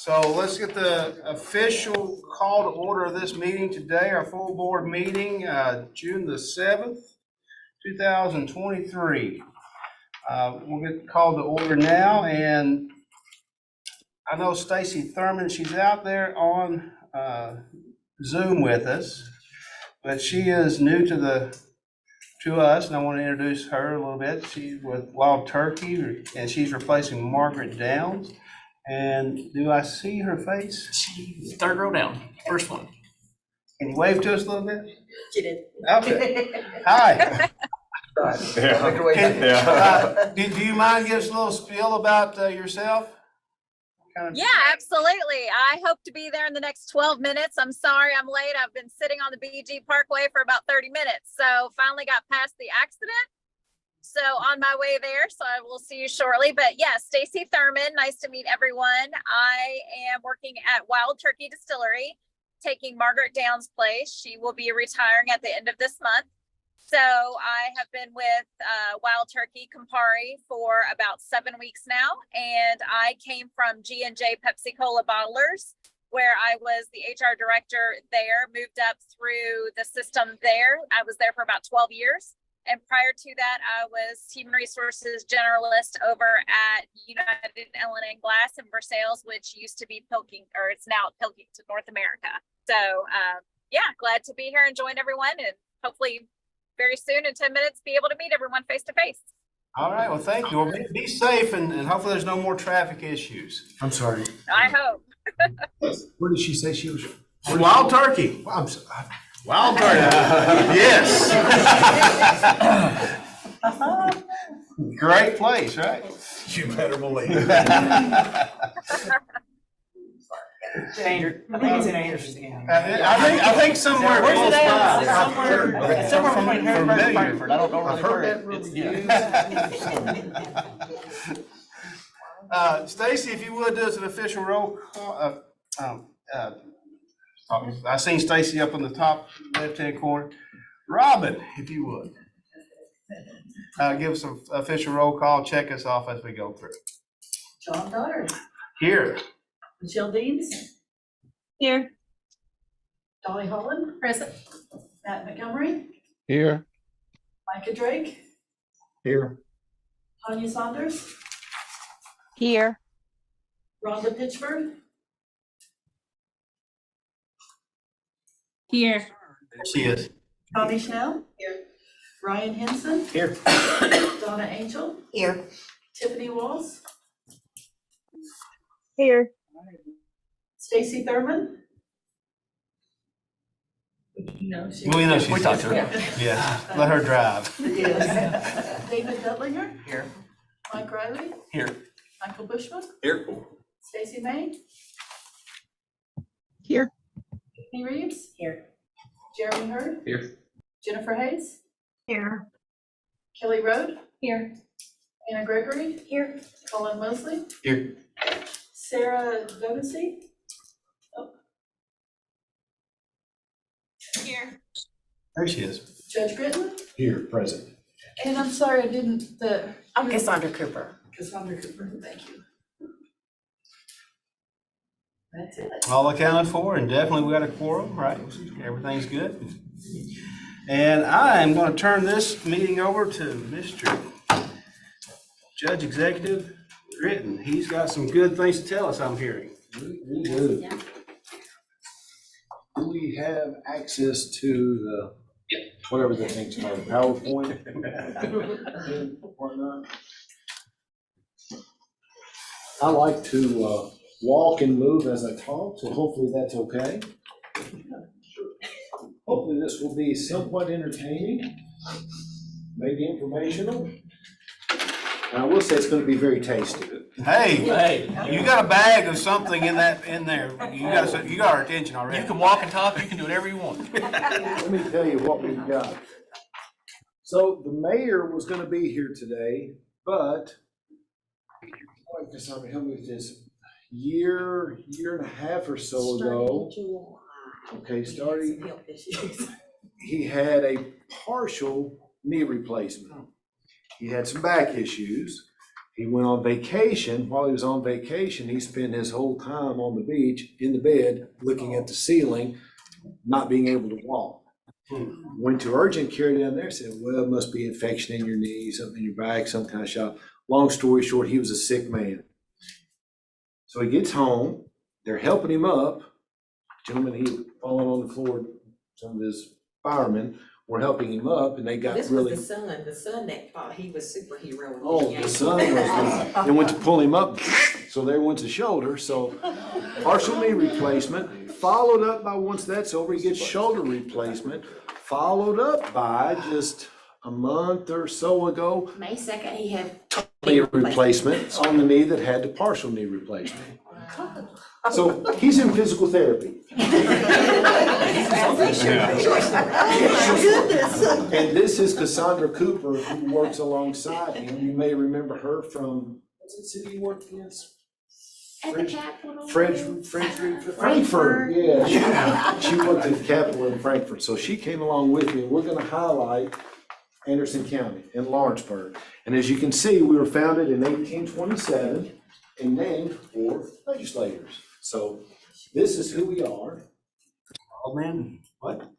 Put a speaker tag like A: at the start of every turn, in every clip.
A: So let's get the official call to order of this meeting today, our full board meeting, June the 7th, 2023. We'll get called to order now, and I know Stacy Thurman, she's out there on Zoom with us, but she is new to us, and I want to introduce her a little bit. She's with Wild Turkey, and she's replacing Margaret Downs. And do I see her face?
B: She third row down, first one.
A: Can you wave to us a little bit?
C: She did.
A: Okay. Hi.
D: Yeah.
A: Do you mind giving us a little spiel about yourself?
C: Yeah, absolutely. I hope to be there in the next 12 minutes. I'm sorry I'm late. I've been sitting on the BG Parkway for about 30 minutes. So finally got past the accident. So on my way there, so I will see you shortly. But yeah, Stacy Thurman, nice to meet everyone. I am working at Wild Turkey Distillery, taking Margaret Downs' place. She will be retiring at the end of this month. So I have been with Wild Turkey Campari for about 7 weeks now, and I came from G&J Pepsi Cola Bottlers, where I was the HR director there, moved up through the system there. I was there for about 12 years. And prior to that, I was human resources generalist over at United L&N Glass in Versailles, which used to be Pilking, or it's now Pilking to North America. So yeah, glad to be here and join everyone, and hopefully very soon in 10 minutes be able to meet everyone face to face.
A: All right, well, thank you. Well, be safe, and hopefully there's no more traffic issues.
D: I'm sorry.
C: I hope.
D: Where did she say she was?
A: Wild Turkey.
D: I'm sorry.
A: Wild Turkey. Yes. Great place, right?
D: You better believe it.
B: I think it's in Anderson.
A: I think somewhere
B: Where's
A: close
B: it at?
A: by.
B: It's somewhere between Harrisburg and
A: Familiar.
B: Frankfurt. I don't know
D: I've
B: really
D: heard
B: where
D: that
B: it's.
A: Stacy, if you would do us an official roll call. I seen Stacy up in the top left-hand corner. Robin, if you would. Give us an official roll call, check us off as we go through.
E: John Doddard,
A: Here.
E: Michelle Deans,
C: Here.
E: Dolly Holland,
C: Present.
E: Matt Montgomery,
F: Here.
E: Micah Drake,
D: Here.
E: Tanya Saunders,
G: Here.
E: Rhonda Pitchford,
C: Here.
A: There she is.
E: Connie Schnell, Ryan Henson,
D: Here.
E: Donna Angel,
G: Here.
E: Tiffany Walls,
G: Here.
E: Stacy Thurman. No, she.
A: We know she's
B: We talked to her.
A: Yeah, let her drive.
E: Yes. David Dudlinger,
B: Here.
E: Mike Riley,
B: Here.
E: Michael Bushman,
D: Here.
E: Stacy May,
G: Here.
E: Tiffany Reeves. Here. Jeremy Hurd.
D: Here.
E: Jennifer Hayes,
G: Here.
E: Kelly Rode,
C: Here.
E: Anna Gregory,
G: Here.
E: Colin Mosley,
A: Here.
E: Sarah Dovesey,
C: Here.
A: There she is.
E: Judge Gritton,
D: Here, present.
E: and I'm sorry I didn't,
G: I'm Cassandra Cooper.
E: Cassandra Cooper, thank you. That's it.
A: All accounted for, and definitely we got a quorum, right? Everything's good. And I am going to turn this meeting over to Mr. Judge Executive Gritton. He's got some good things to tell us, I'm hearing.
D: We do. Do we have access to the, whatever the thing's called, PowerPoint? Whatnot? I like to walk and move as I talk, so hopefully that's okay. Hopefully this will be somewhat entertaining, maybe informational. And I will say it's going to be very tasty.
A: Hey, you got a bag of something in there. You got our attention already.
B: You can walk and talk, you can do whatever you want.
D: Let me tell you what we've got. So the mayor was going to be here today, but I guess I'm help me with this. Year and a half or so ago, okay, starting, he had a partial knee replacement. He had some back issues. He went on vacation. While he was on vacation, he spent his whole time on the beach, in the bed, looking at the ceiling, not being able to walk. Went to urgent care down there, said, well, it must be infection in your knee, something in your back, some kind of shock. Long story short, he was a sick man. So he gets home, they're helping him up. Gentlemen, he was falling on the floor, some of his firemen were helping him up, and they got
F: This
D: really.
F: was the son that thought he was superhero.
D: Oh, the son was, they went to pull him up, so there went the shoulder, so partial knee replacement, followed up by, once that's over, he gets shoulder replacement, followed up by just a month or so ago,
F: May 2nd, he had.
D: knee replacement on the knee that had the partial knee replacement. So he's in physical therapy. And this is Cassandra Cooper, who works alongside him. You may remember her from, what's the city you worked against?
F: At the Capitol.
D: Frankfurt, yeah. She worked at the Capitol in Frankfurt. So she came along with me, and we're gonna highlight Anderson County and Lawrenceburg. And as you can see, we were founded in 1827 and named for legislators. So this is who we are.
A: Oh, man, what?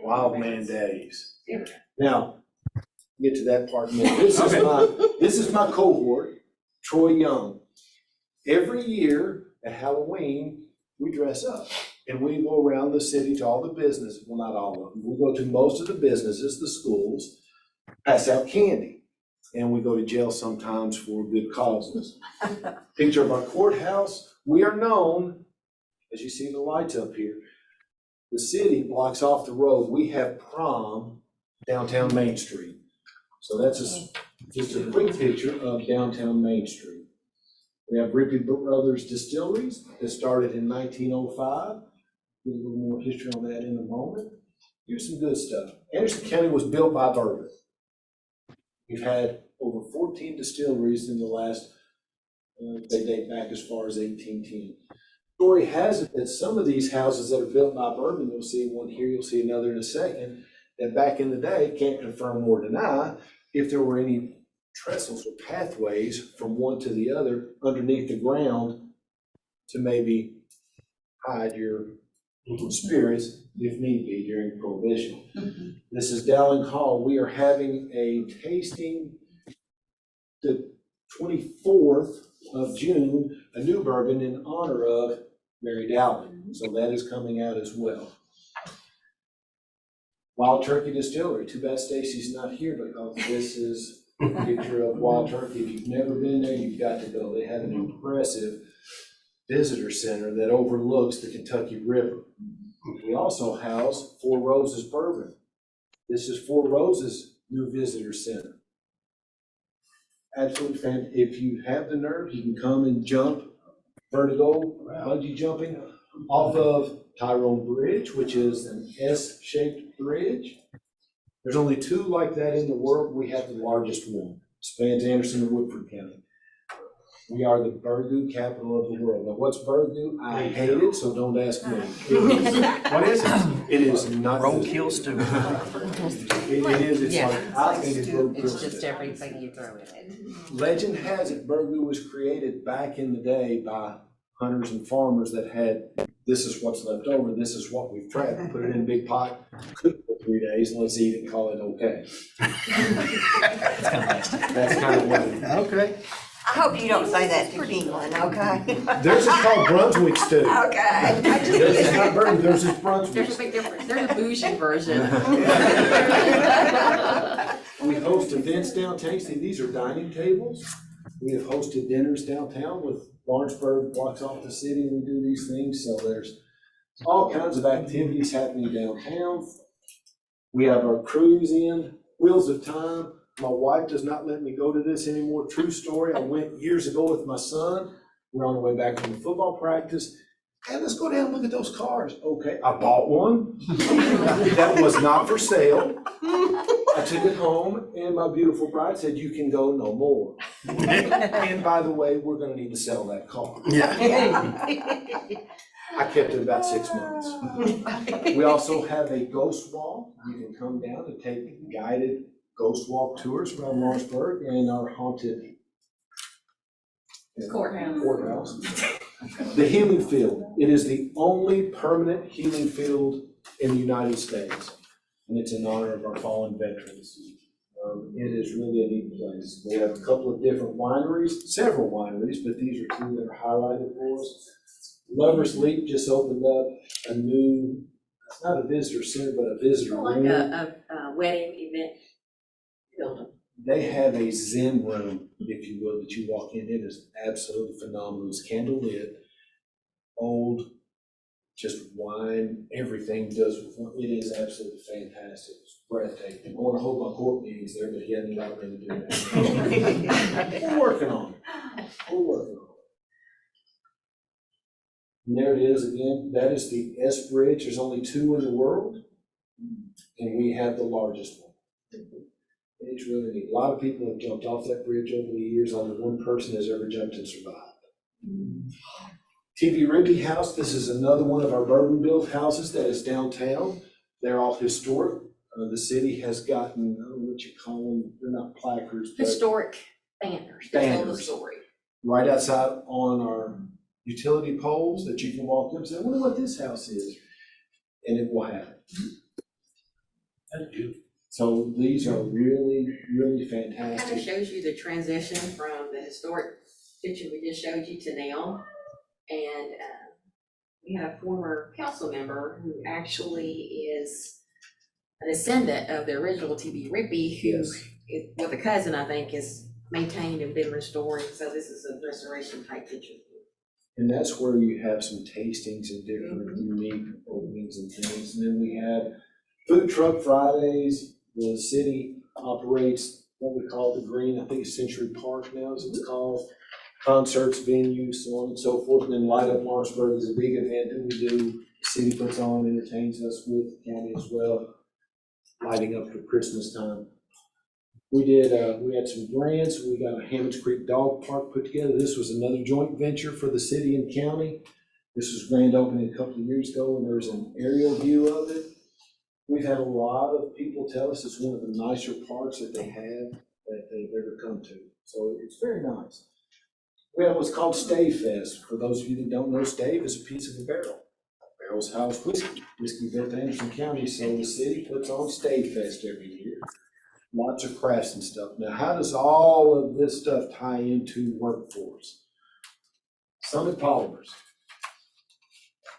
D: Wild man days. Now, get to that part in a minute. This is my cohort, Troy Young. Every year at Halloween, we dress up and we go around the city to all the businesses. Well, not all of them. We go to most of the businesses, the schools, pass out candy. And we go to jail sometimes for good causes. Picture of our courthouse. We are known, as you see the lights up here, the city blocks off the road. We have prom downtown Main Street. So that's just a quick picture of downtown Main Street. We have Rippey Brothers Distilleries that started in 1905. Get a little more history on that in a moment. Here's some good stuff. Anderson County was built by bourbon. We've had over 14 distilleries in the last, they date back as far as 1810. Story has it that some of these houses that are built by bourbon, you'll see one here, you'll see another in a second, that back in the day, can't confirm or deny, if there were any trestles or pathways from one to the other underneath the ground to maybe hide your spirits if need be during Prohibition. This is Dowling Hall. We are having a tasting the 24th of June, a new bourbon in honor of Mary Dowling. So that is coming out as well. Wild Turkey Distillery. Too bad Stacy's not here because this is a picture of Wild Turkey. If you've never been there, you've got to go. They have an impressive visitor center that overlooks the Kentucky River. We also house Four Roses Bourbon. This is Four Roses' new visitor center. Absolutely fantastic. If you have the nerve, you can come and jump vertical bungee jumping off of Tyrone Bridge, which is an S-shaped bridge. There's only two like that in the world. We have the largest one. Spans Anderson and Woodford County. We are the burgoo capital of the world. Now, what's burgoo? I hate it, so don't ask me.
A: What is it?
D: It is not.
B: Roadkill stew.
D: It is, it's like, I think it's roadkill
G: It's just
D: stew.
G: everything you throw in it.
D: Legend has it burgoo was created back in the day by hunters and farmers that had, this is what's left over, this is what we've trapped, put it in a big pot, cook it for 3 days, and let's eat it and call it okay. That's kind of what it is.
A: Okay.
H: I hope you don't say that to England, okay?
D: Theirs is called Brunswick stew.
H: Okay.
D: Theirs is not burgoo, theirs is Brunswick.
G: There's a big difference. There's a bougie version.
D: We host events downtown. See, these are dining tables. We have hosted dinners downtown with Lawrenceburg blocks off the city, and we do these things. So there's all kinds of activities happening downtown. We have our cruise in, Wheels of Time. My wife does not let me go to this anymore. True story. I went years ago with my son. We're on the way back from the football practice. And let's go down and look at those cars. Okay, I bought one. That was not for sale. I took it home and my beautiful bride said, you can go no more. And by the way, we're gonna need to sell that car.
A: Yeah.
D: I kept it about 6 months. We also have a ghost walk. You can come down and take guided ghost walk tours around Lawrenceburg and our haunted Courthouse. The healing field, it is the only permanent healing field in the United States, and it's in honor of our fallen veterans. It is really a neat place. We have a couple of different wineries, several wineries, but these are two that are highlighted for us. Lover's Leap just opened up a new, it's not a visitor center, but a visitor
G: Like
D: room.
G: a wedding event building.
D: They have a Zen room, if you will, that you walk in. It is absolutely phenomenal. It's candlelit, old, just wine, everything does. It is absolutely fantastic. It's breathtaking. I want to hold my court meetings there, but he hasn't allowed me to do that. We're working on it. We're working on it. And there it is again. That is the S Bridge. There's only two in the world, and we have the largest one. It's really neat. A lot of people have jumped off that bridge over the years. Only one person has ever jumped and survived. BGWIB House, this is another one of our bourbon-built houses that is downtown. They're all historic. The city has gotten, I don't know what you call them, they're not placards, but
G: Historic banners that tell the
D: Banners.
G: story.
D: right outside on our utility poles that you can walk up and say, I wonder what this house is. And it will have it.
B: That's beautiful.
D: So these are really, really
G: Kind of
D: fantastic.
G: shows you the transition from the historic picture we just showed you to now. And we have a former council member who actually is a descendant of the original BGWIB, who
D: Yes.
G: is, with a cousin, I think, is maintained and been restored. So this is a restoration type picture.
D: And that's where you have some tastings and different unique openings and things. And then we have Food Truck Fridays. The city operates what we call the Green, I think it's Century Park now, as it's called. Concerts, venues, so on and so forth. And then Light Up Lawrenceburg is a big event that we do. The city puts on, entertains us with, the county as well, lighting up for Christmas time. We had some grants. We got a Hammonds Creek Dog Park put together. This was another joint venture for the city and county. This was grand opening a couple of years ago, and there's an aerial view of it. We've had a lot of people tell us it's one of the nicer parks that they have, that they've ever come to. So it's very nice. We have what's called Stave Fest. For those of you that don't know, stave is a piece of a barrel. Barrels house whiskey. Whiskey built in Anderson County, so the city puts on Stave Fest every year. Lots of crafts and stuff. Now, how does all of this stuff tie into workforce? Summit Polymers.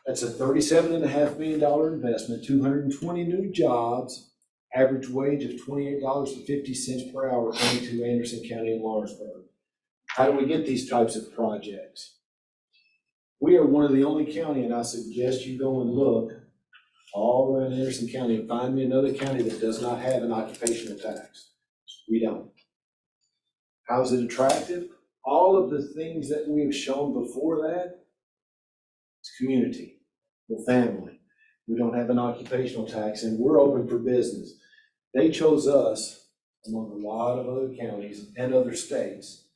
D: That's a $37.5 million investment, 220 new jobs, average wage of $28.50 per hour coming to Anderson County and Lawrenceburg. How do we get these types of projects? We are one of the only county, and I suggest you go and look all around Anderson County and find me another county that does not have an occupational tax. We don't. How is it attractive? All of the things that we have shown before that, it's community, the family. We don't have an occupational tax, and we're open for business. They chose us among a lot of other counties and other states.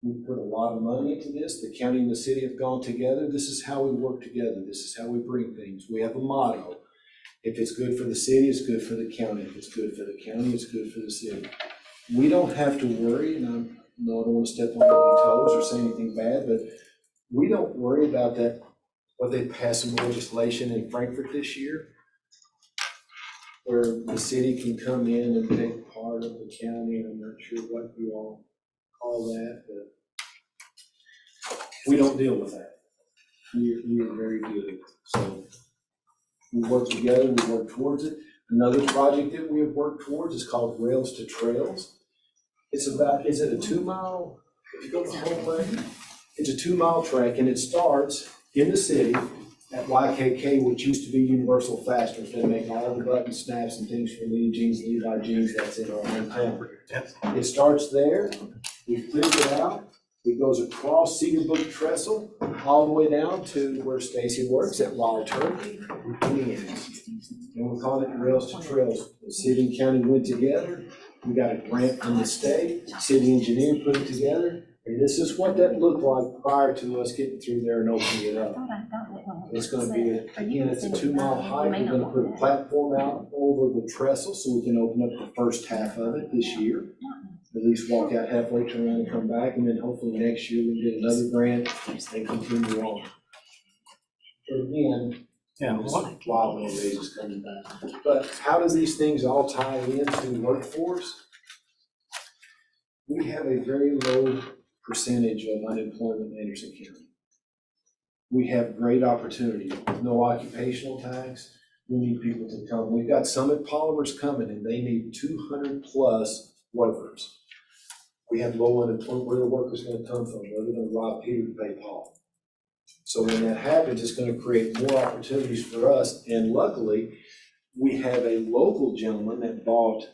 D: We put a lot of money into this. The county and the city have gone together. This is how we work together. This is how we bring things. We have a motto. If it's good for the city, it's good for the county. If it's good for the county, it's good for the city. We don't have to worry, and I don't want to step on any toes or say anything bad, but we don't worry about that. Well, they passed some legislation in Frankfurt this year where the city can come in and take part of the county, and I'm not sure what you all call that, but we don't deal with that. We are very good. So we work together, we work towards it. Another project that we have worked towards is called Rails to Trails. It's about, is it a 2 mile, if you go the whole way? It's a 2 mile track, and it starts in the city at YKK, which used to be Universal Fasteners. They make all the button snaps and things for Lee Jeans, Levi Jeans, that's in our hometown. It starts there, we cleared it out, it goes across Cedar Brook Trestle, all the way down to where Stacy works at Wild Turkey, and ends. And we're calling it Rails to Trails. The city and county went together, we got a grant from the state, city engineer put it together, and this is what that looked like prior to us getting through there and opening it up. It's gonna be, again, it's a 2 mile hike. We're gonna put a platform out over the trestle so we can open up the first half of it this year. at least walk out halfway, turn around and come back, and then hopefully next year we can get another grant and continue on. But again,
A: Yeah,
D: this wild man days is coming back. But how do these things all tie into workforce? We have a very low percentage of unemployment in Anderson County. We have great opportunity, no occupational tax. We need people to come. We've got Summit Polymers coming and they need 200 plus workers. We have low unemployment. Where are the workers gonna come from? Where are they gonna rob Peter to pay Paul? So when that happens, it's gonna create more opportunities for us. And luckily, we have a local gentleman that bought,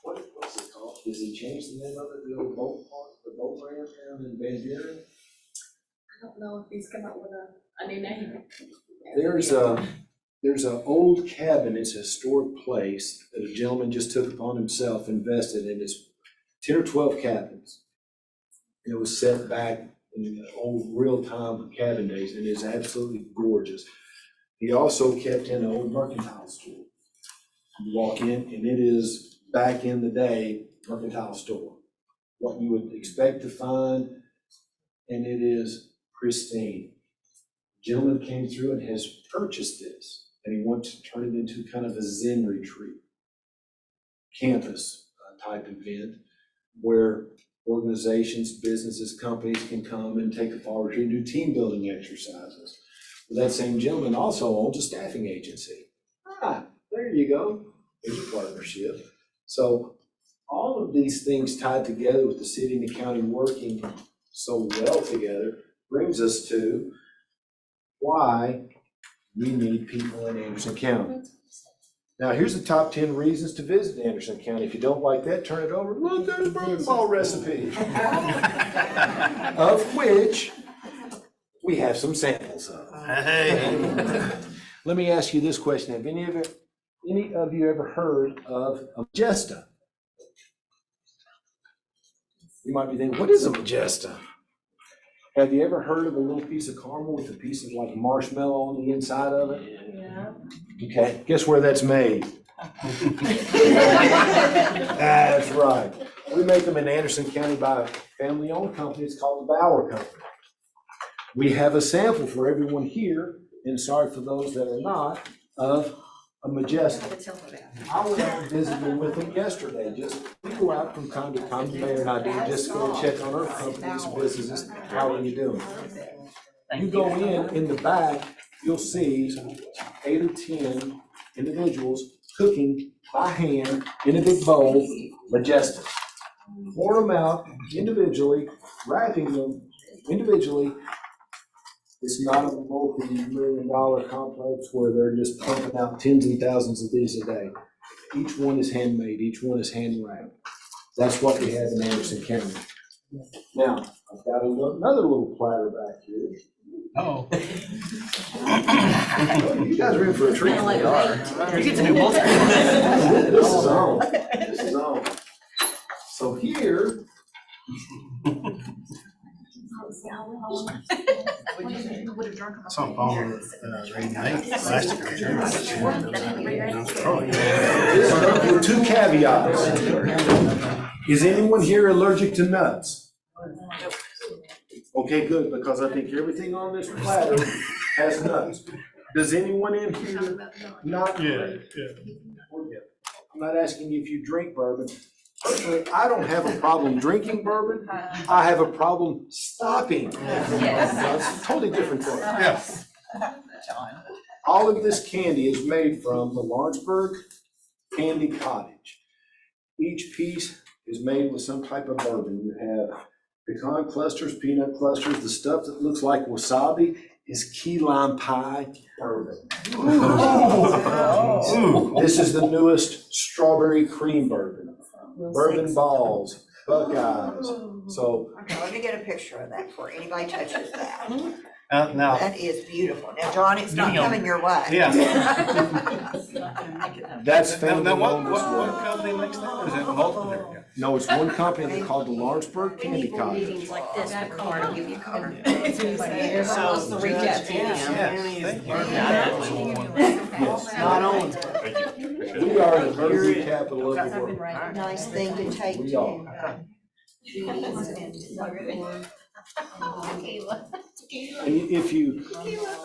D: what's it called? Does he change the name of it? The old boat park, the boat ramp down in Van Buren?
E: I don't know if he's come up with a new name.
D: There's an old cabin, it's a historic place that a gentleman just took upon himself, invested in. It's 10 or 12 cabins. It was set back in the old real-time cabin days and is absolutely gorgeous. He also kept in an old mercantile store. You walk in and it is back in the day mercantile store. What you would expect to find, and it is pristine. Gentleman came through and has purchased this, and he wants to turn it into kind of a Zen retreat, campus type event, where organizations, businesses, companies can come and take a fall retreat and do team building exercises. Well, that same gentleman also owns a staffing agency. There you go. There's a partnership. So all of these things tied together with the city and the county working so well together brings us to why we need people in Anderson County. Now, here's the top 10 reasons to visit Anderson County. If you don't like that, turn it over. Look, there's a bourbon ball recipe, of which we have some samples of.
A: Hey.
D: Let me ask you this question. Have any of you ever heard of a Majesta? You might be thinking, what is a Majesta? Have you ever heard of a little piece of caramel with a piece of like marshmallow on the inside of it?
E: Yeah.
D: Okay, guess where that's made? That's right. We make them in Anderson County by a family-owned company. It's called the Bauer Company. We have a sample for everyone here, and sorry for those that are not, of a Majesta. I went out and visited with them yesterday. We go out from time to time, the mayor and I do, just to go check on our companies and businesses. How are you doing? You go in the back, you'll see 8 or 10 individuals cooking by hand in a big bowl, Majestas. Pour them out individually, wrapping them individually. It's not a multi-million-dollar complex where they're just pumping out tens and thousands of these a day. Each one is handmade, each one is hand-wrapped. That's what we have in Anderson County. Now, I've got another little platter back here.
A: Oh.
D: You guys are in for a treat.
B: You get to do both.
D: This is on. This is on. So here.
A: Some Palmer, plastic.
D: With 2 caveats. Is anyone here allergic to nuts? Okay, good, because I think everything on this platter has nuts. Does anyone in here not?
A: Yeah.
D: I'm not asking you if you drink bourbon. Personally, I don't have a problem drinking bourbon. I have a problem stopping. That's a totally different thing.
A: Yes.
D: All of this candy is made from the Lawrenceburg Candy Cottage. Each piece is made with some type of bourbon. You have pecan clusters, peanut clusters. The stuff that looks like wasabi is key lime pie bourbon. This is the newest strawberry cream bourbon. Bourbon balls, Buckeyes. So
H: Okay, let me get a picture of that before anybody touches that.
A: Now,
H: That is beautiful. Now, John, it's not coming your way.
A: yeah.
D: that's
A: Now,
D: family
A: what
D: owned as well.
A: company makes that? Or is it multiple different?
D: No, it's one company called the Lawrenceburg Candy Cottage.
G: Meetings like this, the card, I'll give you a card.
B: So,
G: reach out to him.
A: Yes.
B: Not owned.
D: We are the burger capital of the world.
H: Nice thing to take
D: We
H: to.
D: are. And if you,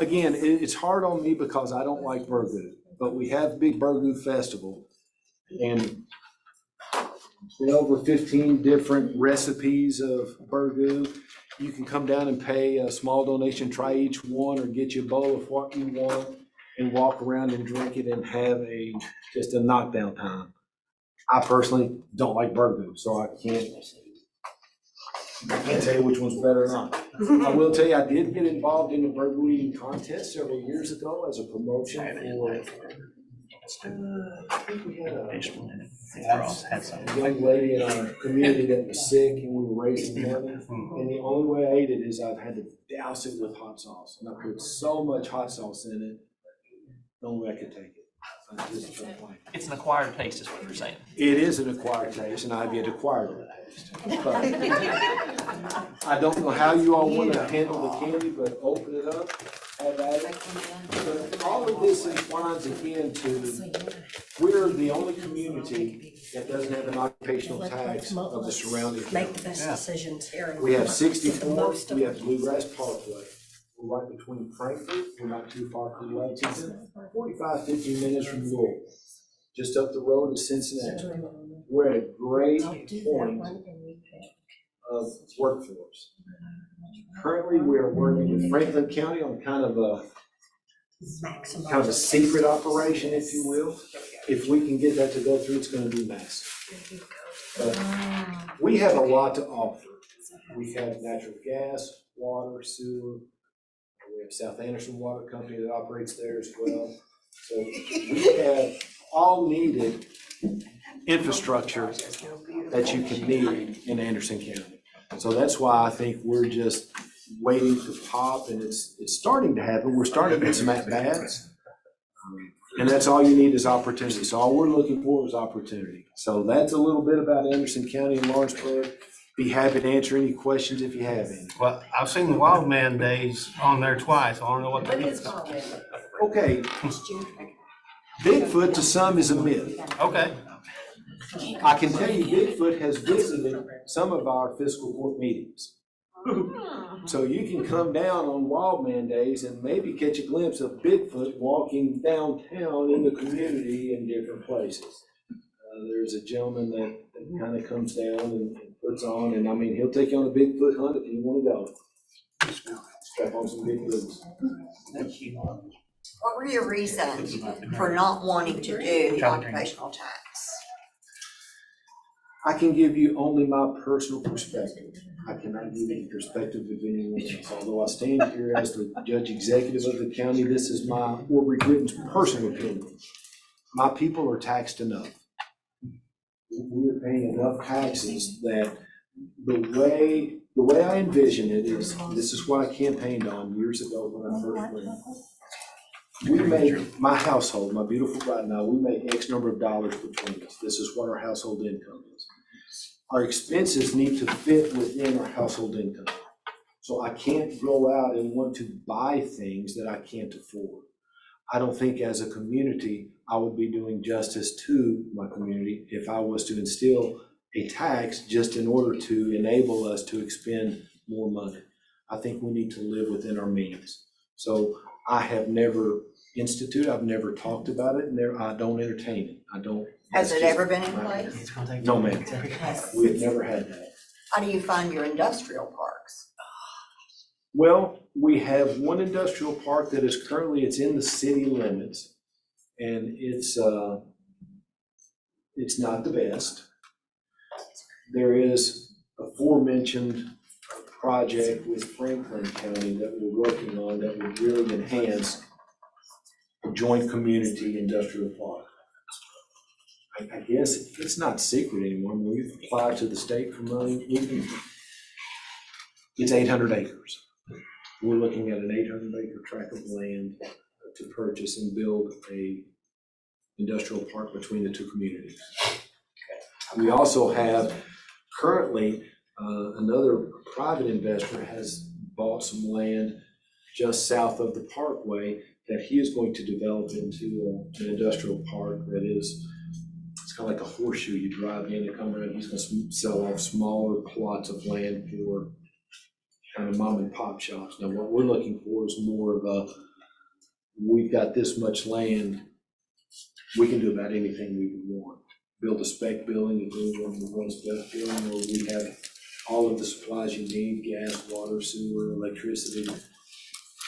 D: again, it's hard on me because I don't like burgoo, but we have Big Burgoo Festival. And over 15 different recipes of burgoo. You can come down and pay a small donation, try each one, or get you a bowl of what you want and walk around and drink it and have just a knockdown time. I personally don't like burgoo, so I can't tell you which one's better or not. I will tell you, I did get involved in the burger eating contest several years ago as a promotion for, I think we had a young lady in our community that was sick and we were raising money. And the only way I ate it is I've had to douse it with hot sauce. And I put so much hot sauce in it, the only way I could take it. I just don't like it.
B: It's an acquired taste is what you're saying.
D: It is an acquired taste, and I've yet acquired that taste. But I don't know how you all want to handle the candy, but open it up, have at it. But all of this inclines again to, we're the only community that doesn't have an occupational tax of the surrounding
E: Make the
D: counties.
E: best decisions here.
D: We have 64, we have Bluegrass Parkway. We're right between Frankfurt, we're not too far from Lexington, 45, 50 minutes from Louisville. Just up the road is Cincinnati. We're at a great point of workforce. Currently, we are working with Franklin County on kind of a secret operation, if you will. If we can get that to go through, it's gonna be massive. But we have a lot to offer. We have natural gas, water, sewer. We have South Anderson Water Company that operates there as well. So we have all needed infrastructure that you can need in Anderson County. So that's why I think we're just waiting to pop, and it's starting to happen. We're starting to get some at-bats. And that's all you need is opportunity. So all we're looking for is opportunity. So that's a little bit about Anderson County and Lawrenceburg. Be happy to answer any questions if you have any.
A: Well, I've seen the Wild Man Days on there twice. I don't know what that is.
D: Okay, Bigfoot to some is a myth.
A: Okay.
D: I can tell you Bigfoot has visited some of our fiscal court meetings. So you can come down on Wild Man Days and maybe catch a glimpse of Bigfoot walking downtown in the community in different places. There's a gentleman that kind of comes down and puts on, and I mean, he'll take you on a Bigfoot hunt if you want to go. Strap on some Bigfoots.
H: What were your reasons for not wanting to do occupational tax?
D: I can give you only my personal perspective. I cannot give you the perspective of anyone else. Although I stand here as the judge executive of the county, this is my, Aubrey Gritton's personal opinion. My people are taxed enough. We're paying enough taxes that the way I envision it is, this is what I campaigned on years ago when I first ran. We make, my household, my beautiful bride and I, we make X number of dollars between us. This is what our household income is. Our expenses need to fit within our household income. So I can't go out and want to buy things that I can't afford. I don't think as a community, I would be doing justice to my community if I was to instill a tax just in order to enable us to expend more money. I think we need to live within our means. So I have never instituted, I've never talked about it, and I don't entertain it. I don't.
H: Has it ever been in place?
D: No, ma'am. We have never had that.
H: How do you find your industrial parks?
D: Well, we have one industrial park that is currently, it's in the city limits, and it's not the best. There is a aforementioned project with Franklin County that we're working on that would really enhance a joint community industrial park. I guess it's not secret anymore. When we've applied to the state for money, it's 800 acres. We're looking at an 800-acre tract of land to purchase and build a industrial park between the two communities. We also have currently another private investor has bought some land just south of the parkway that he is going to develop into an industrial park that is, it's kind of like a horseshoe. You drive in and come around, he's gonna sell off smaller plots of land for kind of mom and pop shops. Now, what we're looking for is more of a, we've got this much land, we can do about anything we would want. Build a spec building, if anyone would want a spec building, or we have all of the supplies you need, gas, water, sewer, electricity.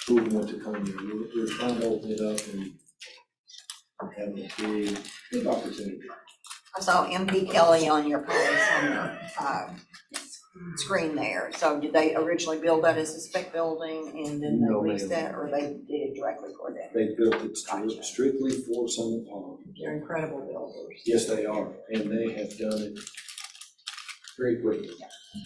D: Who would want to come here? We're trying to open it up and have a big opportunity.
H: I saw MP Kelly on your place on your screen there. So did they originally build that as a spec building and then they
D: No,
H: leased
D: ma'am.
H: that, or they did it directly for them?
D: They built it
H: Gotcha.
D: strictly for Summit Palm.
H: They're incredible builders.
D: Yes, they are, and they have done it very quickly.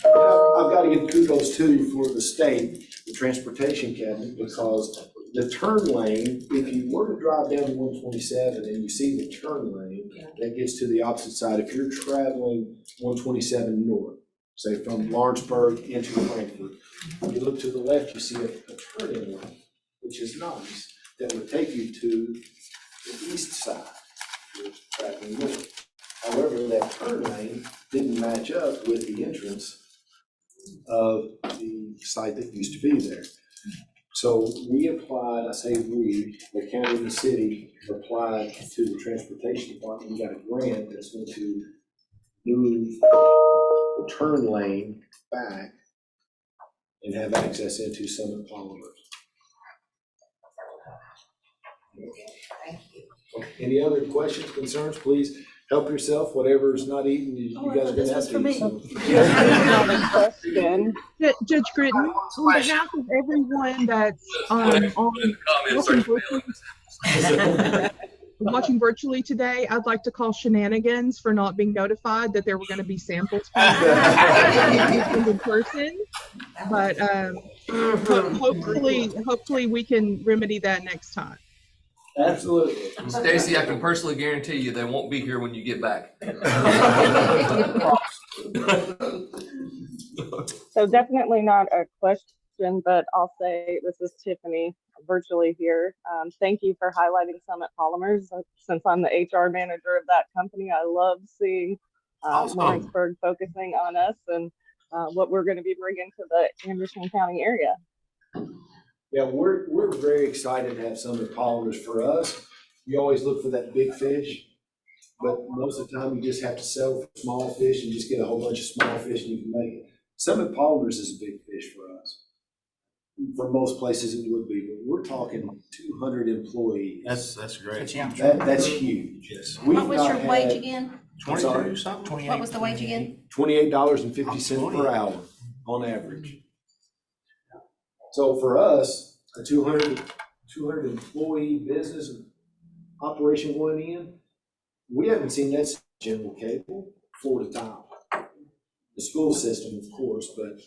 D: I've got to give kudos to you for the state, the transportation cabinet, because the turn lane, if you were to drive down to 127 and you see the turn lane, that gets to the opposite side. If you're traveling 127 north, say from Lawrenceburg into Frankfurt, you look to the left, you see a turn-in lane, which is nice, that would take you to the east side. You're traveling north. However, that turn lane didn't match up with the entrance of the site that used to be there. So we applied, I say we, the county and the city applied to the transportation department. We got a grant that's going to move the turn lane back and have access into Summit Polymers.
H: Thank you.
D: Any other questions, concerns, please help yourself. Whatever's not eaten, you guys are gonna have to eat. So.
I: Question. Judge Gritton, on behalf of everyone that's watching virtually today, I'd like to call shenanigans for not being notified that there were going to be samples in person. But hopefully we can remedy that next time.
D: Absolutely.
B: Stacy, I can personally guarantee you they won't be here when you get back.
I: So definitely not a question, but I'll say this is Tiffany virtually here. Thank you for highlighting Summit Polymers. Since I'm the HR manager of that company, I love seeing Lawrenceburg focusing on us and what we're going to be bringing to the Anderson County area.
D: Yeah, we're very excited to have Summit Polymers. For us, you always look for that big fish, but most of the time you just have to settle for small fish and just get a whole bunch of small fish and you can make it. Summit Polymers is a big fish for us. For most places it would be, but we're talking 200 employees.
A: That's great.
D: That's huge.
A: Yes.
F: What was your wage again?
D: I'm sorry,
A: 22 something?
F: What was the wage again?
D: $28.50 per hour on average. So for us, a 200 employee business operation going in, we haven't seen that since General Cable, Florida Tile. The school system, of course, but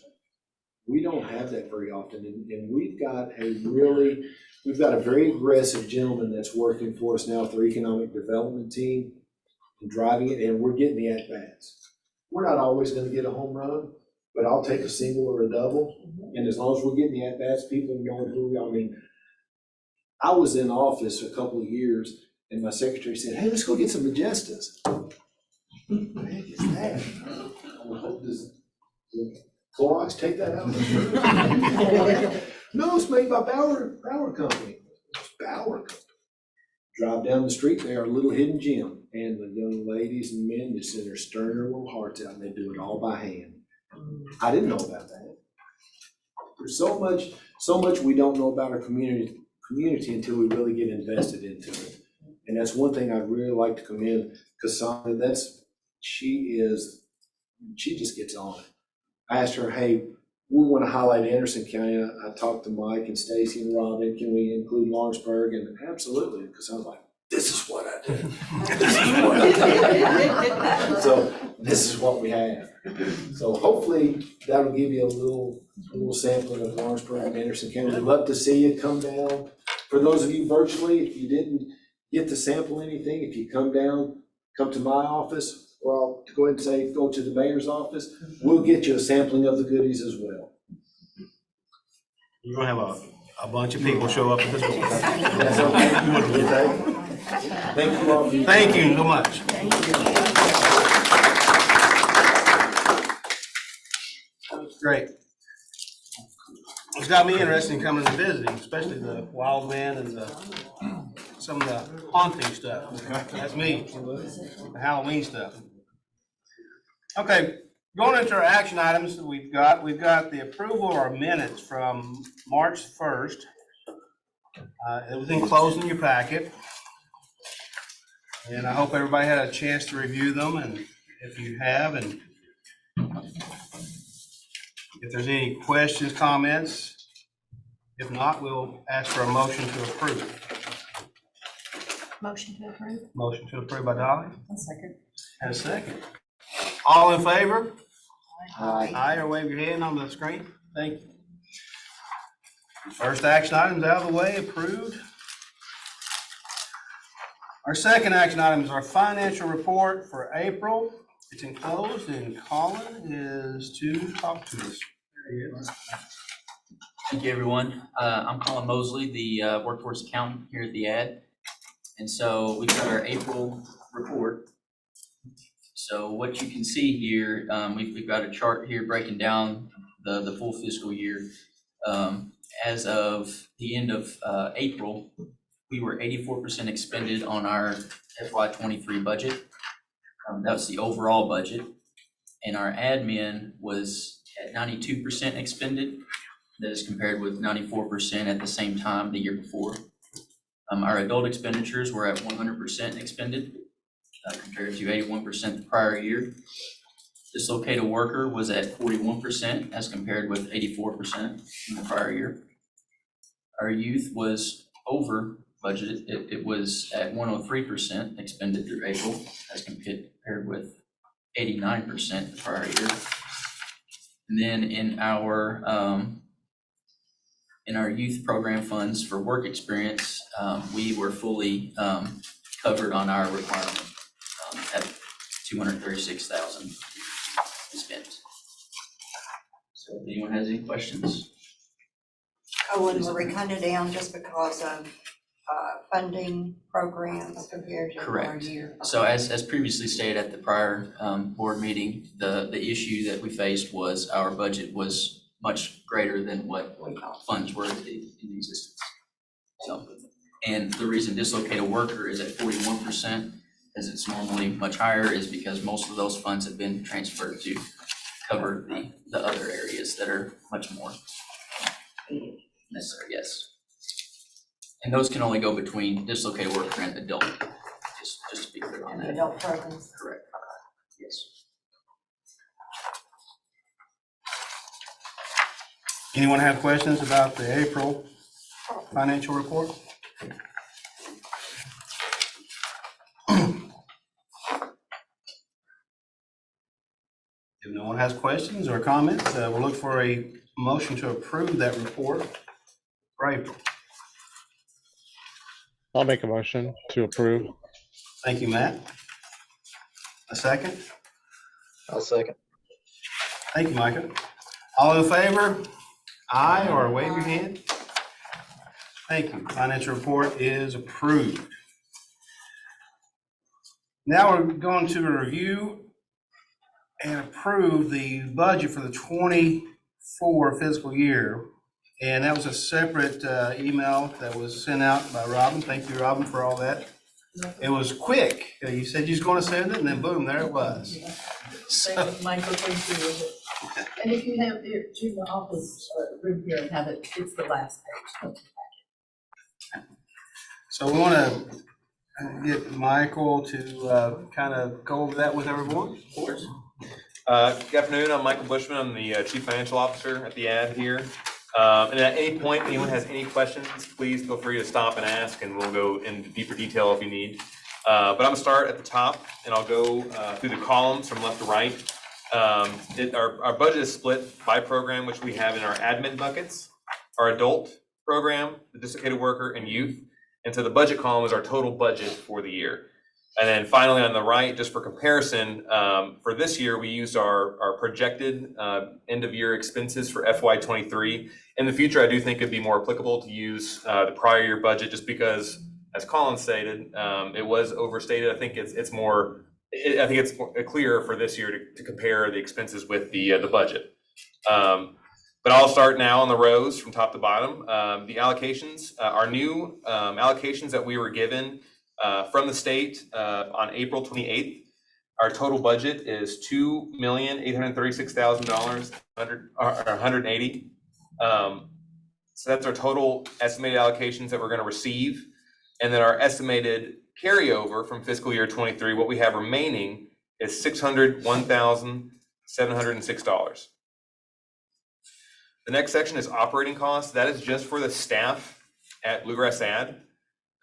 D: we don't have that very often. And we've got a very aggressive gentleman that's working for us now with our economic development team and driving it, and we're getting the at-bats. We're not always going to get a home run, but I'll take a single or a double. And as long as we're getting the at-bats, people knowing who we are. I mean, I was in office a couple of years and my secretary said, hey, let's go get some Majestas. What the heck is that? I hope does Clorox take that out? No, it's made by Bauer Company. Bauer Company. Drive down the street, they are a little hidden gem. And the young ladies and men just sit there stirring their little hearts out and they do it all by hand. I didn't know about that. There's so much we don't know about our community until we really get invested into it. And that's one thing I'd really like to commend Cassandra. She just gets on it. I asked her, hey, we want to highlight Anderson County. I talked to Mike and Stacy and Robin, can we include Lawrenceburg? And absolutely, because I was like, this is what I do. This is what I do. So this is what we have. So hopefully that'll give you a little sampling of Lawrenceburg and Anderson County. We'd love to see you come down. For those of you virtually, if you didn't get to sample anything, if you come down, come to my office, or I'll go ahead and say, go to the mayor's office, we'll get you a sampling of the goodies as well.
A: You're gonna have A bunch of people show up at this one.
D: That's okay. You want to take? Thank you all.
A: Thank you so much. That was great. It's got me interested in coming and visiting, especially the wild man and some of the haunting stuff. That's me, the Halloween stuff. Okay, going into our action items that we've got the approval of our minutes from March 1st. It was enclosed in your packet. And I hope everybody had a chance to review them, and if you have, and if there's any questions, comments, if not, we'll ask for a motion to approve.
F: Motion to approve.
A: Motion to approve by Dolly,
E: One second.
A: and a second. All in favor?
H: Aye.
A: Aye, or wave your hand on the screen. Thank you. First action item's out of the way, approved. Our second action item is our financial report for April. It's enclosed, and Colin is to talk to us. There he is.
J: Thank you, everyone. I'm Colin Mosley, the workforce accountant here at the ad. And so we've got our April report. So what you can see here, we've got a chart here breaking down the full fiscal year. As of the end of April, we were 84% expended on our FY23 budget. That's the overall budget. And our admin was at 92% expended. That is compared with 94% at the same time the year before. Our adult expenditures were at 100% expended compared to 81% the prior year. Dislocated worker was at 41% as compared with 84% in the prior year. Our youth was over budgeted. It was at 103% expended through April as compared with 89% the prior year. And then in our youth program funds for work experience, we were fully covered on our requirement at 236,000 spent. So if anyone has any questions?
H: Oh, and we're kind of down just because of funding programs compared to our
J: Correct.
H: year.
J: So as previously stated at the prior board meeting, the issue that we faced was our budget was much greater than what funds were in existence. So, and the reason dislocated worker is at 41%, as it's normally much higher, is because most of those funds have been transferred to cover the other areas that are much more necessary, yes. And those can only go between dislocated worker and adult, just to be clear on that.
H: Adult programs.
J: Correct, yes.
A: Anyone have questions about the April financial report? If no one has questions or comments, we'll look for a motion to approve that report for April.
K: I'll make a motion to approve.
A: Thank you, Matt. A second?
B: I'll second.
A: Thank you, Micah. All in favor? Aye, or wave your hand. Thank you. Financial report is approved. Now we're going to review and approve the budget for the 24 fiscal year. And that was a separate email that was sent out by Robin. Thank you, Robin, for all that. It was quick. You said you was going to send it, and then boom, there it was.
E: Thank you, Michael, thank you. And if you have it to the office room here and have it, it's the last page.
A: So we want to get Michael to kind of go over that with everyone.
J: Of course.
L: Good afternoon, I'm Michael Bushman, I'm the Chief Financial Officer at the ad here. And at any point, anyone has any questions, please feel free to stop and ask, and we'll go into deeper detail if you need. But I'm gonna start at the top, and I'll go through the columns from left to right. Our budget is split by program, which we have in our admin buckets, our adult program, the dislocated worker, and youth. And so the budget column is our total budget for the year. And then finally on the right, just for comparison, for this year, we used our projected end of year expenses for FY '23. In the future, I do think it'd be more applicable to use the prior year budget, just because, as Colin stated, it was overstated. I think it's more clearer for this year to compare the expenses with the budget. But I'll start now on the rows from top to bottom. The allocations, our new allocations that we were given from the state on April 28th. Our total budget is $2,836,000, 180. So that's our total estimated allocations that we're going to receive. And then our estimated carryover from fiscal year 23, what we have remaining is $601,706. The next section is operating costs. That is just for the staff at Bluegrass Ad.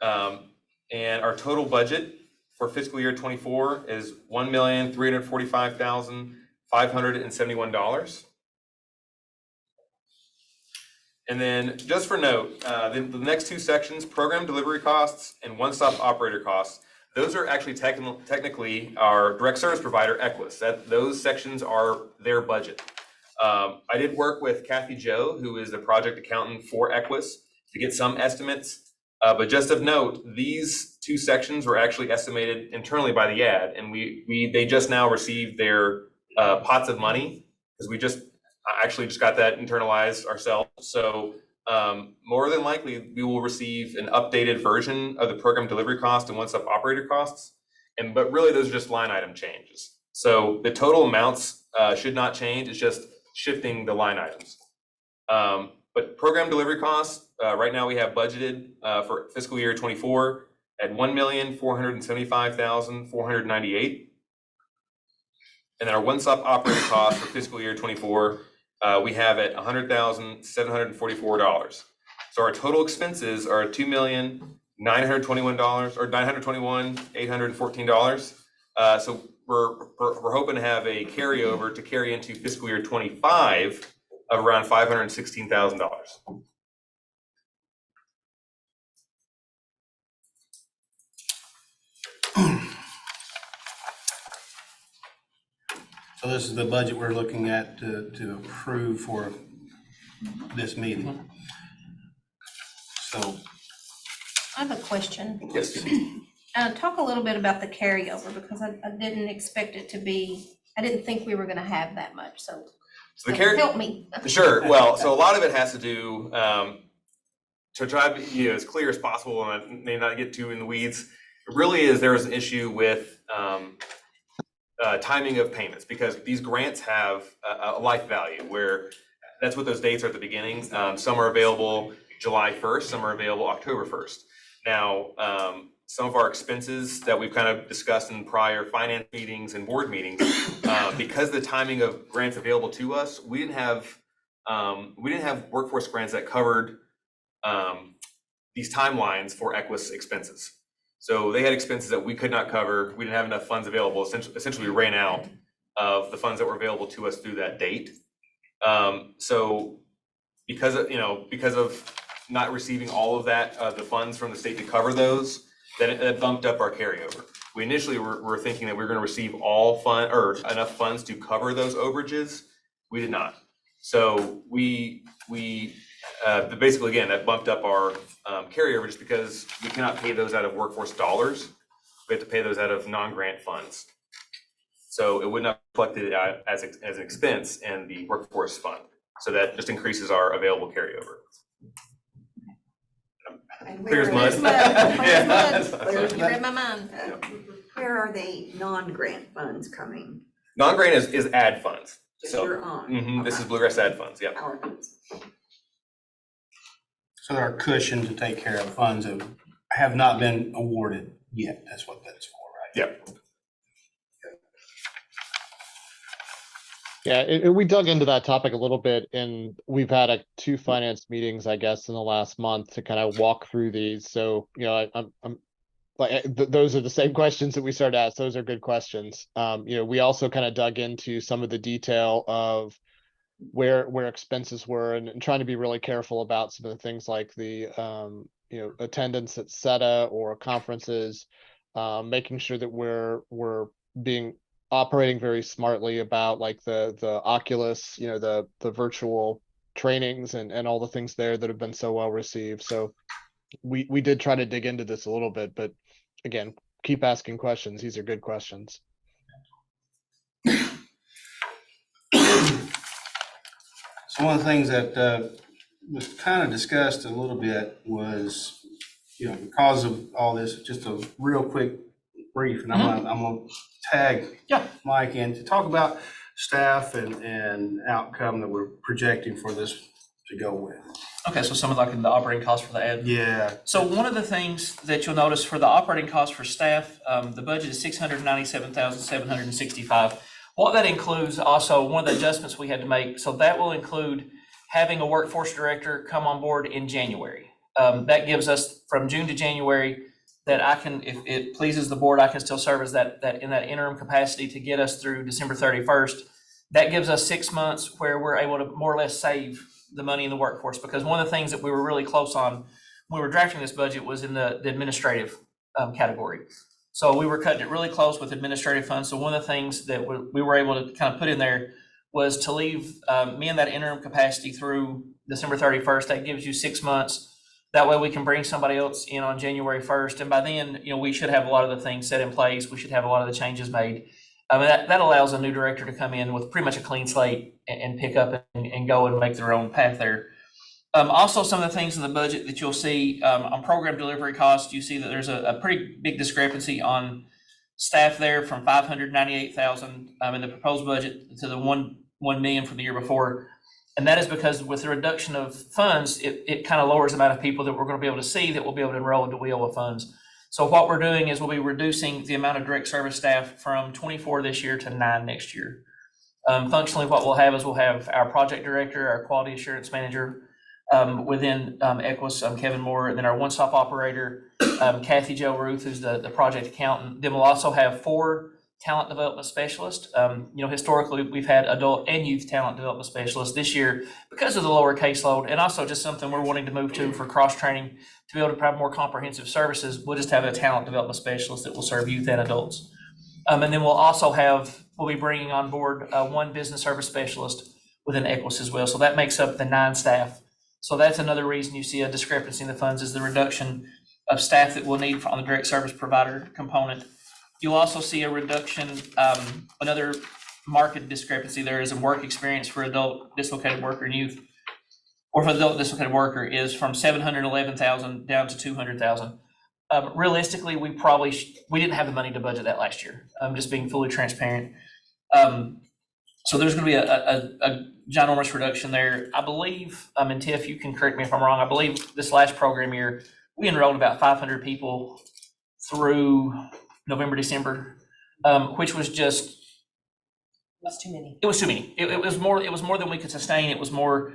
L: And our total budget for fiscal year 24 is $1,345,571. And then just for note, the next two sections, program delivery costs and one-stop operator costs, those are actually technically our direct service provider, Equus. Those sections are their budget. I did work with Kathy Joe, who is the project accountant for Equus, to get some estimates. But just of note, these two sections were actually estimated internally by the ad, and they just now received their pots of money, because we just got that internalized ourselves. So more than likely, we will receive an updated version of the program delivery cost and one-stop operator costs. But really, those are just line item changes. So the total amounts should not change. It's just shifting the line items. But program delivery costs, right now we have budgeted for fiscal year 24 at $1,475,498. And then our one-stop operating cost for fiscal year 24, we have at $100,744. So our total expenses are $2,921 or $921,814. So we're hoping to have a carryover to carry into fiscal year 25 of around $516,000.
A: So this is the budget we're looking at to approve for this meeting. So.
F: I have a question.
L: Yes.
F: Talk a little bit about the carryover, because I didn't expect it to be, I didn't think we were gonna have that much, so help me.
L: Sure. Well, so a lot of it has to do to try to be as clear as possible, and I may not get too in the weeds. It really is there is an issue with timing of payments, because these grants have a life value, where that's what those dates are at the beginning. Some are available July 1st, some are available October 1st. Now, some of our expenses that we've kind of discussed in prior finance meetings and board meetings, because the timing of grants available to us, we didn't have workforce grants that covered these timelines for Equus expenses. So they had expenses that we could not cover. We didn't have enough funds available. Essentially, we ran out of the funds that were available to us through that date. So because of not receiving all of that, the funds from the state to cover those, that bumped up our carryover. We initially were thinking that we were going to receive enough funds to cover those overages. We did not. So we basically, again, that bumped up our carryover, just because we cannot pay those out of workforce dollars. We have to pay those out of non-grant funds. So it would not be reflected as an expense in the workforce fund. So that just increases our available carryover. Clear as mud.
F: You read my mind.
H: Where are the non-grant funds coming?
L: Non-grant is ad funds.
H: Just
L: So
H: your own?
L: this is Bluegrass ad funds. Yeah.
H: Our funds.
A: So there are cushion to take care of funds that have not been awarded yet. That's what that's for, right?
L: Yeah.
K: Yeah, we dug into that topic a little bit, and we've had two finance meetings, I guess, in the last month to kind of walk through these. So, I'm like, those are the same questions that we started to ask. Those are good questions. We also kind of dug into some of the detail of where expenses were, and trying to be really careful about some of the things like the attendance at SETA or conferences, making sure that we're operating very smartly about like the Oculus, the virtual trainings and all the things there that have been so well received. So we did try to dig into this a little bit, but again, keep asking questions. These are good questions.
A: So one of the things that was kind of discussed a little bit was, because of all this, just a real quick brief, and I'm gonna tag Mike in to talk about staff and outcome that we're projecting for this to go with.
J: Okay, so some of like the operating costs for the ad.
A: Yeah.
J: So one of the things that you'll notice for the operating costs for staff, the budget is $697,765. What that includes also, one of the adjustments we had to make, so that will include having a workforce director come on board in January. That gives us from June to January that I can, if it pleases the board, I can still serve as that in that interim capacity to get us through December 31st. That gives us 6 months where we're able to more or less save the money in the workforce, because one of the things that we were really close on when we were drafting this budget was in the administrative category. So we were cutting it really close with administrative funds. So one of the things that we were able to kind of put in there was to leave me in that interim capacity through December 31st. That gives you 6 months. That way we can bring somebody else in on January 1st. And by then, we should have a lot of the things set in place. We should have a lot of the changes made. That allows a new director to come in with pretty much a clean slate and pick up and go and make their own path there. Also, some of the things in the budget that you'll see on program delivery costs, you see that there's a pretty big discrepancy on staff there from $598,000 in the proposed budget to the $1 million from the year before. And that is because with the reduction of funds, it kind of lowers the amount of people that we're going to be able to see that will be able to enroll into WIOA funds. So what we're doing is we'll be reducing the amount of direct service staff from 24 this year to 9 next year. Functionally, what we'll have is we'll have our project director, our quality assurance manager within Equus, Kevin Moore, and then our one-stop operator, Kathy Jo Ruth, who's the project accountant. Then we'll also have 4 talent development specialists. Historically, we've had adult and youth talent development specialists. This year, because of the lower caseload, and also just something we're wanting to move to for cross-training, to be able to provide more comprehensive services, we'll just have a talent development specialist that will serve youth and adults. And then we'll be bringing on board 1 business service specialist within Equus as well. So that makes up the 9 staff. So that's another reason you see a discrepancy in the funds, is the reduction of staff that we'll need on the direct service provider component. You'll also see a reduction, another market discrepancy there is in work experience for adult dislocated worker and youth, or for adult dislocated worker, is from $711,000 down to $200,000. Realistically, we didn't have the money to budget that last year. Just being fully transparent. So there's going to be a ginormous reduction there. I believe, and Tiff, you can correct me if I'm wrong, I believe this last program year, we enrolled about 500 people through November, December, which was just.
F: It was too many.
J: It was too many. It was more than we could sustain. It was more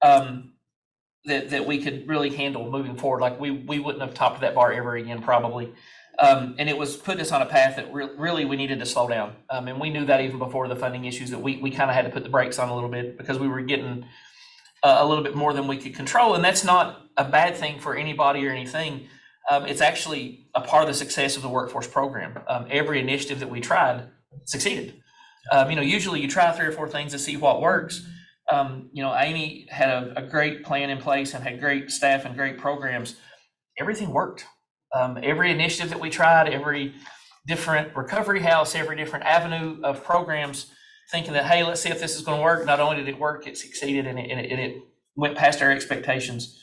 J: that we could really handle moving forward. Like we wouldn't have topped that bar ever again, probably. And it was putting us on a path that really we needed to slow down. And we knew that even before the funding issues, that we kind of had to put the brakes on a little bit, because we were getting a little bit more than we could control. And that's not a bad thing for anybody or anything. It's actually a part of the success of the workforce program. Every initiative that we tried succeeded. Usually you try 3 or 4 things to see what works. Amy had a great plan in place and had great staff and great programs. Everything worked. Every initiative that we tried, every different recovery house, every different avenue of programs, thinking that, hey, let's see if this is going to work. Not only did it work, it succeeded, and it went past our expectations.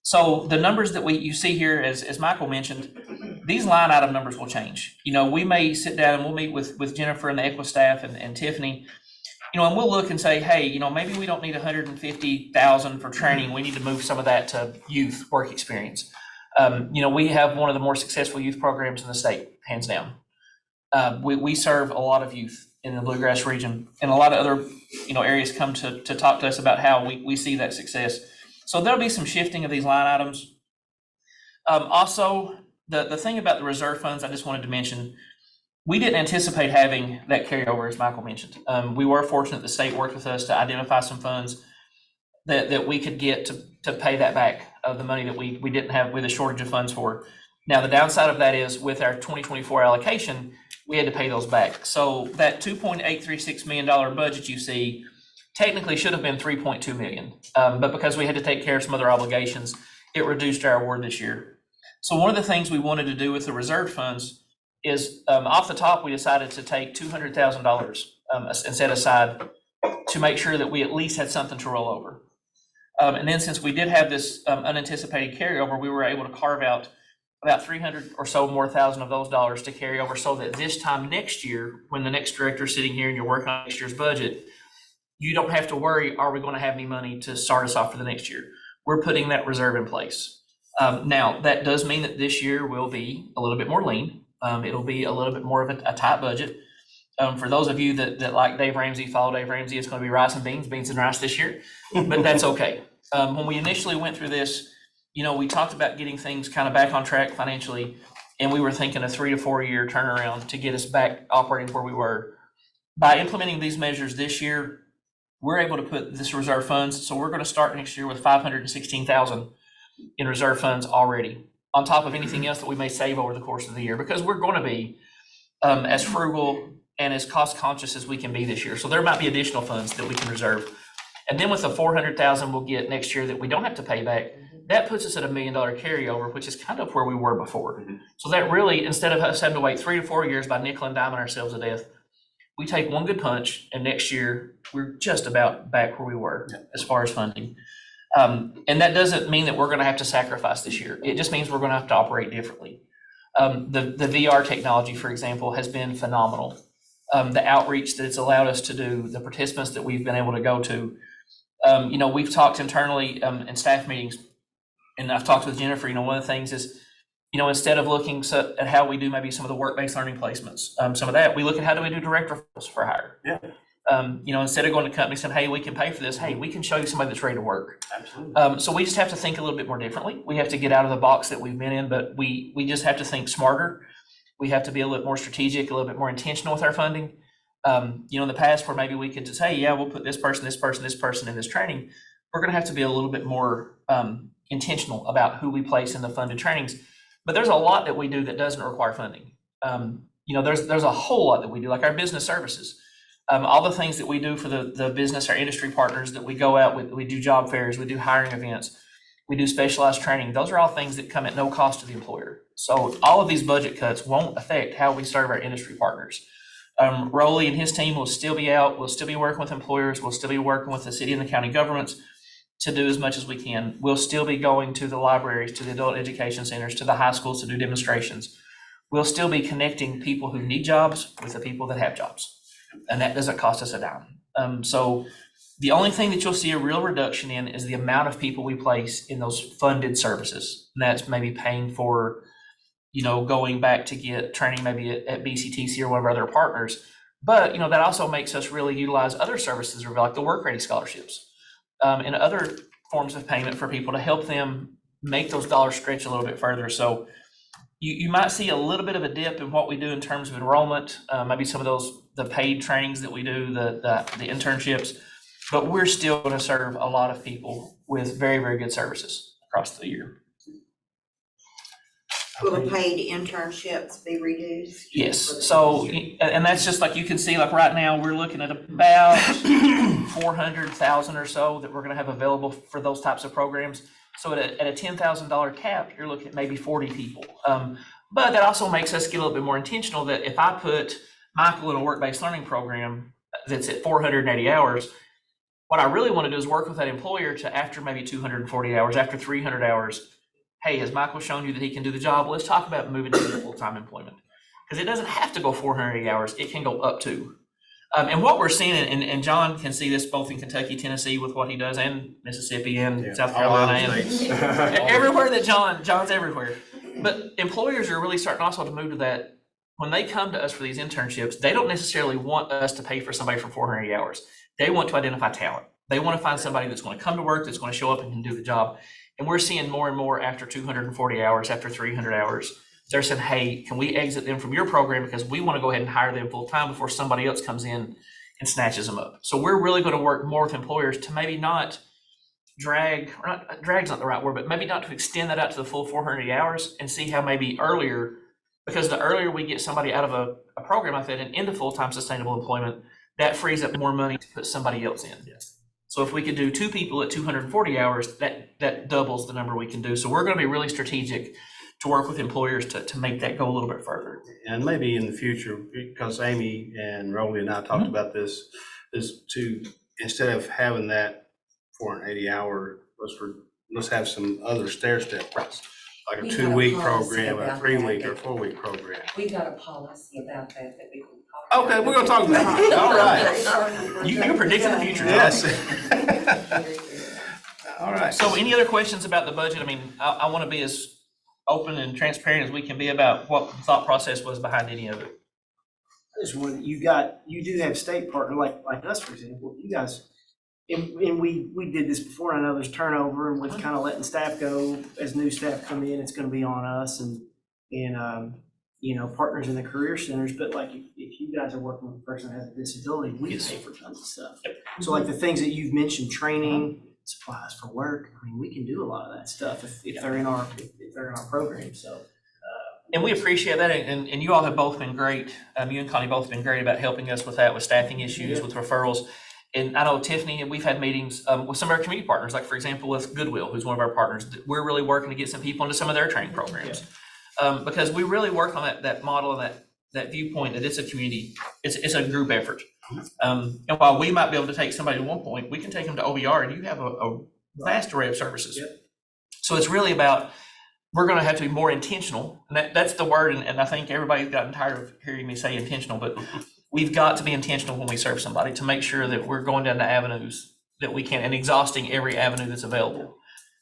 J: So the numbers that you see here, as Michael mentioned, these line item numbers will change. We may sit down and we'll meet with Jennifer and the Equus staff and Tiffany, and we'll look and say, hey, maybe we don't need $150,000 for training. We need to move some of that to youth work experience. We have one of the more successful youth programs in the state, hands down. We serve a lot of youth in the Bluegrass region, and a lot of other areas come to talk to us about how we see that success. So there'll be some shifting of these line items. Also, the thing about the reserve funds, I just wanted to mention, we didn't anticipate having that carryover, as Michael mentioned. We were fortunate the state worked with us to identify some funds that we could get to pay that back of the money that we didn't have with a shortage of funds for. Now, the downside of that is with our 2024 allocation, we had to pay those back. So that $2.836 million budget you see technically should have been $3.2 million. But because we had to take care of some other obligations, it reduced our award this year. So one of the things we wanted to do with the reserve funds is off the top, we decided to take $200,000 and set aside to make sure that we at least had something to roll over. And then since we did have this unanticipated carryover, we were able to carve out about 300 or so more thousand of those dollars to carry over so that this time next year, when the next director is sitting here and you're working on next year's budget, you don't have to worry, are we going to have any money to start us off for the next year? We're putting that reserve in place. Now, that does mean that this year will be a little bit more lean. It'll be a little bit more of a tight budget. For those of you that like Dave Ramsey, follow Dave Ramsey, it's going to be rice and beans and rice this year, but that's okay. When we initially went through this, we talked about getting things kind of back on track financially, and we were thinking a 3 to 4 year turnaround to get us back operating where we were. By implementing these measures this year, we're able to put this reserve funds. So we're going to start next year with $516,000 in reserve funds already, on top of anything else that we may save over the course of the year, because we're going to be as frugal and as cost conscious as we can be this year. So there might be additional funds that we can reserve. And then with the $400,000 we'll get next year that we don't have to pay back, that puts us at $1 million carryover, which is kind of where we were before. So that really, instead of us having to wait 3 to 4 years by nickel and diming ourselves to death, we take one good punch, and next year we're just about back where we were as far as funding. And that doesn't mean that we're going to have to sacrifice this year. It just means we're going to have to operate differently. The VR technology, for example, has been phenomenal. The outreach that it's allowed us to do, the participants that we've been able to go to. We've talked internally in staff meetings, and I've talked with Jennifer. One of the things is, instead of looking at how we do maybe some of the work-based learning placements, some of that, we look at how do we do direct referrals for hire. Yeah. Instead of going to companies saying, hey, we can pay for this, hey, we can show you somebody that's ready to work. Absolutely. So we just have to think a little bit more differently. We have to get out of the box that we've been in, but we just have to think smarter. We have to be a little more strategic, a little bit more intentional with our funding. In the past where maybe we could just, hey, yeah, we'll put this person in this training. We're going to have to be a little bit more intentional about who we place in the funded trainings. But there's a lot that we do that doesn't require funding. There's a whole lot that we do, like our business services. All the things that we do for the business, our industry partners, that we go out with, we do job fairs, we do hiring events, we do specialized training. Those are all things that come at no cost to the employer. So all of these budget cuts won't affect how we serve our industry partners. Roley and his team will still be out. We'll still be working with employers. We'll still be working with the city and the county governments to do as much as we can. We'll still be going to the libraries, to the adult education centers, to the high schools to do demonstrations. We'll still be connecting people who need jobs with the people that have jobs. And that doesn't cost us a dime. So the only thing that you'll see a real reduction in is the amount of people we place in those funded services. And that's maybe paying for, going back to get training maybe at BCTC or one of our other partners. But, that also makes us really utilize other services, like the work ready scholarships, and other forms of payment for people to help them make those dollars stretch a little bit further. So you might see a little bit of a dip in what we do in terms of enrollment, maybe some of the paid trainings that we do, the internships, but we're still going to serve a lot of people with very, very good services across the year.
H: Will the paid internships be reduced?
J: Yes. So, and that's just like you can see, like right now, we're looking at about 400,000 or so that we're going to have available for those types of programs. So at a $10,000 cap, you're looking at maybe 40 people. But that also makes us get a little bit more intentional that if I put Michael in a work-based learning program that's at 480 hours, what I really want to do is work with that employer to, after maybe 240 hours, after 300 hours, hey, has Michael shown you that he can do the job? Let's talk about moving to full-time employment. Because it doesn't have to go 480 hours. It can go up to. And what we're seeing, and John can see this both in Kentucky, Tennessee with what he does, and Mississippi and South Carolina, and everywhere that John's everywhere. But employers are really starting also to move to that. When they come to us for these internships, they don't necessarily want us to pay for somebody for 480 hours. They want to identify talent. They want to find somebody that's going to come to work, that's going to show up and can do the job. And we're seeing more and more after 240 hours, after 300 hours, they're saying, hey, can we exit them from your program because we want to go ahead and hire them full time before somebody else comes in and snatches them up. So we're really going to work more with employers to maybe not drag's not the right word, but maybe not to extend that out to the full 480 hours and see how maybe earlier, because the earlier we get somebody out of a program like that and into full-time sustainable employment, that frees up more money to put somebody else in.
A: Yeah.
J: So if we could do 2 people at 240 hours, that doubles the number we can do. So we're going to be really strategic to work with employers to make that go a little bit further.
A: And maybe in the future, because Amy and Rolly and I talked about this, is to, instead of having that 480 hour, let's have some other stair-step process, like a
H: We got a
A: 2-week
H: policy
A: program, a
H: about
A: 3-week
H: that.
A: or 4-week program.
H: We got a policy about that we can talk
A: Okay, we're gonna talk about it. All right.
J: You predicted the future, John.
A: Yes. All right.
J: So any other questions about the budget? I mean, I want to be as open and transparent as we can be about what the thought process was behind any of it.
M: This one, you do have state partner like us, for example, you guys, and we did this before. I know there's turnover and with kind of letting staff go as new staff come in, it's gonna be on us and partners in the career centers. But like if you guys are working with a person that has a disability, we pay for tons of stuff. So like the things that you've mentioned, training, supplies for work, I mean, we can do a lot of that stuff if they're in our program, so.
J: And we appreciate that, and you all have both been great. You and Connie both been great about helping us with that, with staffing issues, with referrals. And I know Tiffany, and we've had meetings with some of our community partners, like for example, with Goodwill, who's one of our partners. We're really working to get some people into some of their training programs. Because we really work on that model and that viewpoint that it's a community, it's a group effort. And while we might be able to take somebody to one point, we can take them to OBR and you have a vast array of services.
M: Yep.
J: So it's really about, we're going to have to be more intentional. And that's the word. And I think everybody's gotten tired of hearing me say intentional, but we've got to be intentional when we serve somebody to make sure that we're going down the avenues that we can and exhausting every avenue that's available.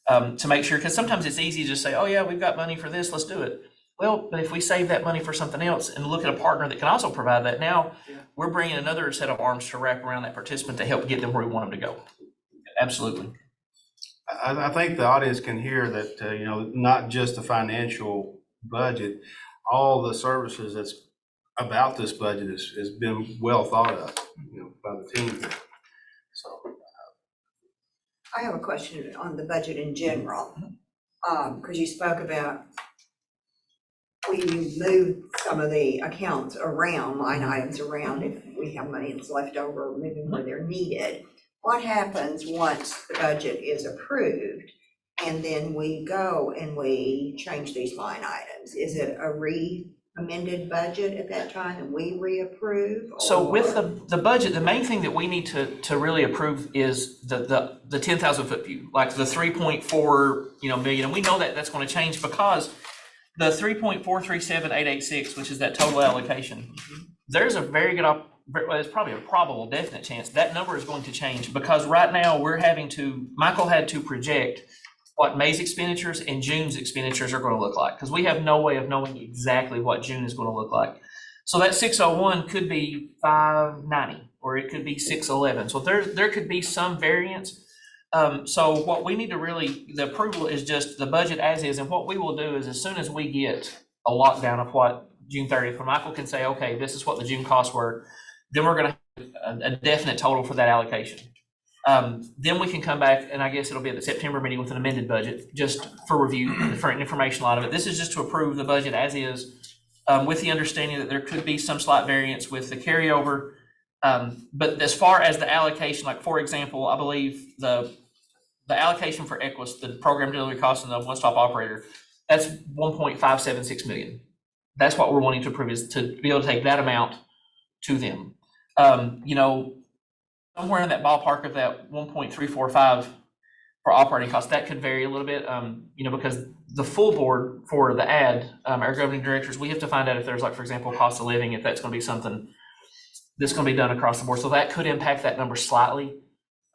J: To make sure, because sometimes it's easy to just say, oh yeah, we've got money for this, let's do it. Well, but if we save that money for something else and look at a partner that can also provide that, now we're bringing another set of arms to wrap around that participant to help get them where we want them to go. Absolutely.
A: I think the audience can hear that, not just the financial budget, all the services that's about this budget has been well thought of, by the team. So.
H: I have a question on the budget in general, because you spoke about we moved some of the accounts around, line items around, if we have money that's left over, moving where they're needed. What happens once the budget is approved and then we go and we change these line items? Is it a amended budget at that time and we reapprove?
J: So with the budget, the main thing that we need to really approve is the 10,000 foot view, like the 3.4 million. And we know that that's going to change because the 3.437886, which is that total allocation, there's a very good, it's probably a probable definite chance that number is going to change because right now Michael had to project what May's expenditures and June's expenditures are going to look like because we have no way of knowing exactly what June is going to look like. So that 601 could be 590 or it could be 611. So there could be some variance. So what we need to the approval is just the budget as is. And what we will do is as soon as we get a lockdown of what June 30th, when Michael can say, okay, this is what the June costs were, then we're going to have a definite total for that allocation. Then we can come back and I guess it'll be at the September meeting with an amended budget just for review, for an informational out of it. This is just to approve the budget as is with the understanding that there could be some slight variance with the carryover. But as far as the allocation, like for example, I believe the allocation for Equus, the program delivery cost and the one-stop operator, that's 1.576 million. That's what we're wanting to approve is to be able to take that amount to them. Somewhere in that ballpark of that 1.345 for operating costs, that could vary a little bit, because the full board for the ad, our governing directors, we have to find out if there's like, for example, cost of living, if that's going to be something that's going to be done across the board. So that could impact that number slightly.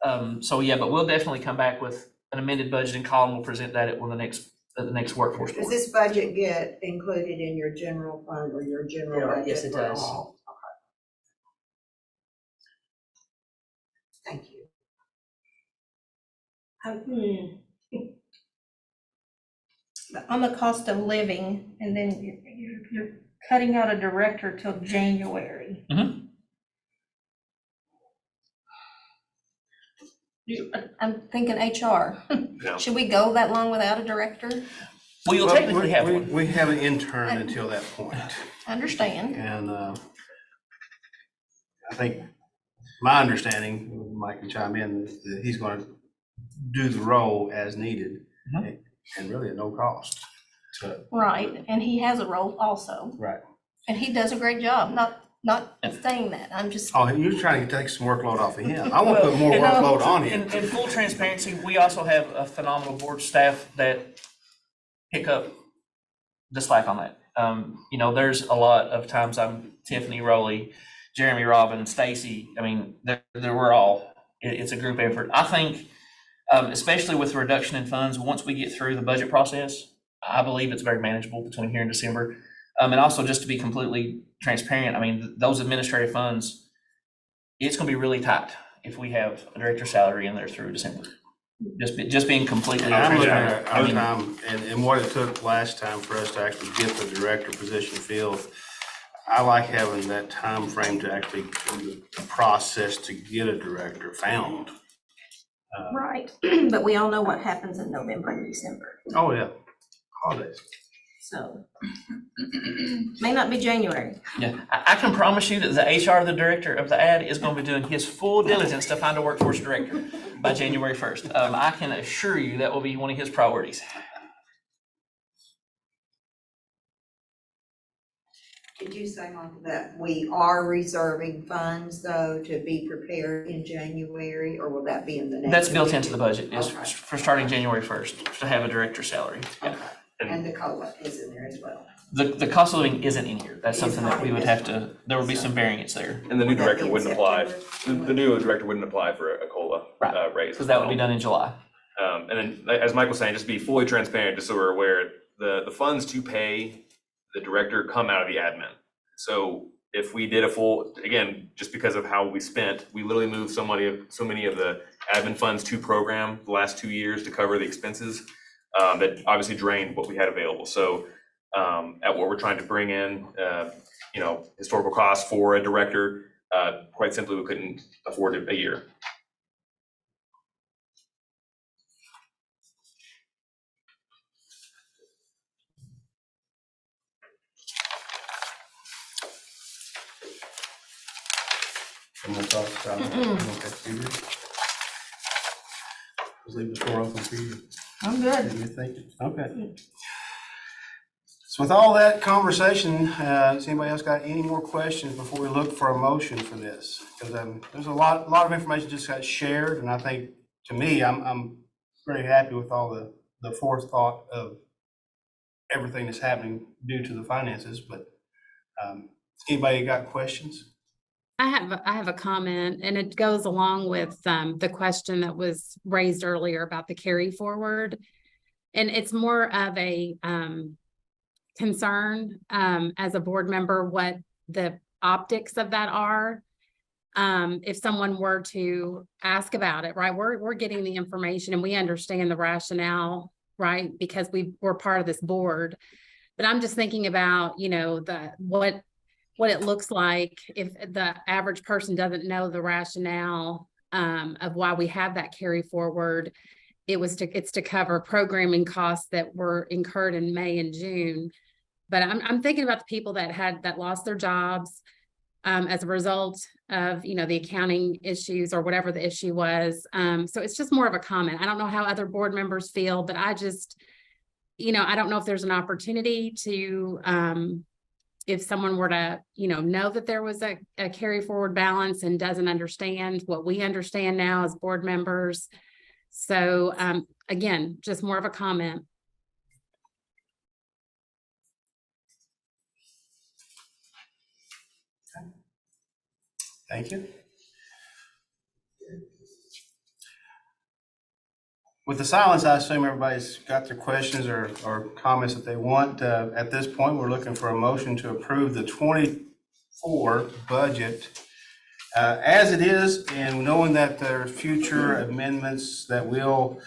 J: But we'll definitely come back with an amended budget and Colin will present that at the next workforce board.
H: Does this budget get included in your general fund or your general budget?
E: Yes, it does.
H: Okay. Thank you.
F: On the cost of living, and then you're cutting out a director till January. I'm thinking HR.
L: Yeah.
F: Should we go that long without a director?
B: Well, you'll
A: Well,
B: technically have one.
A: We have an intern until that point.
F: I understand.
A: And I think, my understanding, Mike can chime in, is that he's going to do the role as needed and really at no cost.
F: Right, and he has a role also,
A: Right.
F: and he does a great job, not saying that, I'm just,
A: Oh, you're trying to take some workload off of him. I want to put more workload on him.
J: In full transparency, we also have a phenomenal board staff that pick up the slack on that. You know, there's a lot of times Tiffany Rowley, Jeremy Robin, Stacy, I mean, we're all, it's a group effort. I think, especially with the reduction in funds, once we get through the budget process, I believe it's very manageable between here and December. And also just to be completely transparent, I mean, those administrative funds, it's gonna be really tight if we have a director salary in there through December. Just being completely
A: And I'm looking
J: transparent.
A: at our time and what it took last time for us to actually get the director position filled. I like having that time frame to actually do the process to get a director found.
F: right, but we all know what happens in November and December,
A: Oh, yeah, holidays.
F: so. May not be January.
J: Yeah, I can promise you that the HR, the director of the ad, is gonna be doing his full diligence to find a workforce director by January 1st. I can assure you that will be one of his priorities.
H: Did you say, Michael, that we are reserving funds though to be prepared in January, or will that be in the next?
J: That's built into the budget, is
H: Okay.
J: for starting January 1st, to have a director salary. Yeah.
H: And the COLA is in there as well.
J: The cost of living isn't in here. That's
H: It's
J: something that
H: not
J: we
H: in
J: would
H: this
J: have
H: one.
J: to, there would be some variance there.
L: And the new
H: Would that
L: director
H: be in
L: wouldn't apply,
H: September?
L: the new director wouldn't apply for a COLA raise.
J: Because that would be done in July.
L: And then, as Mike was saying, just to be fully transparent, just so we're aware, the funds to pay the director come out of the admin. So if we did a full, again, just because of how we spent, we literally moved so many of the admin funds to program the last 2 years to cover the expenses, that obviously drained what we had available. So at what we're trying to bring in, historical costs for a director, quite simply, we couldn't afford it a year.
A: Any more thoughts about it? Okay, Peter? Just leave the floor open for you.
F: I'm good.
A: What you thinking? Okay. So with all that conversation, has anybody else got any more questions before we look for a motion for this? Because there's a lot of information just got shared, and I think, to me, I'm very happy with all the forethought of everything that's happening due to the finances, but anybody got questions?
N: I have a comment, and it goes along with the question that was raised earlier about the carry forward. And it's more of a concern as a board member, what the optics of that are. If someone were to ask about it, right, we're getting the information and we understand the rationale, right, because we're part of this board. But I'm just thinking about, what it looks like if the average person doesn't know the rationale of why we have that carry forward. It's to cover programming costs that were incurred in May and June. But I'm thinking about the people that lost their jobs as a result of, the accounting issues or whatever the issue was. So it's just more of a comment. I don't know how other board members feel, but I just, I don't know if there's an opportunity to, if someone were to, know that there was a carry forward balance and doesn't understand what we understand now as board members. So again, just more of a comment.
A: Thank you. With the silence, I assume everybody's got their questions or comments that they want. At this point, we're looking for a motion to approve the 24 budget as it is, and knowing that there are future amendments that will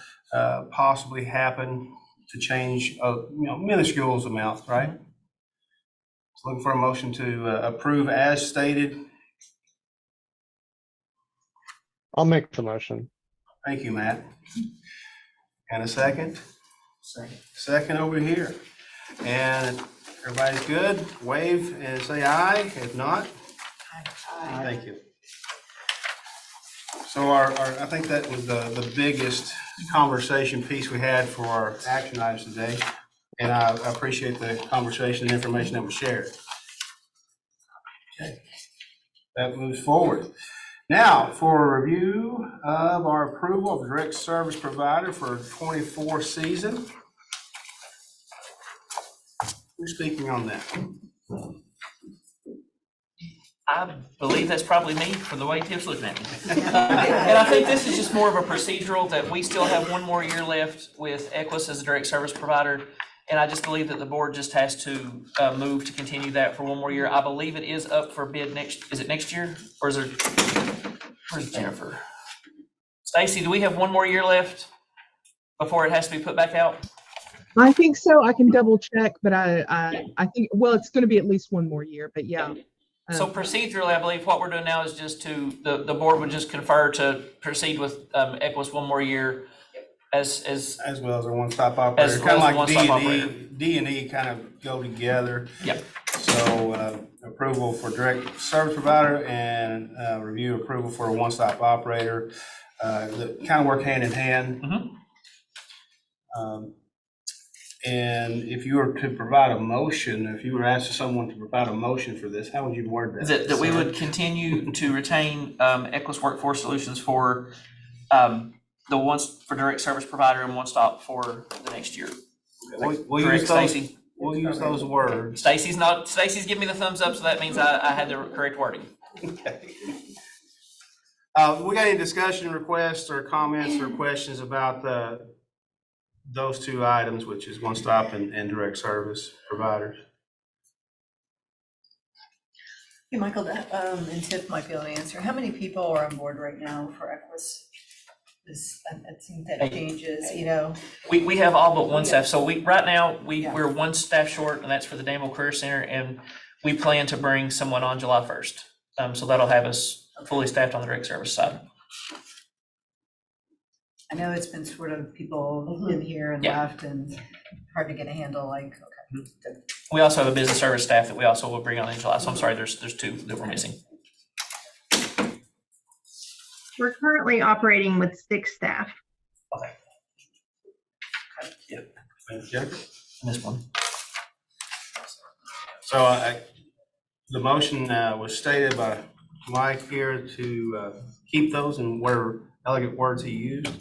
A: possibly happen to change a minuscule amount, right? So looking for a motion to approve as stated.
K: I'll make the motion.
A: Thank you, Matt. And a second?
M: Second.
A: Second over here. And everybody's good? Wave and say aye. If not, thank you. So I think that was the biggest conversation piece we had for our action items today. And I appreciate the conversation and information that was shared. Okay. That moves forward. Now, for a review of our approval of direct service provider for 24 season. Who's speaking on that?
J: I believe that's probably me from the way Tiff's looking at me. And I think this is just more of a procedural that we still have one more year left with Equus as a direct service provider. And I just believe that the board just has to move to continue that for one more year. I believe it is up for bid is it next year? Or is there, where's Jennifer? Stacy, do we have one more year left before it has to be put back out?
O: I think so. I can double check, but I think, well, it's going to be at least one more year, but yeah.
J: So procedurally, I believe what we're doing now is just the board would just confer to proceed with Equus one more year as
A: well as a one-stop operator.
J: As
A: Kind
J: well
A: of
J: as a
A: like
J: one-stop
A: D&E kind of go together.
J: Yep.
A: So approval for direct service provider and review approval for a one-stop operator that kind of work hand in hand.
J: Mm-hmm.
A: And if you were to provide a motion, if you were asking someone to provide a motion for this, how would you word that?
J: That we would continue to retain Equus Workforce Solutions for the ones for direct service provider and one stop for the next year.
A: We'll use those words.
J: Stacy's giving me the thumbs up, so that means I had the correct wording.
A: Okay. We got any discussion requests or comments or questions about those two items, which is one stop and direct service providers?
E: Hey, Michael, and Tiff might be able to answer. How many people are on board right now for Equus? It seems that changes, you know.
J: We have all but one staff. So right now we're one staff short, and that's for the Danville Career Center, and we plan to bring someone on July 1st. So that'll have us fully staffed on the direct service side.
E: I know it's been sort of people in here and left and hard to get a handle, like, okay.
J: We also have a business service staff that we also will bring on in July. So I'm sorry, there's two that we're missing.
F: We're currently operating with 6 staff.
J: Okay.
A: Yeah. Jennifer?
J: Missed one.
A: So the motion was stated by Mike here to keep those and whatever elegant words he used.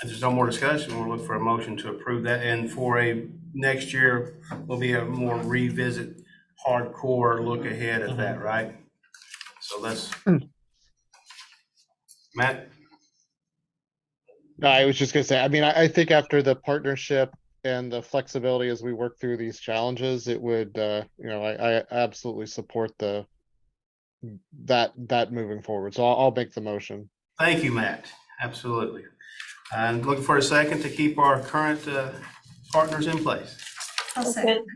A: If there's no more discussion, we'll look for a motion to approve that. And for a next year, will be a more revisit, hardcore look ahead at that, right? So let's, Matt?
K: No, I was just gonna say, I mean, I think after the partnership and the flexibility as we work through these challenges, it would, I absolutely support that moving forward. So I'll make the motion.
A: Thank you, Matt. Absolutely. And looking for a second to keep our current partners in place.
E: I'll second.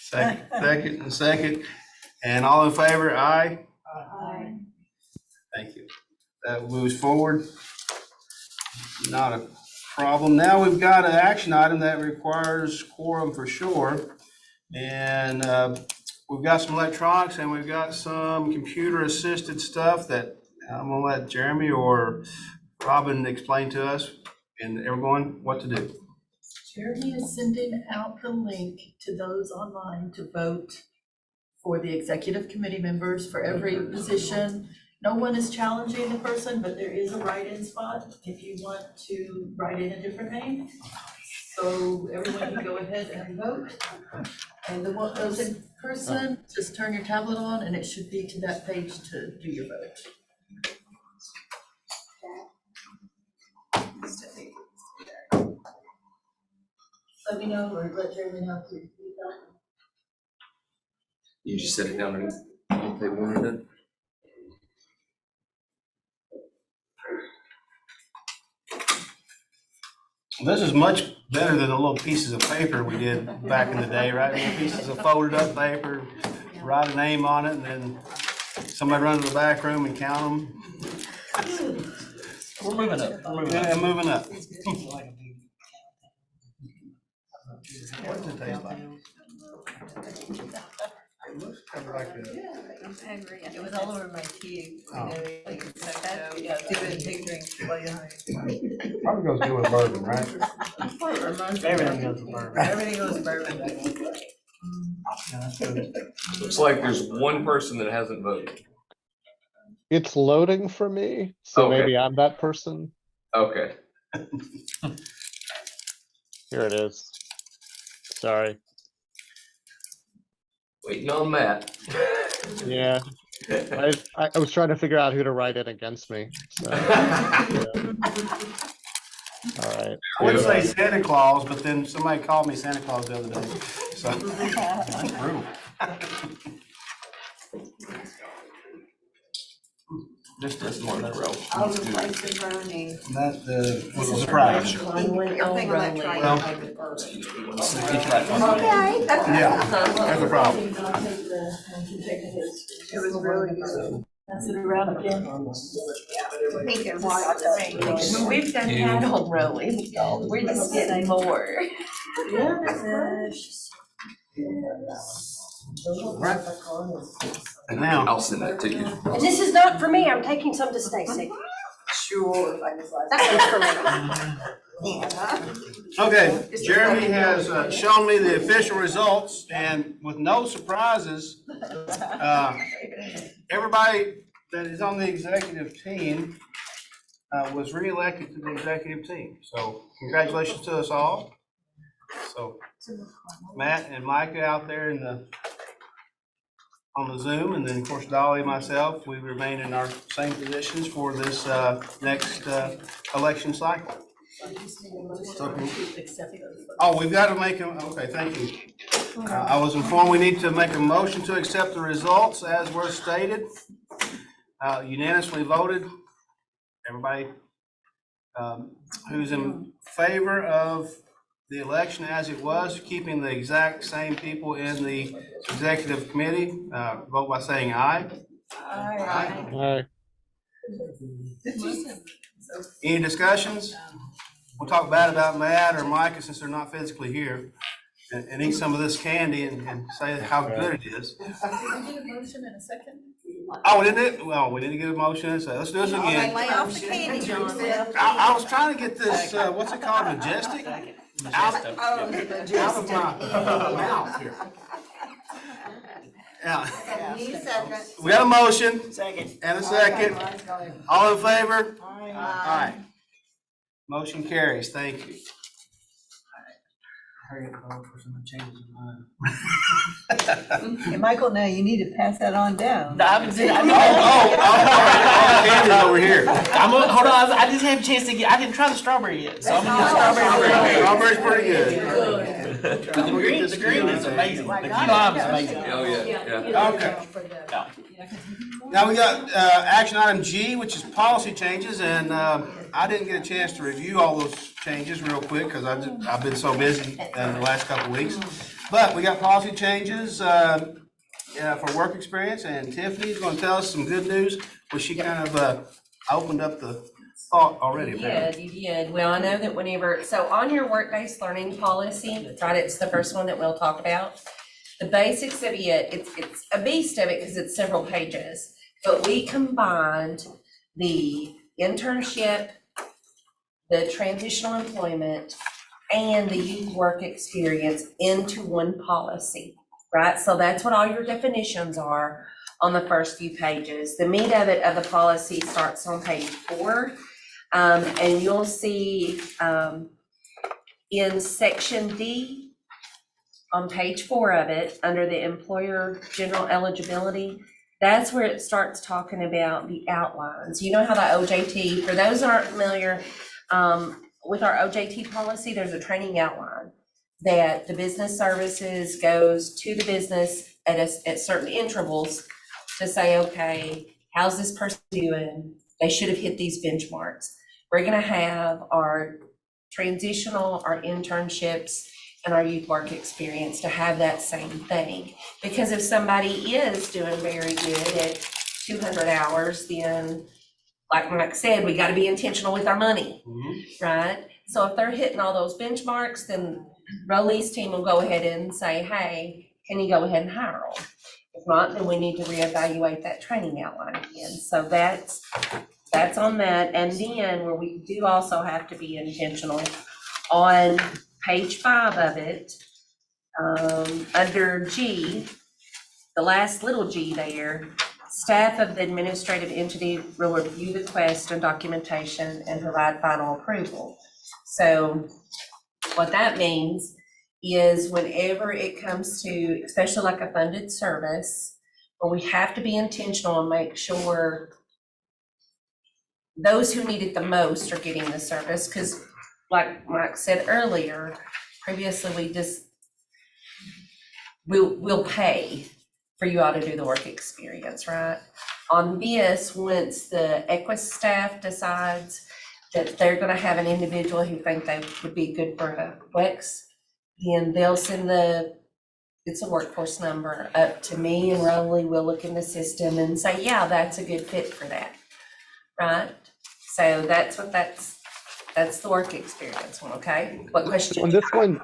A: Second. And all in favor, aye?
E: Aye.
A: Thank you. That moves forward. Not a problem. Now we've got an action item that requires quorum for sure. And we've got some electronics and we've got some computer assisted stuff that I'm gonna let Jeremy or Robin explain to us and everyone what to do.
E: Jeremy is sending out the link to those online to vote for the executive committee members for every position. No one is challenging the person, but there is a write-in spot if you want to write in a different name. So everyone can go ahead and vote. And the one those in person, just turn your tablet on and it should be to that page to do your vote. Let me know or let Jeremy know if you need that.
B: You just set it down and if they wanted it.
A: This is much better than the little pieces of paper we did back in the day, right? Little pieces of folded up paper, write a name on it, and then somebody run to the back room and count them.
J: We're moving up, we're moving
A: Yeah,
J: up.
A: moving up. What does it taste like? It looks kind of like a.
E: It was all over my teeth.
A: Oh.
E: Probably
A: goes good with bourbon, right?
M: Everything goes with bourbon.
E: Everything goes bourbon.
B: Looks like there's one person that hasn't voted.
K: It's loading for me, so
B: Okay.
K: maybe I'm that person.
B: Okay.
K: Here it is. Sorry.
B: Waiting on Matt.
K: Yeah, I was trying to figure out who to write in against me, so. Yeah. All right.
A: I would say Santa Claus, but then somebody called me Santa Claus the other day, so. That's brutal.
B: Just this one row.
H: I'll replace the Bernie.
A: That, was a surprise.
H: Everything on that tray.
A: Well,
H: Okay.
A: Yeah, that's a problem.
H: It was really good.
E: Pass it around again.
H: Pink and white.
F: We've done that on rolling. We're just getting more.
A: Right. And now,
B: I'll send that to you.
P: And this is not for me, I'm taking some to Stacy.
H: Sure.
P: That one's for me.
A: okay, Jeremy has shown me the official results, and with no surprises, everybody that is on the executive team was reelected to the executive team. So congratulations to us all. So Matt and Micah out there on the Zoom, and then of course Dolly and myself, we remain in our same positions for this next election cycle. Oh, we've got to make them, okay, thank you. I was informed we need to make a motion to accept the results as were stated. Unanimously voted. Everybody who's in favor of the election as it was, keeping the exact same people in the executive committee, vote by saying aye.
H: Aye.
K: All right.
A: Any discussions? We'll talk bad about Matt or Micah since they're not physically here, and eat some of this candy and say how good it is.
E: Did we get a motion in a second?
A: Oh, we didn't, well, we didn't get a motion, so let's do this again.
H: Lay off the candy, John.
A: I was trying to get this, what's it called, majestic? Out of my mouth here. Yeah.
H: Need a second.
A: We got a motion
M: Second.
A: and a second. All in favor? Aye. Motion carries. Thank you.
M: Hurry up, vote for some changes in mind.
E: Hey, Michael, now you need to pass that on down.
M: No, I haven't seen,
A: Candy's over here.
M: hold on, I just had a chance to get, I didn't try the strawberry yet, so I'm gonna get strawberry.
A: Strawberry's pretty good.
M: But the green is amazing, the key lime is amazing.
B: Oh, yeah.
A: Okay. Now we got action item G, which is policy changes, and I didn't get a chance to review all those changes real quick because I've been so busy in the last couple of weeks. But we got policy changes for work experience, and Tiffany's going to tell us some good news, which she kind of opened up the thought already.
P: You did. Well, I know that whenever, so on your work-based learning policy, right, it's the first one that we'll talk about. The basics of it, it's a beast of it because it's several pages, but we combined the internship, the transitional employment, and the youth work experience into one policy, right? So that's what all your definitions are on the first few pages. The meat of it, of the policy, starts on page 4. And you'll see in section D, on page 4 of it, under the employer general eligibility, that's where it starts talking about the outlines. You know how the OJT, for those that aren't familiar, with our OJT policy, there's a training outline that the business services goes to the business at certain intervals to say, okay, how's this person doing? They should have hit these benchmarks. We're gonna have our transitional, our internships, and our youth work experience to have that same thing. Because if somebody is doing very good at 200 hours, then like Mike said, we gotta be intentional with our money,
A: Mhm.
P: right? So if they're hitting all those benchmarks, then Rolly's team will go ahead and say, hey, can you go ahead and hire them? If not, then we need to reevaluate that training outline again. So that's on that. And then where we do also have to be intentional, on page 5 of it, under G, the last little G there, staff of the administrative entity will review the request and documentation and provide final approval. So what that means is whenever it comes to, especially like a funded service, where we have to be intentional and make sure those who need it the most are getting the service, because like Mike said earlier, previously we'll pay for you all to do the work experience, right? On this, once the Equus staff decides that they're gonna have an individual who think they would be good for a WEX, then they'll send it's a workforce number up to me, and Rolly will look in the system and say, yeah, that's a good fit for that, right? So that's the work experience one, okay? What question?
K: On this one,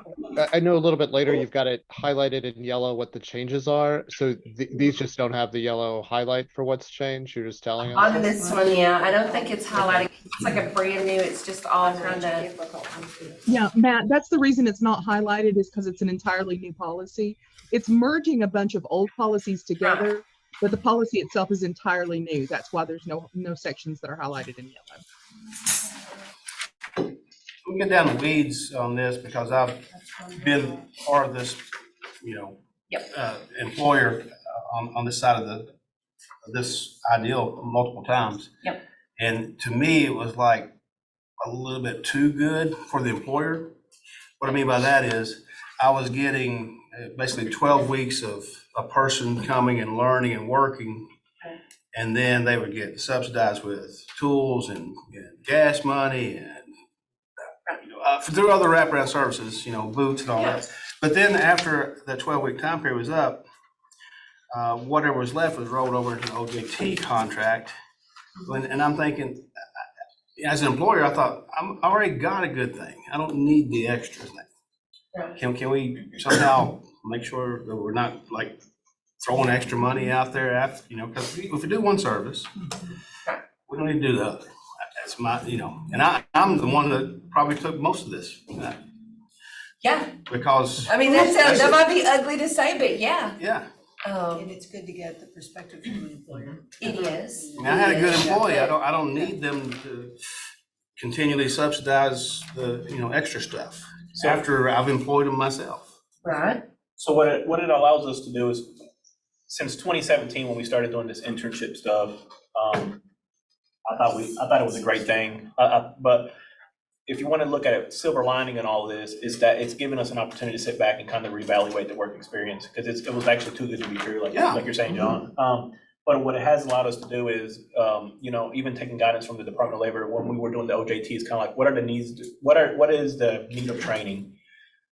K: I know a little bit later, you've got it highlighted in yellow what the changes are. So these just don't have the yellow highlight for what's changed. You're just telling us.
P: On this one, yeah, I don't think it's highlighted. It's like a brand new, it's just all kind of.
O: Yeah, Matt, that's the reason it's not highlighted is because it's an entirely new policy. It's merging a bunch of old policies together, but the policy itself is entirely new. That's why there's no sections that are highlighted in yellow.
A: We'll get down the weeds on this because I've been part of this, employer on this side of this ideal multiple times.
P: Yep.
A: And to me, it was like a little bit too good for the employer. What I mean by that is I was getting basically 12 weeks of a person coming and learning and working. And then they would get subsidized with tools and gas money and through other wraparound services, boots and all that. But then after the 12-week time period was up, whatever was left was rolled over into an OJT contract. And I'm thinking, as an employer, I thought, I already got a good thing. I don't need the extra thing. Can we somehow make sure that we're not like throwing extra money out there after, because if we do one service, we don't need to do the other. That's my, and I'm the one that probably took most of this.
P: Yeah.
A: Because.
P: I mean, that might be ugly to say, but yeah.
A: Yeah.
E: And it's good to get the perspective from the employer.
P: It is.
A: I had a good employee. I don't need them to continually subsidize the, extra stuff after I've employed them myself.
P: Right.
Q: So what it allows us to do is, since 2017, when we started doing this internship stuff, I thought it was a great thing. But if you want to look at it, silver lining in all this is that it's given us an opportunity to sit back and kind of reevaluate the work experience, because it was actually too good to be true, like you're saying, John. But what it has allowed us to do is, even taking guidance from the Department of Labor when we were doing the OJT, is kind of like, what are the needs? What is the need of training?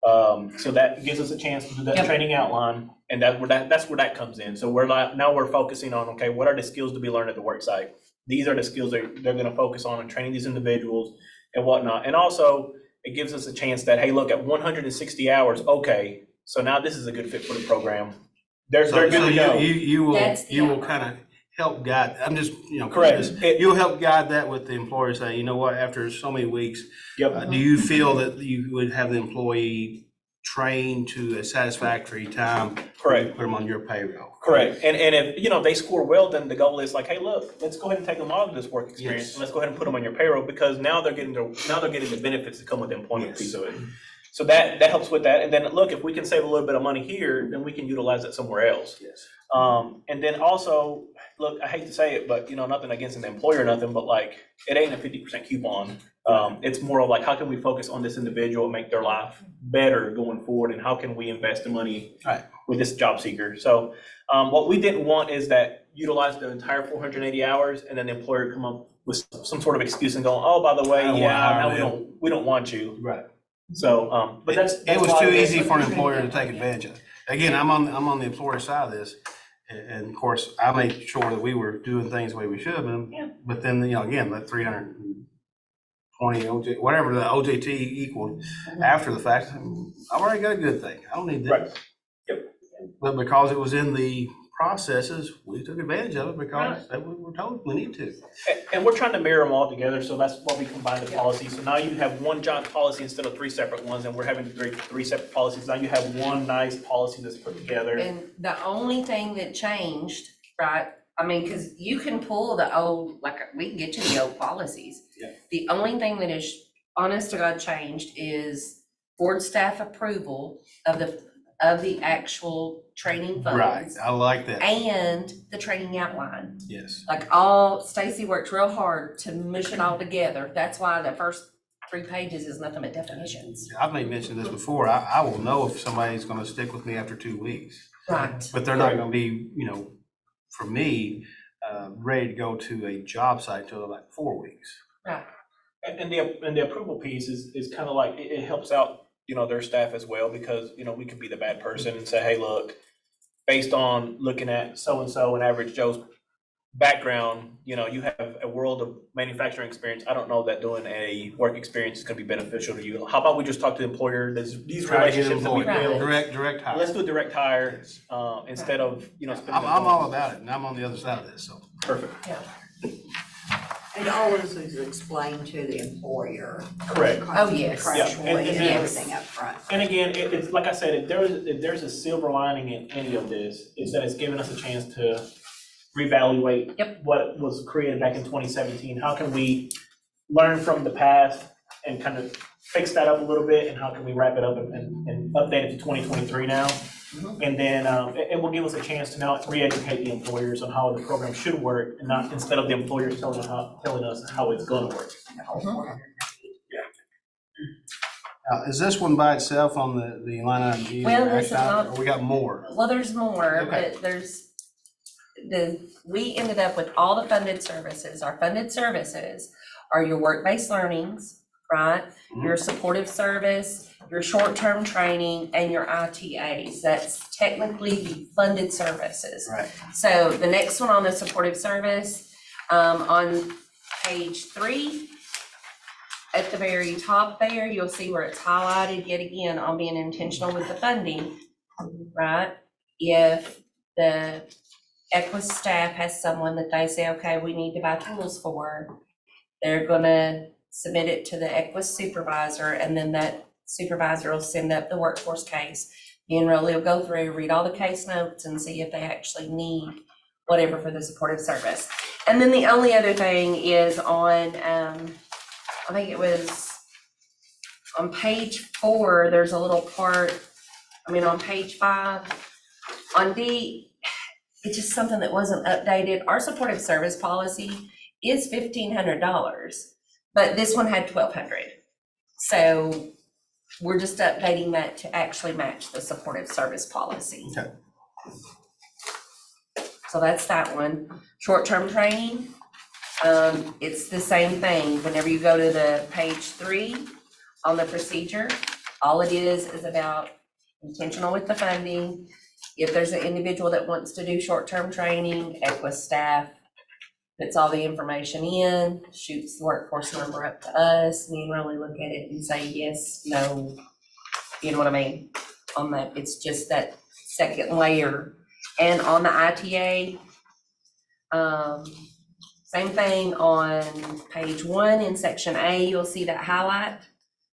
Q: So that gives us a chance to do that training outline, and that's where that comes in. So now we're focusing on, okay, what are the skills to be learned at the work site? These are the skills they're going to focus on training these individuals and whatnot. And also, it gives us a chance that, hey, look, at 160 hours, okay, so now this is a good fit for the program. They're good to go.
A: You will kind of help guide. I'm just,
Q: correct.
A: You'll help guide that with the employer, say, you know what, after so many weeks, do you feel that you would have the employee trained to a satisfactory time?
Q: Correct.
A: Put them on your payroll.
Q: Correct. And if they score well, then the goal is like, hey, look, let's go ahead and take them out of this work experience and let's go ahead and put them on your payroll, because now they're getting the benefits that come with the employment piece of it. So that helps with that. And then look, if we can save a little bit of money here, then we can utilize it somewhere else.
A: Yes.
Q: And then also, look, I hate to say it, but nothing against the employer or nothing, but like, it ain't a 50% coupon. It's more of like, how can we focus on this individual and make their life better going forward, and how can we invest the money with this job seeker? So what we didn't want is that utilize the entire 480 hours and then the employer come up with some sort of excuse and go, oh, by the way, we don't want you.
A: Right.
Q: So, but
A: it was too easy for an employer to take advantage of. Again, I'm on the employer side of this. And of course, I made sure that we were doing things the way we should have been.
P: Yeah.
A: But then, again, that 320 OJ, whatever the OJT equaled after the fact, I've already got a good thing. I don't need that.
Q: Yep.
A: But because it was in the processes, we took advantage of it because we were told we need to.
Q: And we're trying to mirror them all together, so that's why we combined the policies. So now you have one joint policy instead of 3 separate ones, and we're having three separate policies. Now you have one nice policy that's put together.
P: And the only thing that changed, right, I mean, cause you can pull the old, like, we can get you the old policies.
A: Yeah.
P: The only thing that is, honest to God, changed is board staff approval of the actual training funds.
A: Right, I like that.
P: And the training outline.
A: Yes.
P: Like Stacy worked real hard to mush it all together. That's why the first 3 pages is nothing but definitions.
A: I've made mention of this before. I will know if somebody's gonna stick with me after 2 weeks.
P: Right.
A: But they're not gonna be, for me, ready to go to a job site till like 4 weeks.
P: Right.
Q: And the approval piece is kind of like, it helps out, their staff as well, because, we could be the bad person and say, hey, look, based on looking at so-and-so and average Joe's background, you have a world of manufacturing experience. I don't know that doing a work experience is gonna be beneficial to you. How about we just talk to the employer, these
A: Try to get
Q: relationships that we
A: employed.
Q: build.
A: Direct hire.
Q: Let's do a direct hire, instead of, spending.
A: I'm all about it, and I'm on the other side of this, so.
Q: Perfect.
P: Yeah.
H: And all this is explained to the employer.
Q: Correct.
P: Oh, yes.
H: Contractually and
P: Yes.
H: everything up front.
Q: And again, it's like I said, if there's a silver lining in any of this, it's that it's giving us a chance to reevaluate what was created back in 2017. How can we learn from the past and kind of fix that up a little bit, and how can we wrap it up and update it to 2023 now? And then it will give us a chance to now re-educate the employers on how the program should work, and not instead of the employers telling us how it's going to work.
A: Is this one by itself on the line item G?
P: Well, this is not-
A: Or we got more?
P: Well, there's more,
A: Okay.
P: but we ended up with all the funded services. Our funded services are your work-based learnings, right? Your supportive service, your short-term training, and your ITAs. That's technically the funded services.
A: Right.
P: So the next one on the supportive service, on page 3, at the very top there, you'll see where it's highlighted yet again on being intentional with the funding, right? If the Equus staff has someone that they say, okay, we need to buy tools for, they're gonna submit it to the Equus supervisor, and then that supervisor will send up the workforce case. The enrollee will go through, read all the case notes, and see if they actually need whatever for the supportive service. And then the only other thing is on, I think it was on page 4, there's a little part, on page 5, on D, it's just something that wasn't updated. Our supportive service policy is $1,500, but this one had $1,200. So we're just updating that to actually match the supportive service policy.
A: Okay.
P: So that's that one. Short-term training, it's the same thing. Whenever you go to the page 3 on the procedure, all it is about intentional with the funding. If there's an individual that wants to do short-term training, Equus staff puts all the information in, shoots the workforce number up to us, and we really look at it and say yes, no, you know what I mean? On that, it's just that second layer. And on the ITA, same thing on page 1 in section A, you'll see that highlight.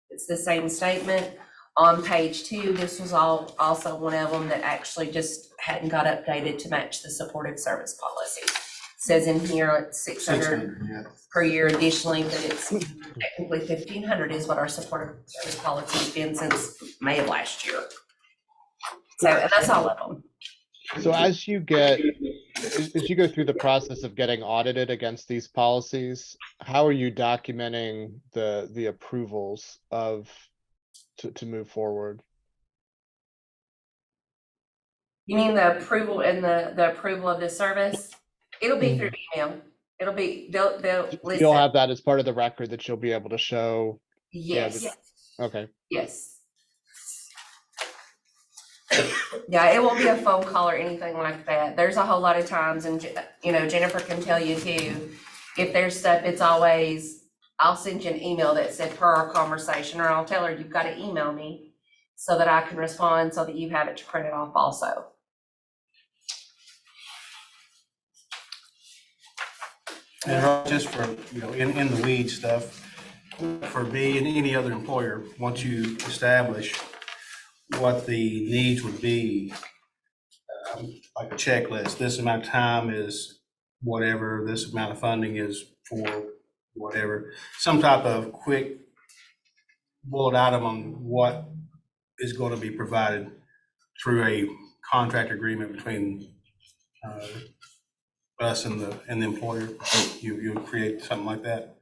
P: It's the same statement. On page 2, this was also one of them that actually just hadn't got updated to match the supportive service policy. It says in here it's 600 per year additionally, but it's technically 1,500 is what our supportive service policy has been since May of last year. So, and that's all of them.
K: So as you go through the process of getting audited against these policies, how are you documenting the approvals to move forward?
P: You mean the approval and the approval of the service? It'll be through email. It'll be, they'll listen.
K: You'll have that as part of the record that you'll be able to show.
P: Yes.
K: Okay.
P: Yes. Yeah, it won't be a phone call or anything like that. There's a whole lot of times, and you know, Jennifer can tell you too, if there's stuff, it's always, I'll send you an email that said per our conversation, or I'll tell her you've got to email me so that I can respond so that you have it to print it off also.
A: And just for, in the weeds stuff, for me and any other employer, once you establish what the needs would be, like a checklist, this amount of time is whatever, this amount of funding is for whatever, some type of quick bullet item on what is going to be provided through a contract agreement between us and the employer. You create something like that.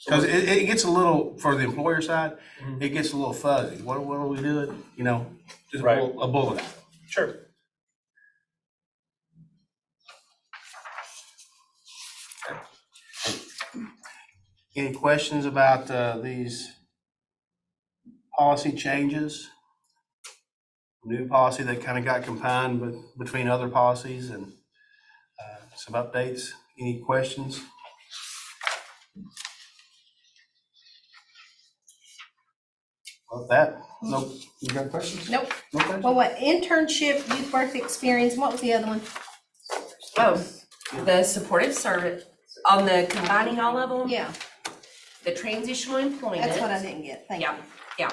A: Because it gets a little, for the employer side, it gets a little fuzzy. What are we doing? Just a bullet item.
Q: Sure.
A: Any questions about these policy changes? New policy that kind of got combined between other policies, and some updates. Any questions? About that? Nope. You got questions?
F: Nope.
A: No questions?
F: Well, what, internship, youth work experience, what was the other one?
P: Oh, the supportive service, on the combining all of them?
F: Yeah,
P: The transitional employment.
F: that's what I didn't get, thank you.
P: Yeah.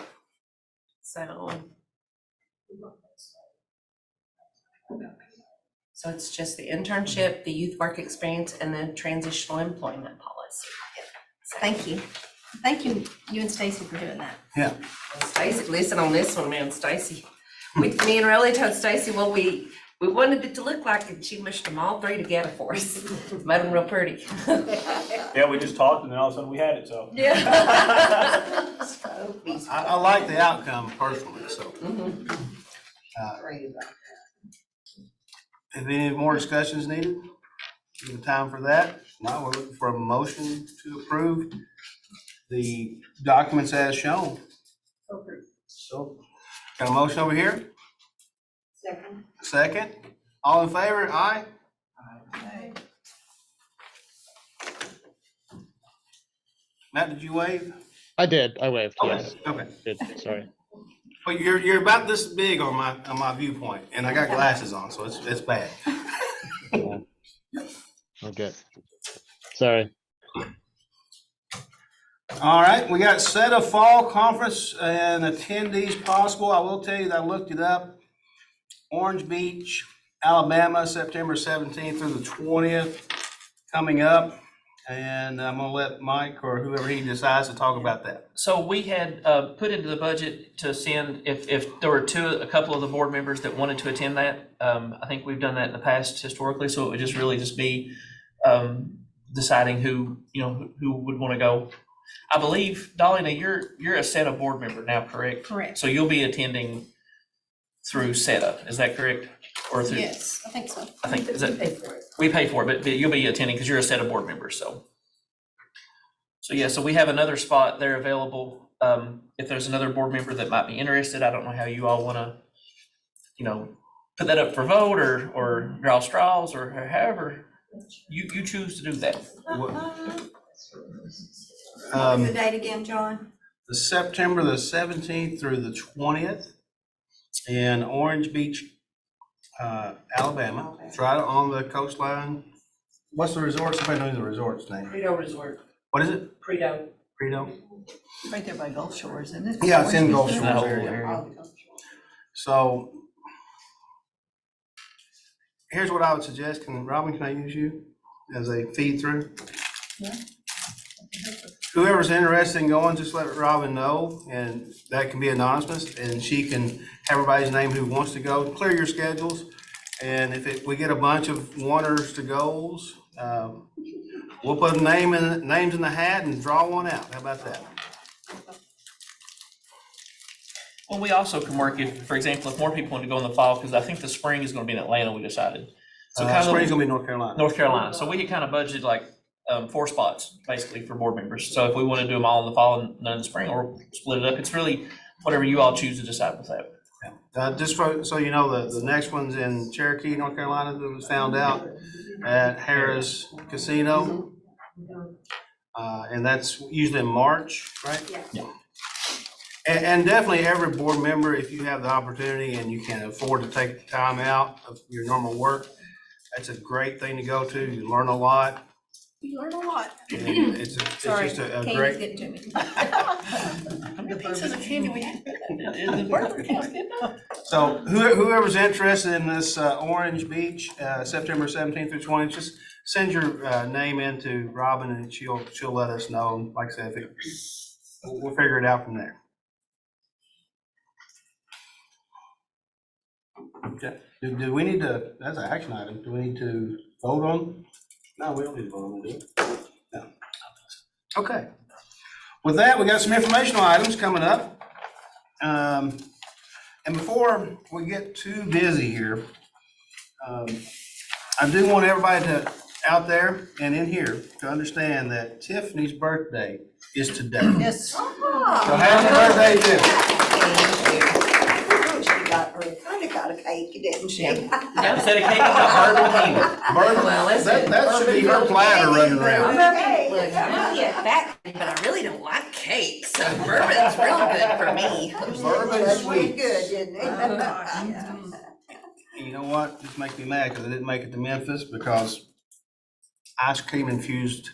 P: So it's just the internship, the youth work experience, and the transitional employment policy.
F: Thank you. Thank you, you and Stacy for doing that.
A: Yeah.
P: Stacy, listen on this one, man, Stacy. Me and Riley told Stacy, well, we wanted it to look like it. She mushed them all three together for us. Made them real pretty.
Q: Yeah, we just talked and then all of a sudden we had it, so.
P: Yeah.
A: I like the outcome personally, so. If any more discussions needed, give the time for that. Now we're looking for a motion to approve the documents as shown. So, got a motion over here?
H: Second.
A: Second. All in favor? Aye?
H: Aye.
A: Matt, did you wave?
K: I did, I waved,
A: Okay.
K: yes.
A: Okay.
K: Good, sorry.
A: Well, you're about this big on my viewpoint, and I got glasses on, so it's bad.
K: Okay. Sorry.
A: All right, we got set of fall conference and attendees possible. I will tell you that I looked it up. Orange Beach, Alabama, September 17th through the 20th, coming up. And I'm gonna let Mike or whoever he decides to talk about that.
J: So we had put into the budget to send, if there were a couple of the board members that wanted to attend that. I think we've done that in the past historically, so it would just be deciding who would want to go. I believe, Dolly, you're a SETA board member now, correct?
F: Correct.
J: So you'll be attending through SETA, is that correct? Or through?
F: Yes, I think so.
J: I think, is that, we pay for it, but you'll be attending because you're a SETA board member, so. So yeah, so we have another spot there available. If there's another board member that might be interested, I don't know how you all want to, put that up for vote or draw straws or however you choose to do that.
H: What was the date again, John?
A: The September the 17th through the 20th in Orange Beach, Alabama. It's right on the coastline. What's the resort? Somebody knows the resort's name.
P: Prito Resort.
A: What is it?
P: Prito.
A: Prito?
E: Right there by Gulf Shores, isn't it?
A: Yeah, it's in Gulf Shores
J: That whole
A: area.
J: area.
A: So here's what I would suggest. Robin, can I use you as a feed through?
E: Yeah.
A: Whoever's interested in going, just let Robin know, and that can be anonymous, and she can have everybody's name who wants to go. Clear your schedules, and if we get a bunch of oneers to goals, we'll put names in the hat and draw one out. How about that?
J: Well, we also can work if, for example, if more people want to go in the fall, because I think the spring is going to be in Atlanta, we decided. So
A: Spring's gonna be North Carolina.
J: North Carolina. So we could kind of budget like 4 spots basically for board members. So if we want to do them all in the fall and none in the spring, or split it up, it's really whatever you all choose to decide with that.
A: Just so you know, the next one's in Cherokee, North Carolina, that was found out at Harrah's Casino. And that's usually in March, right?
H: Yeah.
A: And definitely every board member, if you have the opportunity and you can afford to take the time out of your normal work, that's a great thing to go to. You learn a lot.
F: You learn a lot.
A: And it's
F: Sorry,
A: just a
F: candy's
A: great.
F: getting to me. How many pieces of candy we have?
A: So whoever's interested in this Orange Beach, September 17th through 20th, just send your name in to Robin and she'll let us know. Like I said, we'll figure it out from there. Okay. Do we need to, that's an action item, do we need to vote on? No, we don't need to vote on it, do we? No. Okay. With that, we got some informational items coming up. And before we get too busy here, I do want everybody out there and in here to understand that Tiffany's birthday is today.
E: Yes.
A: So happy birthday, Tiffany.
H: She got a cake, didn't she?
J: Instead of cake, it's a bourbon.
P: Well, listen,
A: That should be her platter running around.
P: Look, I'm not yet fat, but I really don't like cake, so bourbon's real good for me.
A: Bourbon
H: That's
A: sweet.
H: pretty good, didn't it?
A: And you know what? This makes me mad because I didn't make it to Memphis because ice cream infused.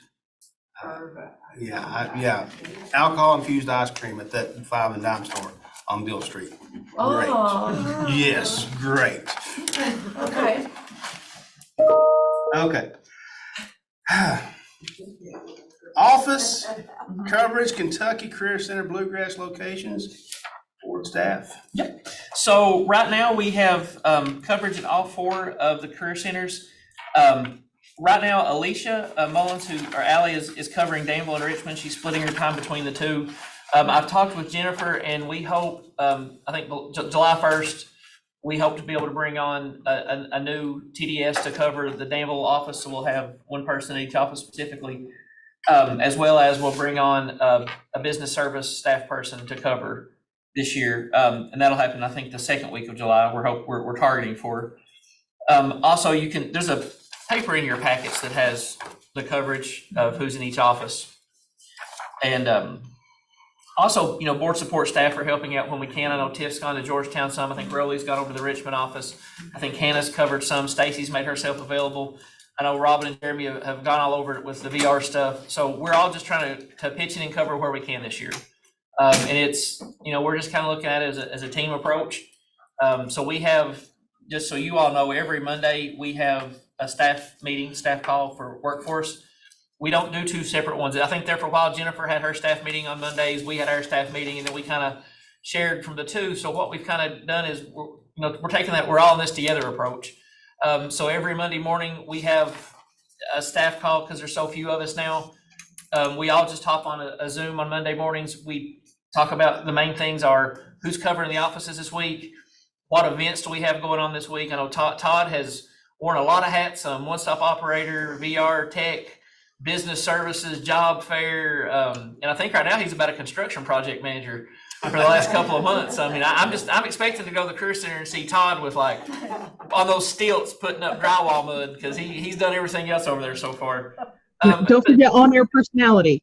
A: Yeah, alcohol infused ice cream at that 5 and Dime store on Bill Street. Great.
P: Oh.
A: Yes, great.
P: Okay.
A: Okay. Office coverage, Kentucky Career Center Bluegrass locations, board staff.
J: So right now we have coverage at all 4 of the career centers. Right now, Alicia Mullins, Allie is covering Danville and Richmond. She's splitting her time between the 2. I've talked with Jennifer and we hope, I think July 1st, we hope to be able to bring on a new TDS to cover the Danville office. So we'll have one person in each office specifically, as well as we'll bring on a business service staff person to cover this year. And that'll happen, I think, the 2nd week of July. We're targeting for. Also, there's a paper in your packets that has the coverage of who's in each office. And also, board support staff are helping out when we can. I know Tiff's gone to Georgetown some. I think Rowley's gone over to the Richmond office. I think Hannah's covered some. Stacy's made herself available. I know Robin and Jeremy have gone all over it with the VR stuff. So we're all just trying to pitch in and cover where we can this year. And it's, we're just kind of looking at it as a team approach. So we have, just so you all know, every Monday we have a staff call for workforce. We don't do 2 separate ones. I think there for a while, Jennifer had her staff meeting on Mondays, we had our staff meeting, and then we kind of shared from the 2. So what we've kind of done is we're taking that we're all in this together approach. So every Monday morning we have a staff call because there's so few of us now. We all just hop on a Zoom on Monday mornings. We talk about the main things are who's covering the offices this week, what events do we have going on this week. I know Todd has worn a lot of hats, one-stop operator, VR tech, business services, job fair, and I think right now he's about a construction project manager for the last couple of months. I mean, I'm expecting to go to the career center and see Todd with on those stilts putting up drywall mud because he's done everything else over there so far.
O: Don't forget on-air personality.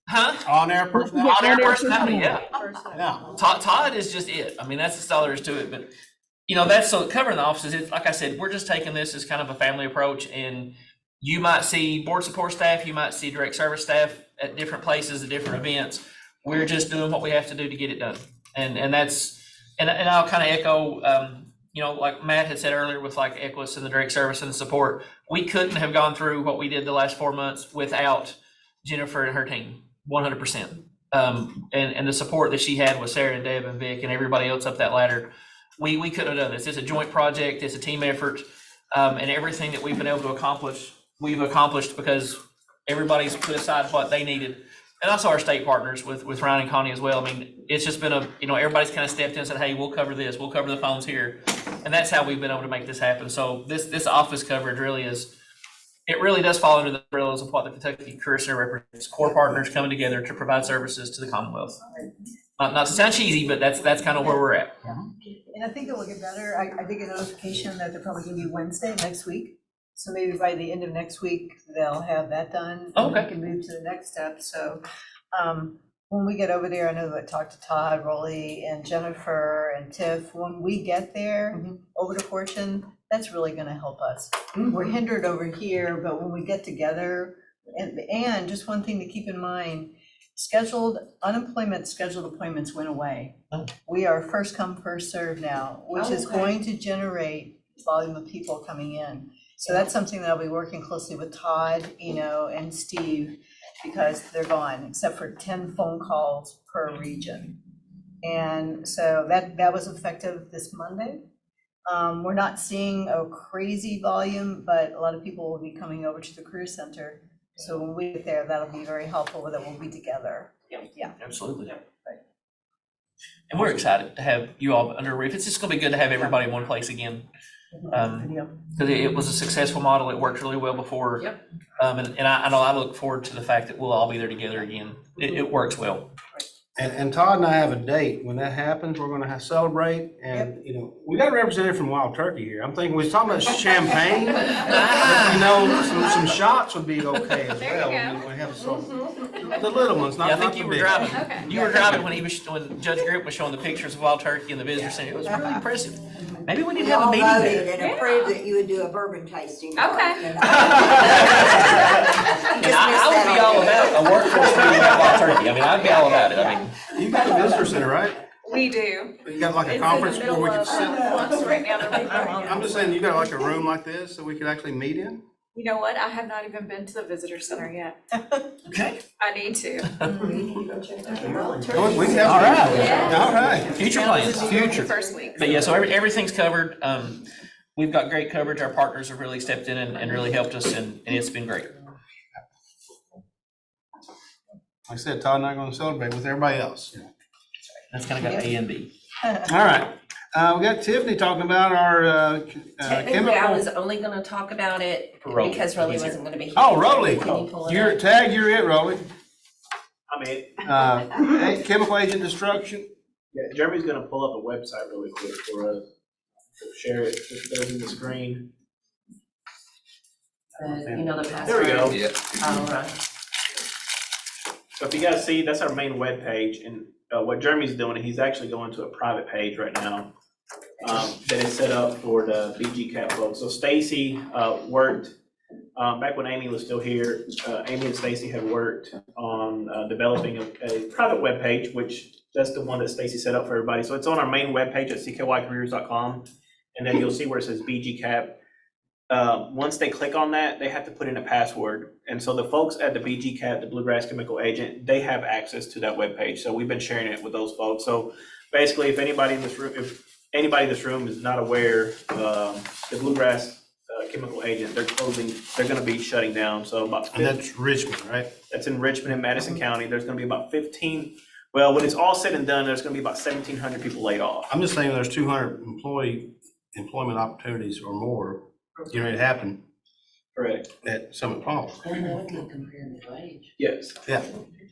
J: Huh?
A: On-air personality.
J: On-air personality, yeah. Todd is just it. I mean, that's all there is to it. But that's so covering the offices. It's like I said, we're just taking this as kind of a family approach, and you might see board support staff, you might see direct service staff at different places at different events. We're just doing what we have to do to get it done. And that's, and I'll kind of echo, like Matt had said earlier with Equus and the direct service and the support, we couldn't have gone through what we did the last 4 months without Jennifer and her team, 100%. And the support that she had with Sarah and Deb and Vic and everybody else up that ladder, we couldn't have done this. It's a joint project, it's a team effort, and everything that we've been able to accomplish, we've accomplished because everybody's put aside what they needed. And also our state partners with Ryan and Connie as well. I mean, it's just been everybody's kind of stepped in and said, hey, we'll cover this, we'll cover the phones here. And that's how we've been able to make this happen. So this office coverage really does fall under the umbrellas of what the Kentucky Career Center represents. Core partners coming together to provide services to the Commonwealth. Not to sound cheesy, but that's kind of where we're at.
R: And I think it will get better. I did get a notification that they're probably gonna be Wednesday next week. So maybe by the end of next week, they'll have that done. And
J: Okay.
R: we can move to the next step. So, when we get over there, I know that I talked to Todd, Rolly, and Jennifer and Tiff. When we get there over to Fortune, that's really gonna help us. We're hindered over here, but when we get together, and just one thing to keep in mind, unemployment scheduled appointments went away.
J: Oh.
R: We are first come, first served now, which is
P: Okay.
R: going to generate volume of people coming in. So that's something that I'll be working closely with Todd, and Steve, because they're gone, except for 10 phone calls per region. And so that was effective this Monday. We're not seeing a crazy volume, but a lot of people will be coming over to the Career Center. So when we get there, that'll be very helpful, that we'll be together. Yeah.
J: Absolutely. And we're excited to have you all under a roof. It's just gonna be good to have everybody in one place again. Because it was a successful model. It worked really well before.
P: Yep.
J: And I know I look forward to the fact that we'll all be there together again. It works well.
A: And Todd and I have a date. When that happens, we're gonna celebrate, and, we got a representative from Wild Turkey here. I'm thinking, we was talking about champagne, but, some shots would be okay as
C: There you
A: well.
C: go.
A: We have the little ones, not
J: Yeah, I
A: not
J: think
A: the
J: you were
A: big
J: driving.
A: ones.
C: Okay.
J: You were driving when Judge Grip was showing the pictures of Wild Turkey in the visitor center. It was really impressive. Maybe we need to have a
H: We
J: meeting
H: all
J: there.
H: voted and approved that you would do a bourbon tasting.
C: Okay.
J: And I would be all about a workforce meeting at Wild Turkey. I mean, I'd be all about it. I mean,
A: You got a visitor center, right?
C: We do.
A: You got like a conference where we can sit?
C: Flux right now. They're making it.
A: I'm just saying, you got like a room like this that we could actually meet in?
S: You know what? I have not even been to the visitor center yet.
J: okay.
S: I need to.
A: We can have.
J: All right.
A: All right.
J: Future plans. Future.
S: First week.
J: But yeah, so everything's covered. We've got great coverage. Our partners have really stepped in and really helped us, and it's been great.
A: Like I said, Todd and I are gonna celebrate with everybody else.
J: That's kind of got A and B.
A: All right, we got Tiffany talking about our
P: Technically, I was
A: chemical.
P: only gonna talk about it
J: Rolly.
P: because Rolly wasn't gonna be here.
A: Oh, Rolly,
P: Can you pull it
A: you're
P: up?
A: tag, you're it, Rolly.
Q: I mean,
A: Chemical agent destruction.
Q: yeah, Jeremy's gonna pull up a website really quick for us. So share it, just goes in the screen.
P: The password.
Q: There we go.
B: Yeah.
P: All right.
Q: So if you guys see, that's our main web page, and what Jeremy's doing, he's actually going to a private page right now that is set up for the BGCAP folks. So Stacy worked back when Amy was still here. Amy and Stacy had worked on developing a private web page, which that's the one that Stacy set up for everybody. So it's on our main web page at ckycareers.com, and then you'll see where it says BGCAP. Once they click on that, they have to put in a password. And so the folks at the BGCAP, the Bluegrass Chemical Agent, they have access to that webpage. So we've been sharing it with those folks. So basically, if anybody in this room is not aware, the Bluegrass Chemical Agent, they're going to be shutting down. So
A: And that's Richmond, right?
Q: That's in Richmond and Madison County. There's going to be about 15. Well, when it's all said and done, there's going to be about 1,700 people laid off.
A: I'm just saying there's 200 employment opportunities or more getting ready to happen.
Q: Correct.
A: At Summit Palm.
Q: Yes.
A: Yeah.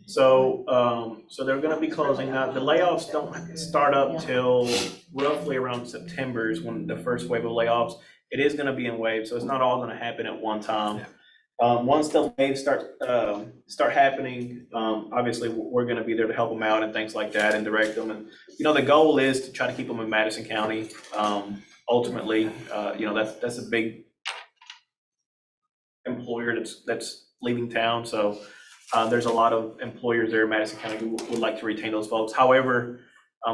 Q: So, so they're gonna be closing. Now, the layoffs don't start up till roughly around September is when the first wave of layoffs. It is gonna be in waves, so it's not all gonna happen at one time. Once the waves start happening, obviously, we're gonna be there to help them out and things like that and direct them. And, the goal is to try to keep them in Madison County. Ultimately, that's a big employer that's leaving town. So there's a lot of employers there in Madison County who would like to retain those folks. However,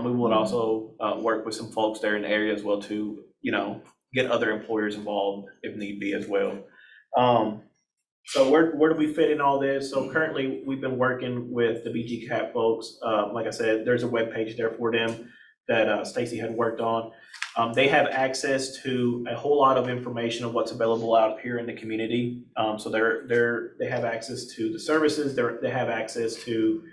Q: we would also work with some folks there in the area as well to, get other employers involved if need be as well. So where do we fit in all this? So currently, we've been working with the BGCAP folks. Like I said, there's a web page there for them that Stacy had worked on. They have access to a whole lot of information of what's available out here in the community. So they have access to the services. They have access to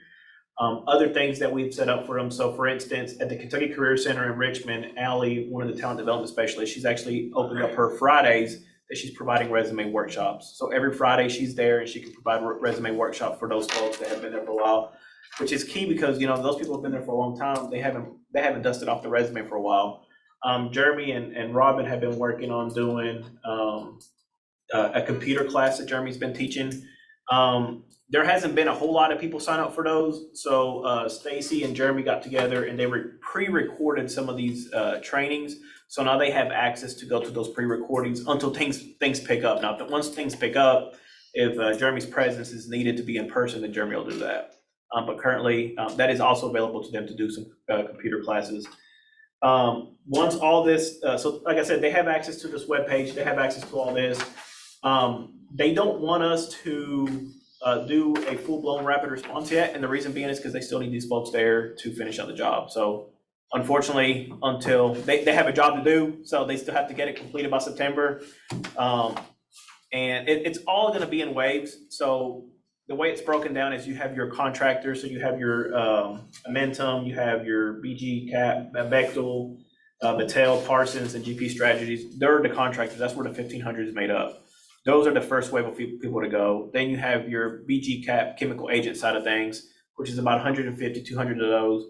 Q: other things that we've set up for them. So for instance, at the Kentucky Career Center in Richmond, Allie, one of the talent development specialists, she's actually opened up her Fridays that she's providing resume workshops. So every Friday she's there and she can provide resume workshops for those folks that have been there for a while. which is key because, you know, those people have been there for a long time. They haven't dusted off the resume for a while. Jeremy and Robin have been working on doing a computer class that Jeremy's been teaching. There hasn't been a whole lot of people sign up for those. So Stacy and Jeremy got together and they pre-recorded some of these trainings. So now they have access to go to those pre-recordings until things pick up. Now, once things pick up, if Jeremy's presence is needed to be in person, then Jeremy will do that. But currently, that is also available to them to do some computer classes. Once all this, so like I said, they have access to this webpage, they have access to all this. They don't want us to do a full-blown rapid response yet, and the reason being is because they still need these folks there to finish out the job. So unfortunately, until they have a job to do, so they still have to get it completed by September. And it's all gonna be in waves. So the way it's broken down is you have your contractors, so you have your Amentum, you have your BG, Bechtel, Mattel, Parsons, and GP Strategies. They're the contractors. That's where the 1,500 is made up. Those are the first wave of people to go. Then you have your BG chemical agent side of things, which is about 150, 200 of those.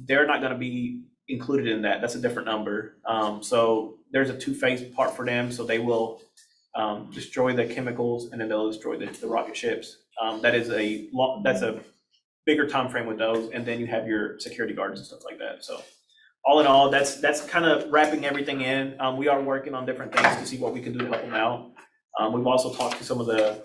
Q: They're not going to be included in that. That's a different number. So there's a two-phase part for them. So they will destroy the chemicals and then they'll destroy the rocket ships. That's a bigger time frame with those. And then you have your security guards and stuff like that. So all in all, that's kind of wrapping everything in. We are working on different things to see what we can do to help them out. We've also talked to some of the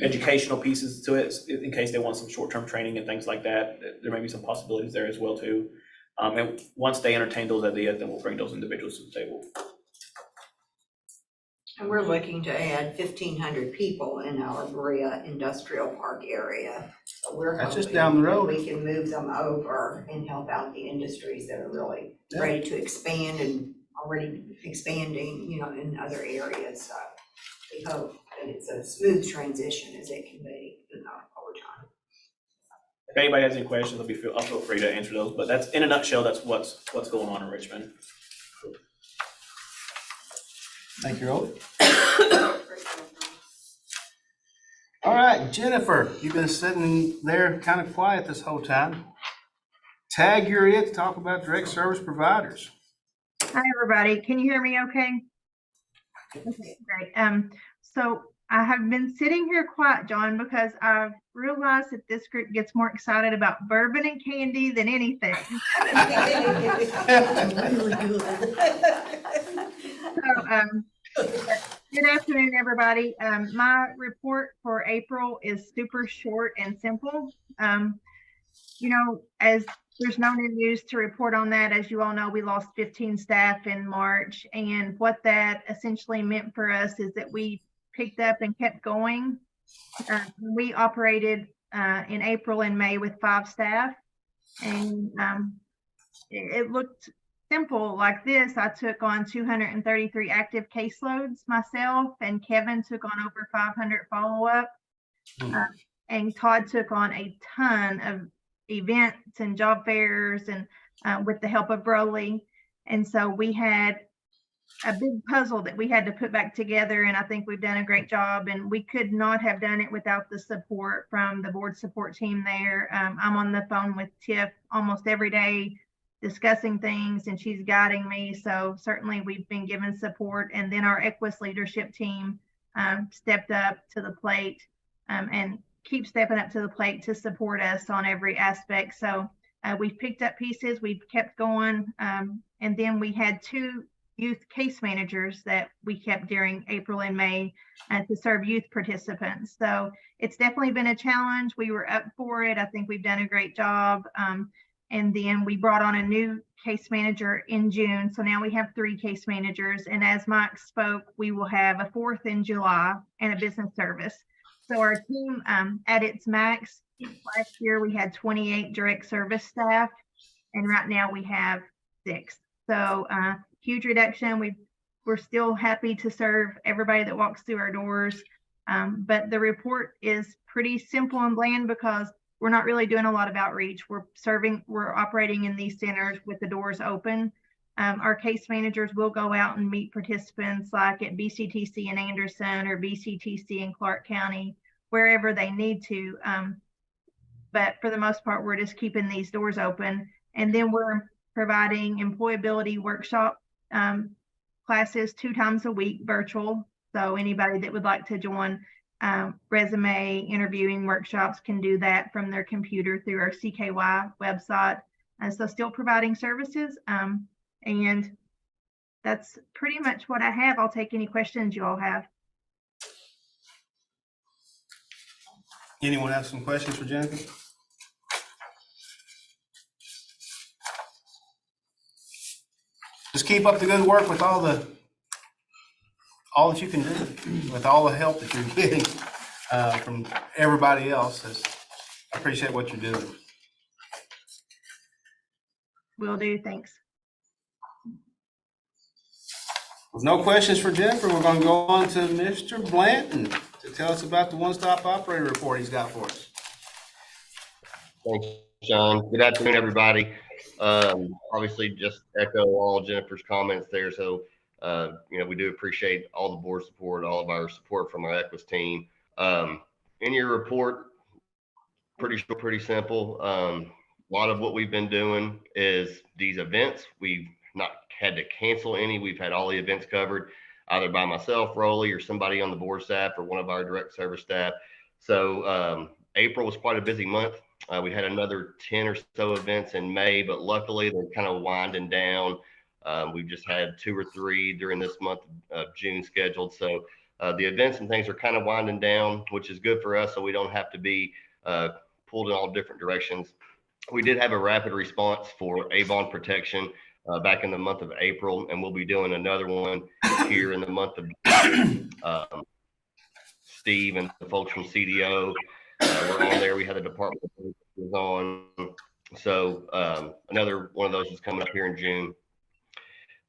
Q: educational pieces to it in case they want some short-term training and things like that. There may be some possibilities there as well too. And once they entertain those ideas, then we'll bring those individuals to the table.
H: And we're looking to add 1,500 people in our Berea Industrial Park area. So we're
A: That's just
H: hoping
A: down the
H: that
A: road.
H: we can move them over and help out the industries that are really ready to expand and already expanding, you know, in other areas. So we hope that it's a smooth transition as it can be, you know, over time.
Q: If anybody has any questions, I'll feel free to answer those. But that's in a nutshell, that's what's going on in Richmond.
A: Thank you, Old. All right, Jennifer, you've been sitting there kind of quiet this whole time. Tag, you're it to talk about direct service providers.
T: Hi, everybody. Can you hear me okay? Okay, great. So I have been sitting here quiet, John, because I've realized that this group gets more excited about bourbon and candy than anything. So, good afternoon, everybody. My report for April is super short and simple. You know, as there's no new news to report on that. As you all know, we lost 15 staff in March. And what that essentially meant for us is that we picked up and kept going. We operated in April and May with 5 staff. And it looked simple like this. I took on 233 active caseloads myself, and Kevin took on over 500 follow-up. And Todd took on a ton of events and job fairs and with the help of Broly. And so we had a big puzzle that we had to put back together, and I think we've done a great job, and we could not have done it without the support from the board support team there. I'm on the phone with Tiff almost every day discussing things, and she's guiding me. So certainly we've been given support, and then our Equus leadership team stepped up to the plate and keep stepping up to the plate to support us on every aspect. So we've picked up pieces, we've kept going. And then we had 2 youth case managers that we kept during April and May to serve youth participants. So it's definitely been a challenge. We were up for it. I think we've done a great job. And then we brought on a new case manager in June. So now we have 3 case managers. And as Mike spoke, we will have a 4th in July and a business service. So our team at its max, last year we had 28 direct service staff, and right now we have 6. So huge reduction. We're still happy to serve everybody that walks through our doors. But the report is pretty simple and bland because we're not really doing a lot of outreach. We're operating in these centers with the doors open. Our case managers will go out and meet participants like at BCTC in Anderson or BCTC in Clark County, wherever they need to. But for the most part, we're just keeping these doors open. And then we're providing employability workshop classes 2 times a week, virtual. So anybody that would like to join resume interviewing workshops can do that from their computer through our CKY website. And so still providing services. And that's pretty much what I have. I'll take any questions you all have.
A: Anyone have some questions for Jennifer? Just keep up the good work with all that you can do, with all the help that you're getting from everybody else. I appreciate what you're doing.
T: Will do. Thanks.
A: With no questions for Jennifer, we're going to go on to Mr. Blanton to tell us about the one-stop operator report he's got for us.
U: Thanks, Sean. Good afternoon, everybody. Obviously, just echo all Jennifer's comments there. So, we do appreciate all the board support, all of our support from our Equus team. In your report, pretty simple. A lot of what we've been doing is these events. We've not had to cancel any. We've had all the events covered, either by myself, Rolly, or somebody on the board staff, or one of our direct service staff. So April was quite a busy month. We had another 10 or so events in May, but luckily they're kind of winding down. We've just had 2 or 3 during this month of June scheduled. So the events and things are kind of winding down, which is good for us, so we don't have to be pulled in all different directions. We did have a rapid response for Avon protection back in the month of April, and we'll be doing another one here in the month of June. Steve and the folks from CDO were on there. We had the department was on. So another one of those is coming up here in June.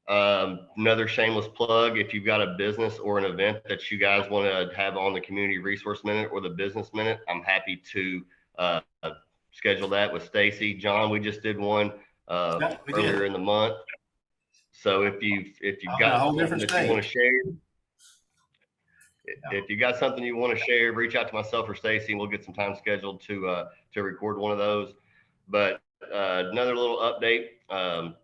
U: Another shameless plug, if you've got a business or an event that you guys want to have on the Community Resource Minute or the Business Minute, I'm happy to schedule that with Stacy. John, we just did one earlier in the month. So if you've got something that you want to share, if you got something you want to share, reach out to myself or Stacy, and we'll get some time scheduled to record one of those. But another little update.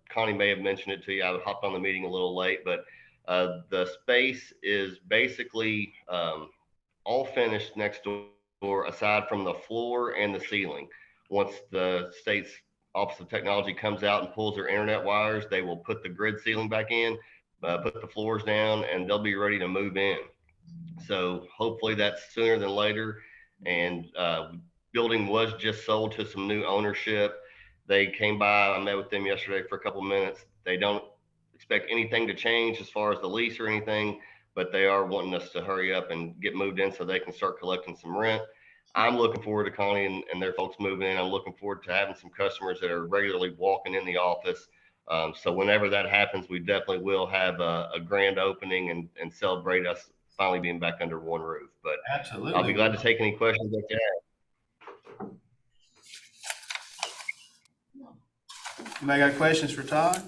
U: Connie may have mentioned it to you. I hopped on the meeting a little late, but the space is basically all finished next door, aside from the floor and the ceiling. Once the state's Office of Technology comes out and pulls their internet wires, they will put the grid ceiling back in, put the floors down, and they'll be ready to move in. So hopefully that's sooner than later. And building was just sold to some new ownership. They came by, I met with them yesterday for a couple of minutes. They don't expect anything to change as far as the lease or anything, but they are wanting us to hurry up and get moved in so they can start collecting some rent. I'm looking forward to Connie and their folks moving in. I'm looking forward to having some customers that are regularly walking in the office. So whenever that happens, we definitely will have a grand opening and celebrate us finally being back under one roof. But
A: absolutely,
U: I'll be glad to take any questions that you have.
A: Anybody got questions for Todd?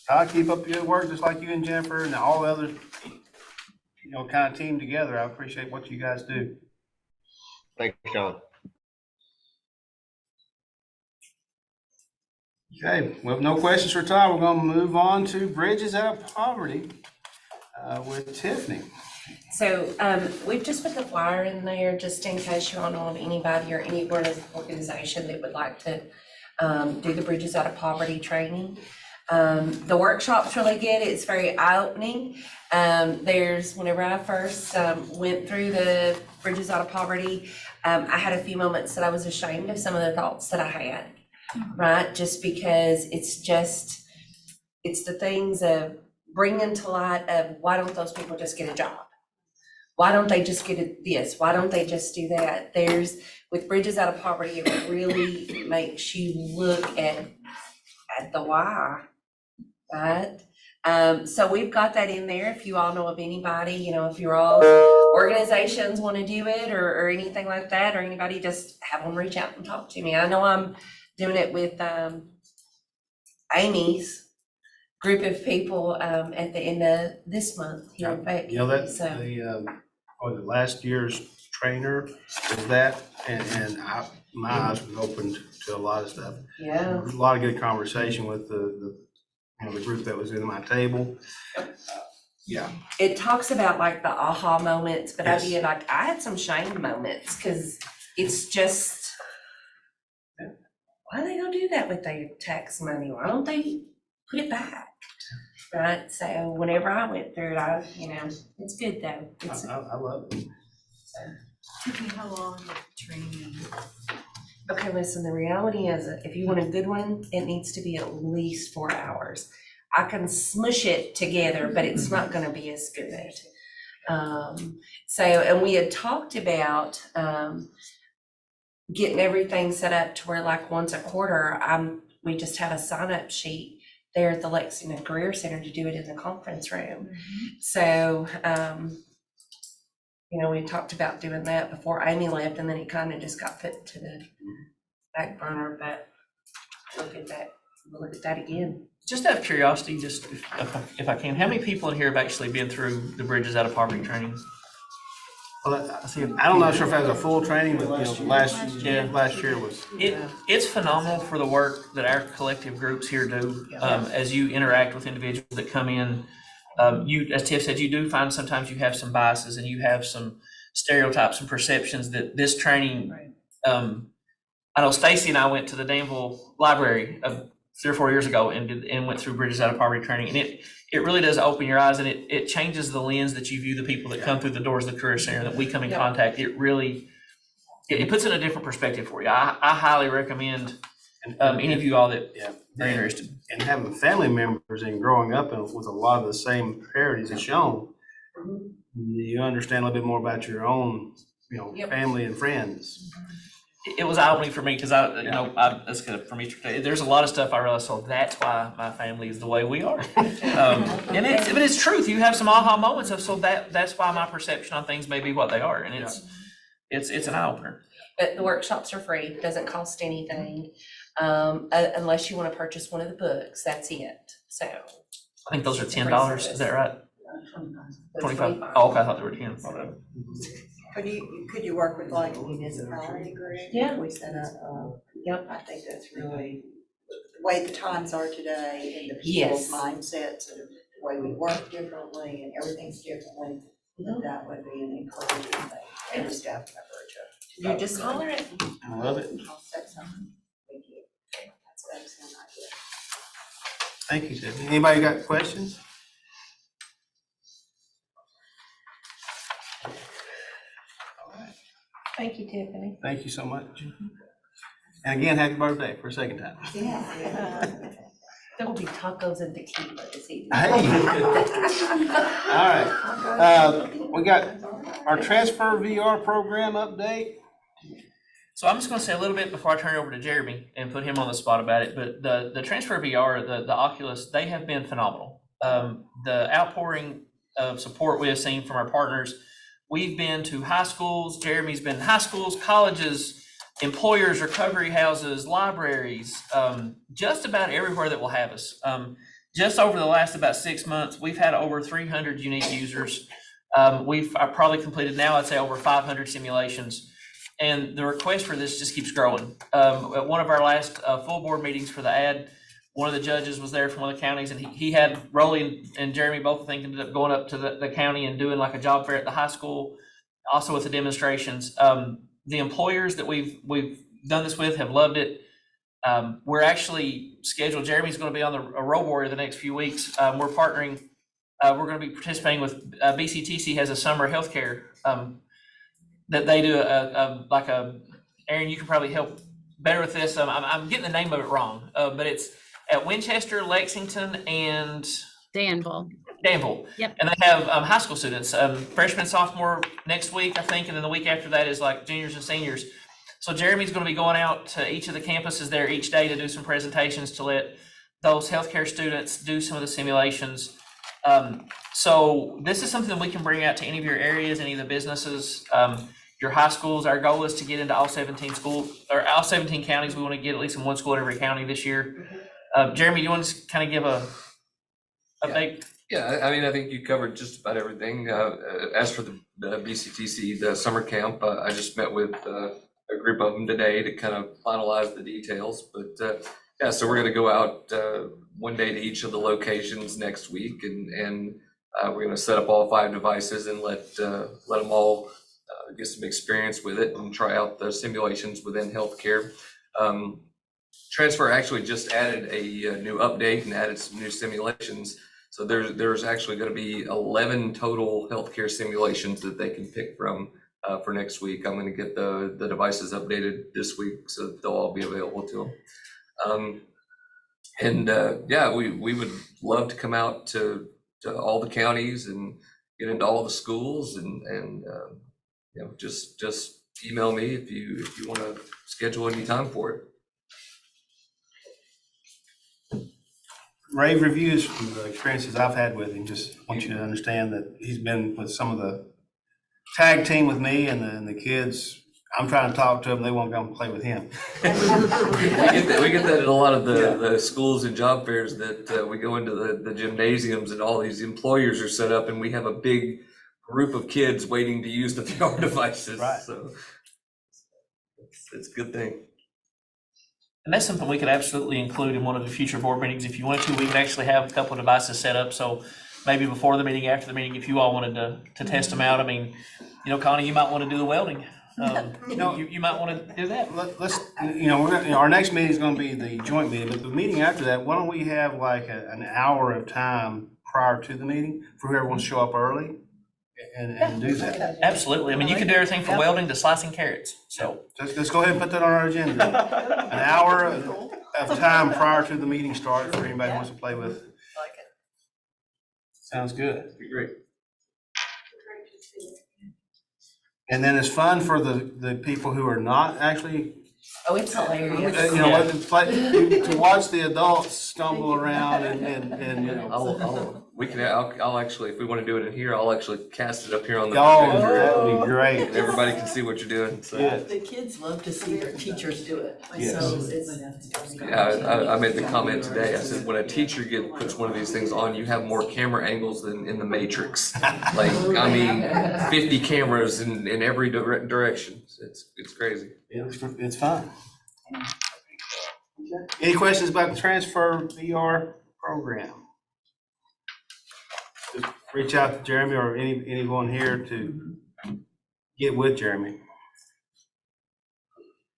A: Todd, keep up the good work, just like you and Jennifer and all the others, kind of team together. I appreciate what you guys do.
U: Thank you, Sean.
A: Okay, well, no questions for Todd. We're going to move on to Bridges Out of Poverty with Tiffany.
P: So we've just put the flyer in there just in case you all know of anybody or any organization that would like to do the Bridges Out of Poverty training. The workshop's really good. It's very eye-opening. Whenever I first went through the Bridges Out of Poverty, I had a few moments that I was ashamed of some of the thoughts that I had, right? Just because it's the things of bringing to light of why don't those people just get a job? Why don't they just get this? Why don't they just do that? With Bridges Out of Poverty, it really makes you look at the why, right? So we've got that in there. If you all know of anybody, if you're all organizations want to do it or anything like that, or anybody, just have them reach out and talk to me. I know I'm doing it with Amy's group of people, at the end of this month here in Fayette
A: You know, that,
P: County, so.
A: the last year's trainer was that, and my eyes were opened to a lot of stuff.
P: Yeah.
A: A lot of good conversation with the group that was in my table. Yeah.
P: It talks about like the aha moments, but
A: Yes.
P: I had some shame moments, because it's just, why they don't do that with their tax money? Why don't they put it back? Right, so whenever I went through it, it's good though.
A: I love it.
R: Tiffany, how long is the training?
P: Okay, listen, the reality is, if you want a good one, it needs to be at least 4 hours. I can smush it together, but it's not gonna be as good. And we had talked about, getting everything set up to where like once a quarter, we just have a sign-up sheet there at the Lexington Career Center to do it in the conference room. So, we talked about doing that before Amy left, and then it kind of just got put to the back burner, but look at that again.
J: Just out of curiosity, just if I can, how many people in here have actually been through the Bridges Out of Poverty training?
A: Well, I'm not sure if that was a full training, but last year was.
J: It's phenomenal for the work that our collective groups here do. As you interact with individuals that come in, as Tiff said, you do find sometimes you have some biases and you have some stereotypes and perceptions that this training. I know Stacy and I went to the Danville Library 3 or 4 years ago and went through Bridges Out of Poverty training, and it really does open your eyes, and it changes the lens that you view the people that come through the doors of the Career Center that we come in contact. It really it puts it in a different perspective for you. I highly recommend any of you all that are interested.
A: And having family members and growing up with a lot of the same priorities as shown, you understand a little bit more about your own, family and friends.
J: It was eye-opening for me because that's good from Easter. There's a lot of stuff I realized, so that's why my family is the way we are. But it's truth. You have some aha moments of, so that's why my perception on things may be what they are, and it's an eye-opener.
P: But the workshops are free. It doesn't cost anything, unless you want to purchase one of the books. That's it. So
J: I think those are $10. Is that right? 25. Oh, okay. I thought they were 10.
H: Could you work with like a municipality group?
P: Yeah.
H: We set up, I think that's really, the way the times are today and the people's mindsets and the way we work differently and everything's differently, that would be an encouraging thing. Every staff member
P: You just holler it.
A: I love it.
H: I'll set something. Thank you. That's an excellent idea.
A: Thank you, Tiffany. Anybody got questions?
P: Thank you, Tiffany.
A: Thank you so much. And again, happy birthday for a second time.
P: There will be tacos and tequila this evening.
A: Hey. All right. We got our Transfer VR program update.
J: So I'm just going to say a little bit before I turn it over to Jeremy and put him on the spot about it. But the Transfer VR, the Oculus, they have been phenomenal. The outpouring of support we have seen from our partners. We've been to high schools. Jeremy's been to high schools, colleges, employers, recovery houses, libraries, just about everywhere that will have us. Just over the last about 6 months, we've had over 300 unique users. We've probably completed now, I'd say, over 500 simulations. And the request for this just keeps growing. At one of our last full board meetings for the ad, one of the judges was there from one of the counties, and he had Rolly and Jeremy both ended up going up to the county and doing like a job fair at the high school, also with the demonstrations. The employers that we've done this with have loved it. We're actually scheduled. Jeremy's going to be on a road warrior the next few weeks. We're partnering. We're going to be participating with BCTC has a summer healthcare that they do Aaron, you can probably help better with this. I'm getting the name of it wrong, but it's at Winchester, Lexington, and
N: Danville.
J: Yep. And they have high school students, freshman, sophomore next week, I think, and then the week after that is like juniors and seniors. So Jeremy's going to be going out to each of the campuses there each day to do some presentations to let those healthcare students do some of the simulations. So this is something that we can bring out to any of your areas, any of the businesses, your high schools. Our goal is to get into all 17 schools or all 17 counties. We want to get at least in one school at every county this year. Jeremy, do you want to kind of give
B: Yeah, I mean, I think you covered just about everything. As for the BCTC, the summer camp, I just met with a group of them today to kind of finalize the details. But yeah, so we're going to go out one day to each of the locations next week, and we're going to set up all 5 devices and let them all get some experience with it and try out the simulations within healthcare. Transfer actually just added a new update and added some new simulations. So there's actually going to be 11 total healthcare simulations that they can pick from for next week. I'm going to get the devices updated this week so that they'll all be available to them. Yeah, we would love to come out to all the counties and get into all the schools and you know, just email me if you want to schedule any time for it.
A: Rave reviews from the experiences I've had with him. Just want you to understand that he's been with some of the tag team with me and the kids. I'm trying to talk to them. They won't come play with him.
B: We get that at a lot of the schools and job fairs that we go into the gymnasiums and all these employers are set up and we have a big group of kids waiting to use the VR devices.
M: Right.
B: So it's a good thing.
M: And that's something we could absolutely include in one of the future board meetings. If you wanted to, we could actually have a couple of devices set up. So maybe before the meeting, after the meeting, if you all wanted to test them out. I mean, you know, Connie, you might want to do the welding. You might want to do that.
A: Let's, you know, our next meeting is going to be the joint meeting, but the meeting after that, why don't we have like an hour of time prior to the meeting for whoever wants to show up early and do that.
M: Absolutely. I mean, you can do everything from welding to slicing carrots. So
A: let's go ahead and put that on our agenda. An hour of time prior to the meeting start for anybody who wants to play with. Like it. Sounds good.
B: Be great.
A: And then it's fun for the people who are not actually.
P: Oh, it's hilarious.
A: You know, to watch the adults stumble around and you know.
B: I'll actually, if we want to do it in here, I'll actually cast it up here on the.
A: Oh, that would be great.
B: And everybody can see what you're doing. So.
E: Yeah. The kids love to see their teachers do it.
A: Yes.
E: So it's.
B: Yeah, I made the comment today. I said, when a teacher puts one of these things on, you have more camera angles than in the Matrix. Like, I mean, 50 cameras in every direction. It's crazy.
A: It's fun. Any questions about the transfer VR program? Just reach out to Jeremy or anyone here to get with Jeremy.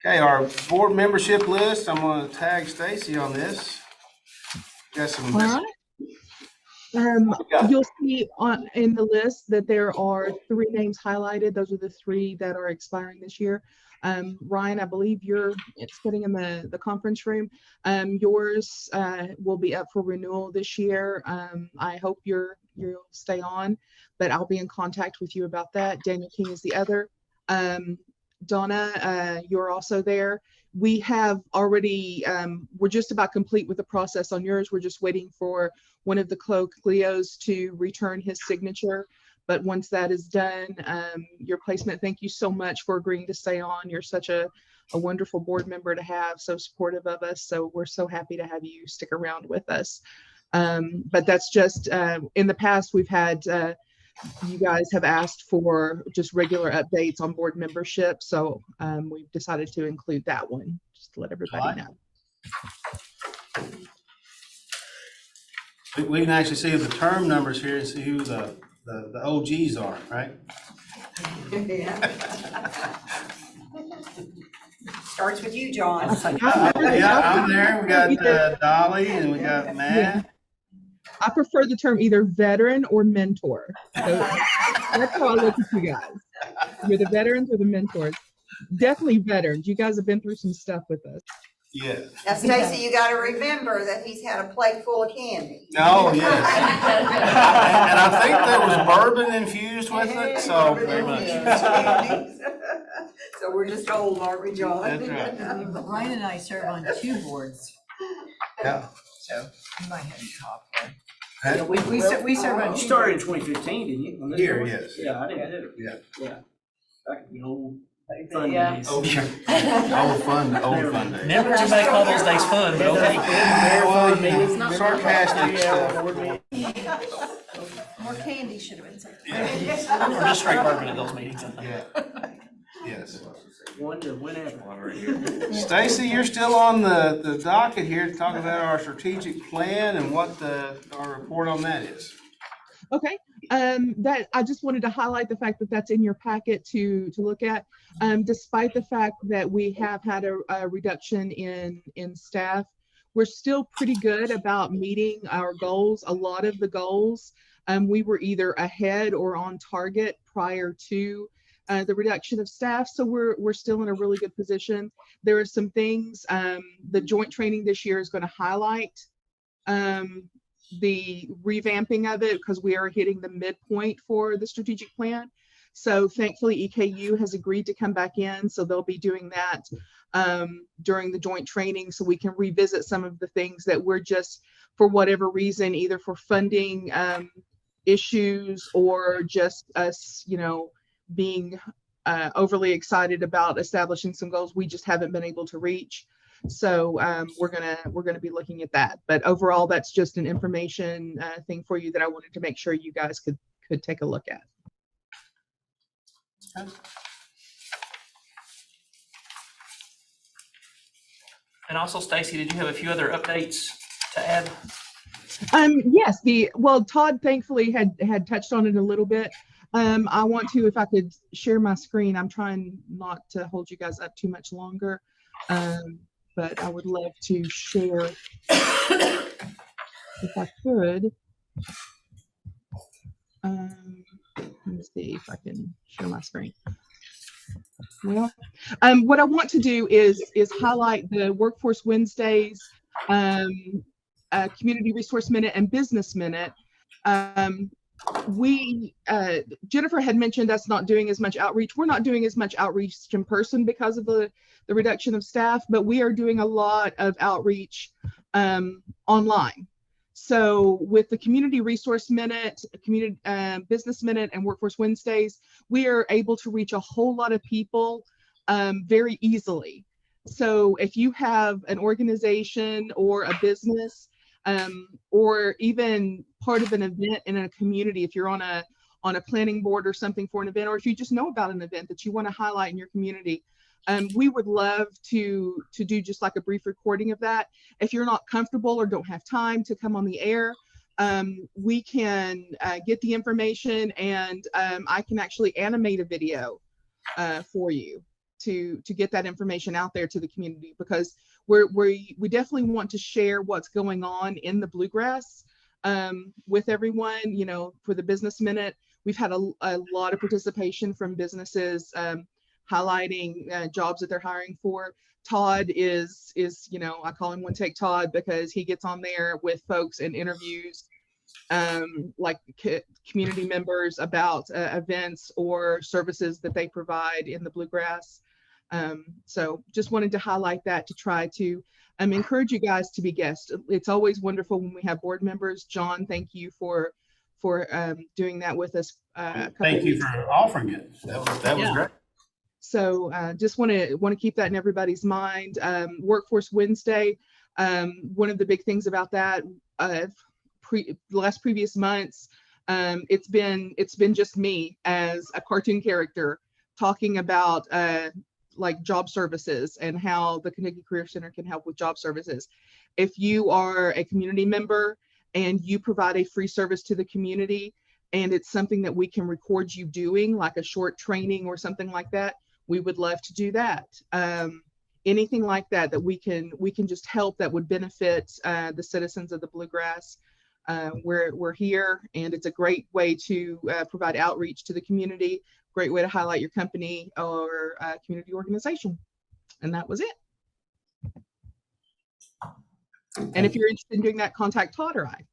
A: Okay, our board membership list. I'm going to tag Stacy on this. Got some.
O: All right. You'll see in the list that there are 3 names highlighted. Those are the 3 that are expiring this year. Ryan, I believe it's sitting in the conference room. Yours will be up for renewal this year. I hope you'll stay on, but I'll be in contact with you about that. Daniel King is the other. Donna, you're also there. We have already, we're just about complete with the process on yours. We're just waiting for one of the Cleos to return his signature. But once that is done, your placement, thank you so much for agreeing to stay on. You're such a wonderful board member to have, so supportive of us. So we're so happy to have you stick around with us. But that's just, in the past, we've had, you guys have asked for just regular updates on board membership. So we've decided to include that one, just to let everybody know.
A: We can actually see the term numbers here and see who the OGs are, right?
H: Starts with you, John.
A: Yeah, I'm there. We got Dolly and we got Matt.
O: Yeah. I prefer the term either veteran or mentor. So that's how I look at you guys. You're the veterans or the mentors. Definitely veterans. You guys have been through some stuff with us.
A: Yeah.
H: Now, Stacy, you got to remember that he's had a plate full of candy.
A: Oh, yes. And I think there was bourbon infused with it, so very much.
H: So we're just old, aren't we, John?
A: That's right.
E: But Ryan and I serve on 2 boards.
A: Yeah.
E: So you might have a cop there.
A: Yeah,
E: we serve on
M: You
E: 2
M: started in
E: boards.
M: 2015, didn't you? On this
A: Here,
M: board?
A: yes.
M: Yeah, I did too.
A: Yeah.
M: Yeah. Back in the old
R: Yeah.
A: Old fun days.
M: Never everybody call those days fun, but okay.
A: Well, sarcastic stuff.
F: More candy should have been said.
M: Or just straight bourbon at those meetings, I think.
A: Yeah. Yes.
M: One to whenever.
A: Stacy, you're still on the docket here to talk about our strategic plan and what our report on that is.
O: Okay, that I just wanted to highlight the fact that that's in your packet to look at. Despite the fact that we have had a reduction in staff, we're still pretty good about meeting our goals. A lot of the goals, we were either ahead or on target prior to the reduction of staff. So we're still in a really good position. There are some things, the joint training this year is going to highlight the revamping of it because we are hitting the midpoint for the strategic plan. So thankfully EKU has agreed to come back in. So they'll be doing that during the joint training so we can revisit some of the things that we're just, for whatever reason, either for funding issues or just us, being overly excited about establishing some goals we just haven't been able to reach. So we're gonna be looking at that. But overall, that's just an information thing for you that I wanted to make sure you guys could take a look at.
M: And also, Stacy, did you have a few other updates to add?
O: Yes, Todd thankfully had touched on it a little bit. I want to, if I could share my screen, I'm trying not to hold you guys up too much longer. But I would love to share if I could. Let me see if I can share my screen. Well, what I want to do is highlight the Workforce Wednesdays, Community Resource Minute, and Business Minute. Jennifer had mentioned us not doing as much outreach. We're not doing as much outreach in person because of the reduction of staff, but we are doing a lot of outreach online. So with the Community Resource Minute, Community Business Minute, and Workforce Wednesdays, we are able to reach a whole lot of people very easily. So if you have an organization or a business, or even part of an event in a community, if you're on a planning board or something for an event, or if you just know about an event that you want to highlight in your community, we would love to do just like a brief recording of that. If you're not comfortable or don't have time to come on the air, we can get the information, and I can actually animate a video for you to get that information out there to the community, because we definitely want to share what's going on in the bluegrass with everyone. For the Business Minute, we've had a lot of participation from businesses highlighting jobs that they're hiring for. Todd is I call him One Take Todd because he gets on there with folks and interviews like community members about events or services that they provide in the bluegrass. So just wanted to highlight that to try to encourage you guys to be guests. It's always wonderful when we have board members. John, thank you for doing that with us.
A: Thank you for offering it. That was great.
O: So just want to keep that in everybody's mind. Workforce Wednesday, one of the big things about that, the last previous months, it's been just me as a cartoon character talking about like job services and how the Kentucky Career Center can help with job services. If you are a community member and you provide a free service to the community, and it's something that we can record you doing, like a short training or something like that, we would love to do that. Anything like that we can just help that would benefit the citizens of the bluegrass. We're here, and it's a great way to provide outreach to the community, great way to highlight your company or community organization. And that was it. And if you're interested in doing that, contact Todd or I.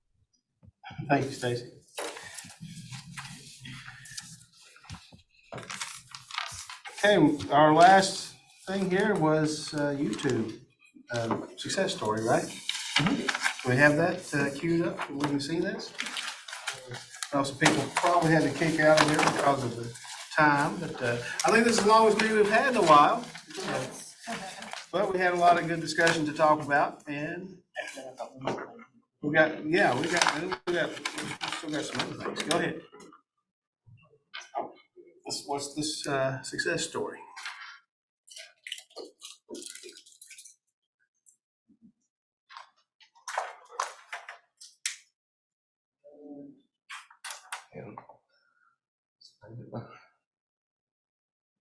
A: Thank you, Stacy. Okay, our last thing here was YouTube success story, right? Do we have that queued up? We can see this. Also, people probably had to kick out of here because of the time, but I think this is the longest meeting we've had in a while. But we had a lot of good discussion to talk about, and we still got some other things. Go ahead. What's this success story?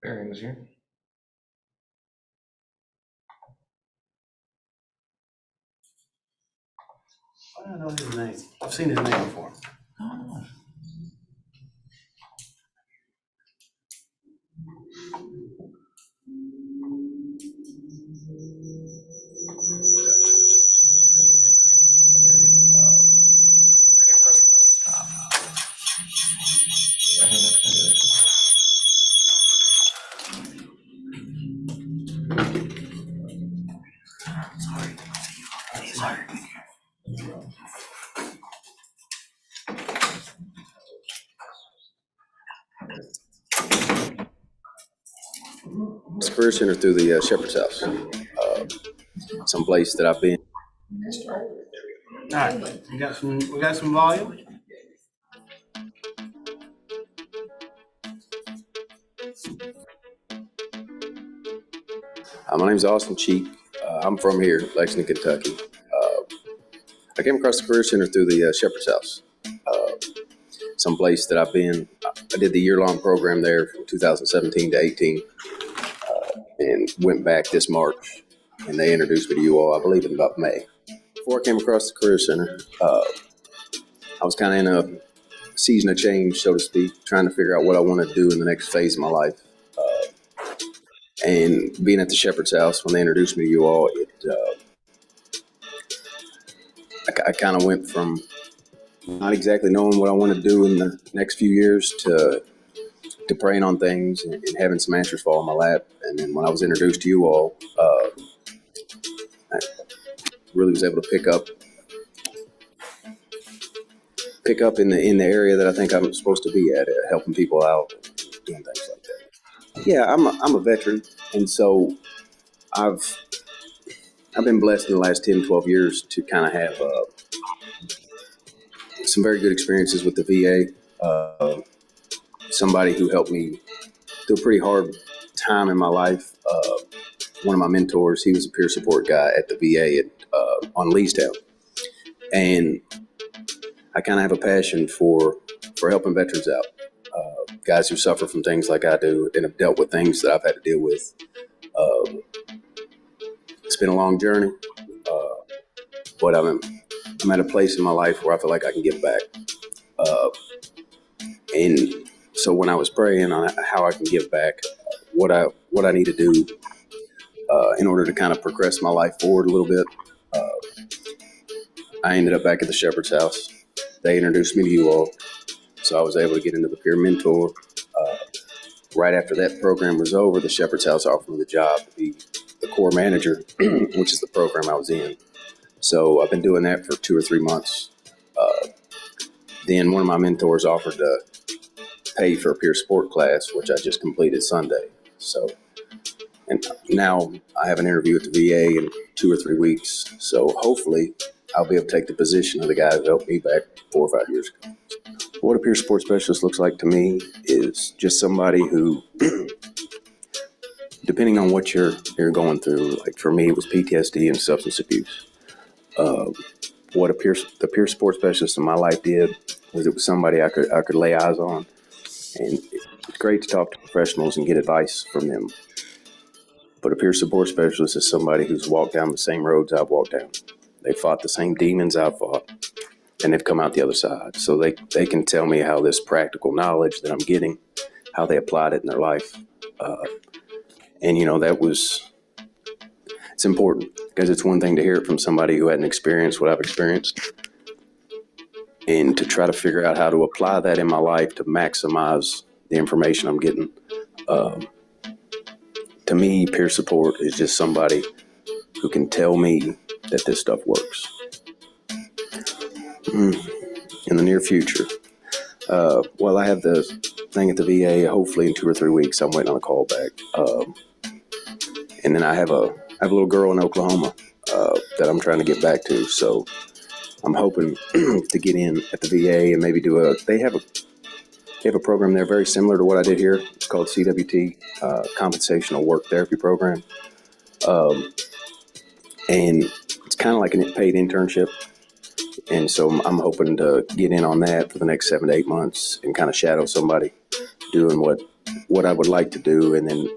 B: Bearings here.
A: I don't know his name. I've seen his name before.
G: Career Center through the Shepherd's House, someplace that I've been.
A: All right, we got some volume.
G: My name's Austin Cheek. I'm from here, Lexington, Kentucky. I came across the Career Center through the Shepherd's House, someplace that I've been. I did the year-long program there from 2017 to 18, and went back this March, and they introduced me to you all, I believe, in about May. Before I came across the Career Center, I was kind of in a season of change, so to speak, trying to figure out what I want to do in the next phase of my life. And being at the Shepherd's House, when they introduced me to you all, I kind of went from not exactly knowing what I want to do in the next few years to praying on things and having some answers fall in my lap. And then when I was introduced to you all, I really was able to pick up in the area that I think I'm supposed to be at, helping people out, doing things like that. Yeah, I'm a veteran, and so I've been blessed in the last 10, 12 years to kind of have some very good experiences with the VA. Somebody who helped me through a pretty hard time in my life. One of my mentors, he was a peer support guy at the VA on Leestown. And I kind of have a passion for helping veterans out. Guys who suffer from things like I do and have dealt with things that I've had to deal with. It's been a long journey, but I'm at a place in my life where I feel like I can give back. And so when I was praying on how I can give back, what I need to do in order to kind of progress my life forward a little bit, I ended up back at the Shepherd's House. They introduced me to you all, so I was able to get into the peer mentor. Right after that program was over, the Shepherd's House offered me the job to be the core manager, which is the program I was in. So I've been doing that for 2 or 3 months. Then one of my mentors offered to pay for a peer support class, which I just completed Sunday. So, and now I have an interview at the VA in 2 or 3 weeks. So hopefully I'll be able to take the position of the guy who helped me back 4 or 5 years ago. What a peer support specialist looks like to me is just somebody who, depending on what you're going through, like for me, it was PTSD and substance abuse. What the peer support specialist in my life did was it was somebody I could lay eyes on. And it's great to talk to professionals and get advice from them. But a peer support specialist is somebody who's walked down the same roads I've walked down. They fought the same demons I've fought, and they've come out the other side. So they can tell me how this practical knowledge that I'm getting, how they applied it in their life. And, it's important because it's one thing to hear it from somebody who hadn't experienced what I've experienced, and to try to figure out how to apply that in my life to maximize the information I'm getting. To me, peer support is just somebody who can tell me that this stuff works. In the near future, I have the thing at the VA. Hopefully in 2 or 3 weeks, I'm waiting on a call back. And then I have a little girl in Oklahoma that I'm trying to get back to. So I'm hoping to get in at the VA and maybe they have a program there very similar to what I did here. It's called CWT, Compensational Work Therapy Program. And it's kind of like a paid internship. And so I'm hoping to get in on that for the next 7 to 8 months and kind of shadow somebody doing what I would like to do, and then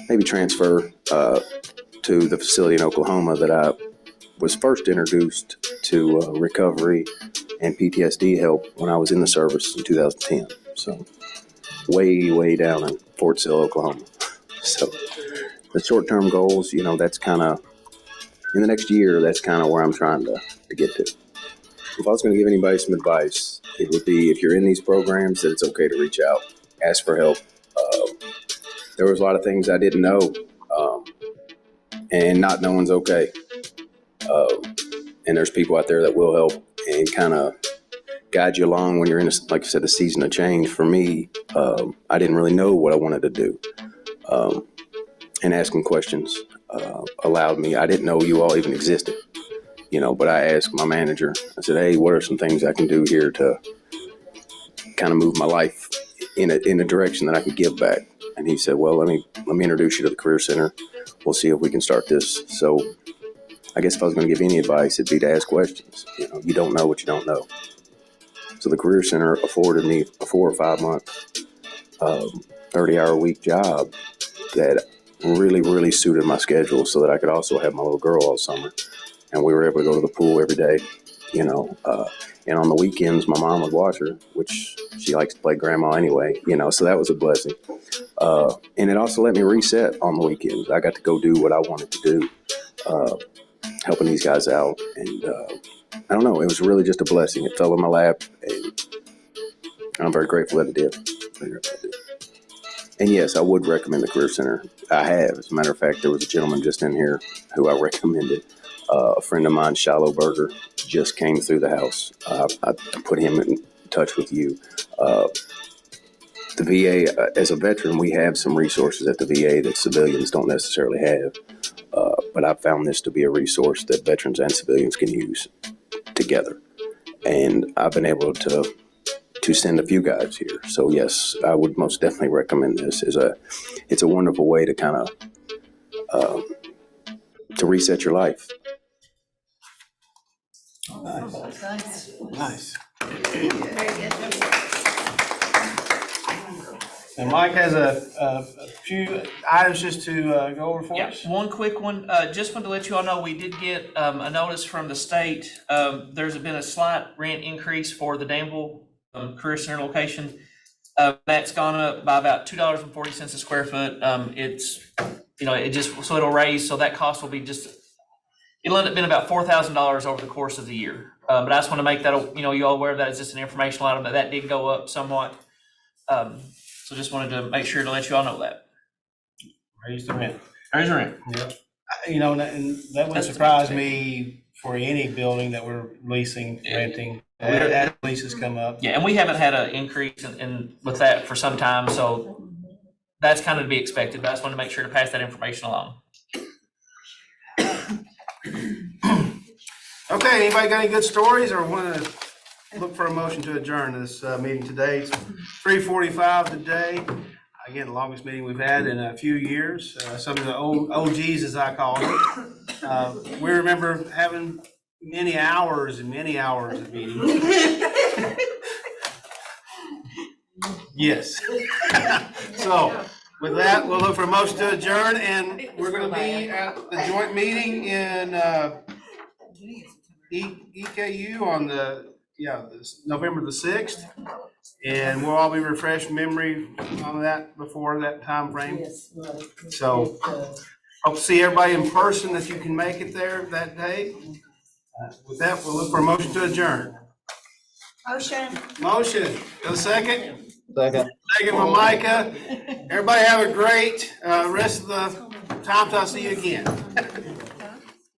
G: maybe transfer to the facility in Oklahoma that I was first introduced to recovery and PTSD help when I was in the service in 2010. So way down in Fort Sill, Oklahoma. So the short-term goals, that's kind of, in the next year, that's kind of where I'm trying to get to. If I was going to give anybody some advice, it would be, if you're in these programs, that it's okay to reach out, ask for help. There was a lot of things I didn't know, and not knowing's okay. And there's people out there that will help and kind of guide you along when you're in, like I said, a season of change. For me, I didn't really know what I wanted to do. And asking questions allowed me. I didn't know you all even existed. But I asked my manager, I said, hey, what are some things I can do here to kind of move my life in a direction that I can give back? And he said, well, let me introduce you to the Career Center. We'll see if we can start this. So I guess if I was going to give any advice, it'd be to ask questions. You don't know what you don't know. So the Career Center afforded me a 4 or 5 month, 30-hour-a-week job that really suited my schedule, so that I could also have my little girl all summer. And we were able to go to the pool every day, and on the weekends, my mom would watch her, which she likes to play grandma anyway, so that was a blessing. And it also let me reset on the weekends. I got to go do what I wanted to do, helping these guys out. And I don't know, it was really just a blessing. It fell in my lap, and I'm very grateful that it did. And yes, I would recommend the Career Center. I have. As a matter of fact, there was a gentleman just in here who I recommended. A friend of mine, Shiloh Berger, just came through the house. I put him in touch with you. The VA, as a veteran, we have some resources at the VA that civilians don't necessarily have. But I found this to be a resource that veterans and civilians can use together. And I've been able to send a few guys here. So yes, I would most definitely recommend this. It's a wonderful way to kind of to reset your life.
A: Nice. And Mike has a few items just to go over for us.
J: One quick one. Just wanted to let you all know, we did get a notice from the state. There's been a slight rent increase for the Danville Career Center location. That's gone up by about $2.40 a square foot. So it'll raise, so that cost will be it'll end up being about $4,000 over the course of the year. But I just want to make that, you all aware of that. It's just an informational item that did go up somewhat. So just wanted to make sure to let you all know that.
A: Raise the rent.
J: Raise the rent.
A: Yep. And that wouldn't surprise me for any building that we're leasing, renting, as leases come up.
J: Yeah, and we haven't had an increase in with that for some time, so that's kind of to be expected. But I just wanted to make sure to pass that information along.
A: Okay, anybody got any good stories or want to look for a motion to adjourn this meeting today? It's 3:45 today. Again, the longest meeting we've had in a few years. Some of the old OGs, as I call it. We remember having many hours and many hours of meetings. Yes. So with that, we'll look for a motion to adjourn, and we're going to be at the joint meeting in EKU on this November the 6th. And we'll all be refreshed memory on that before that time frame. So hope to see everybody in person if you can make it there that day. With that, we'll look for a motion to adjourn. Motion. A second?
K: Second.
A: Second from Micah. Everybody have a great rest of the time till I see you again.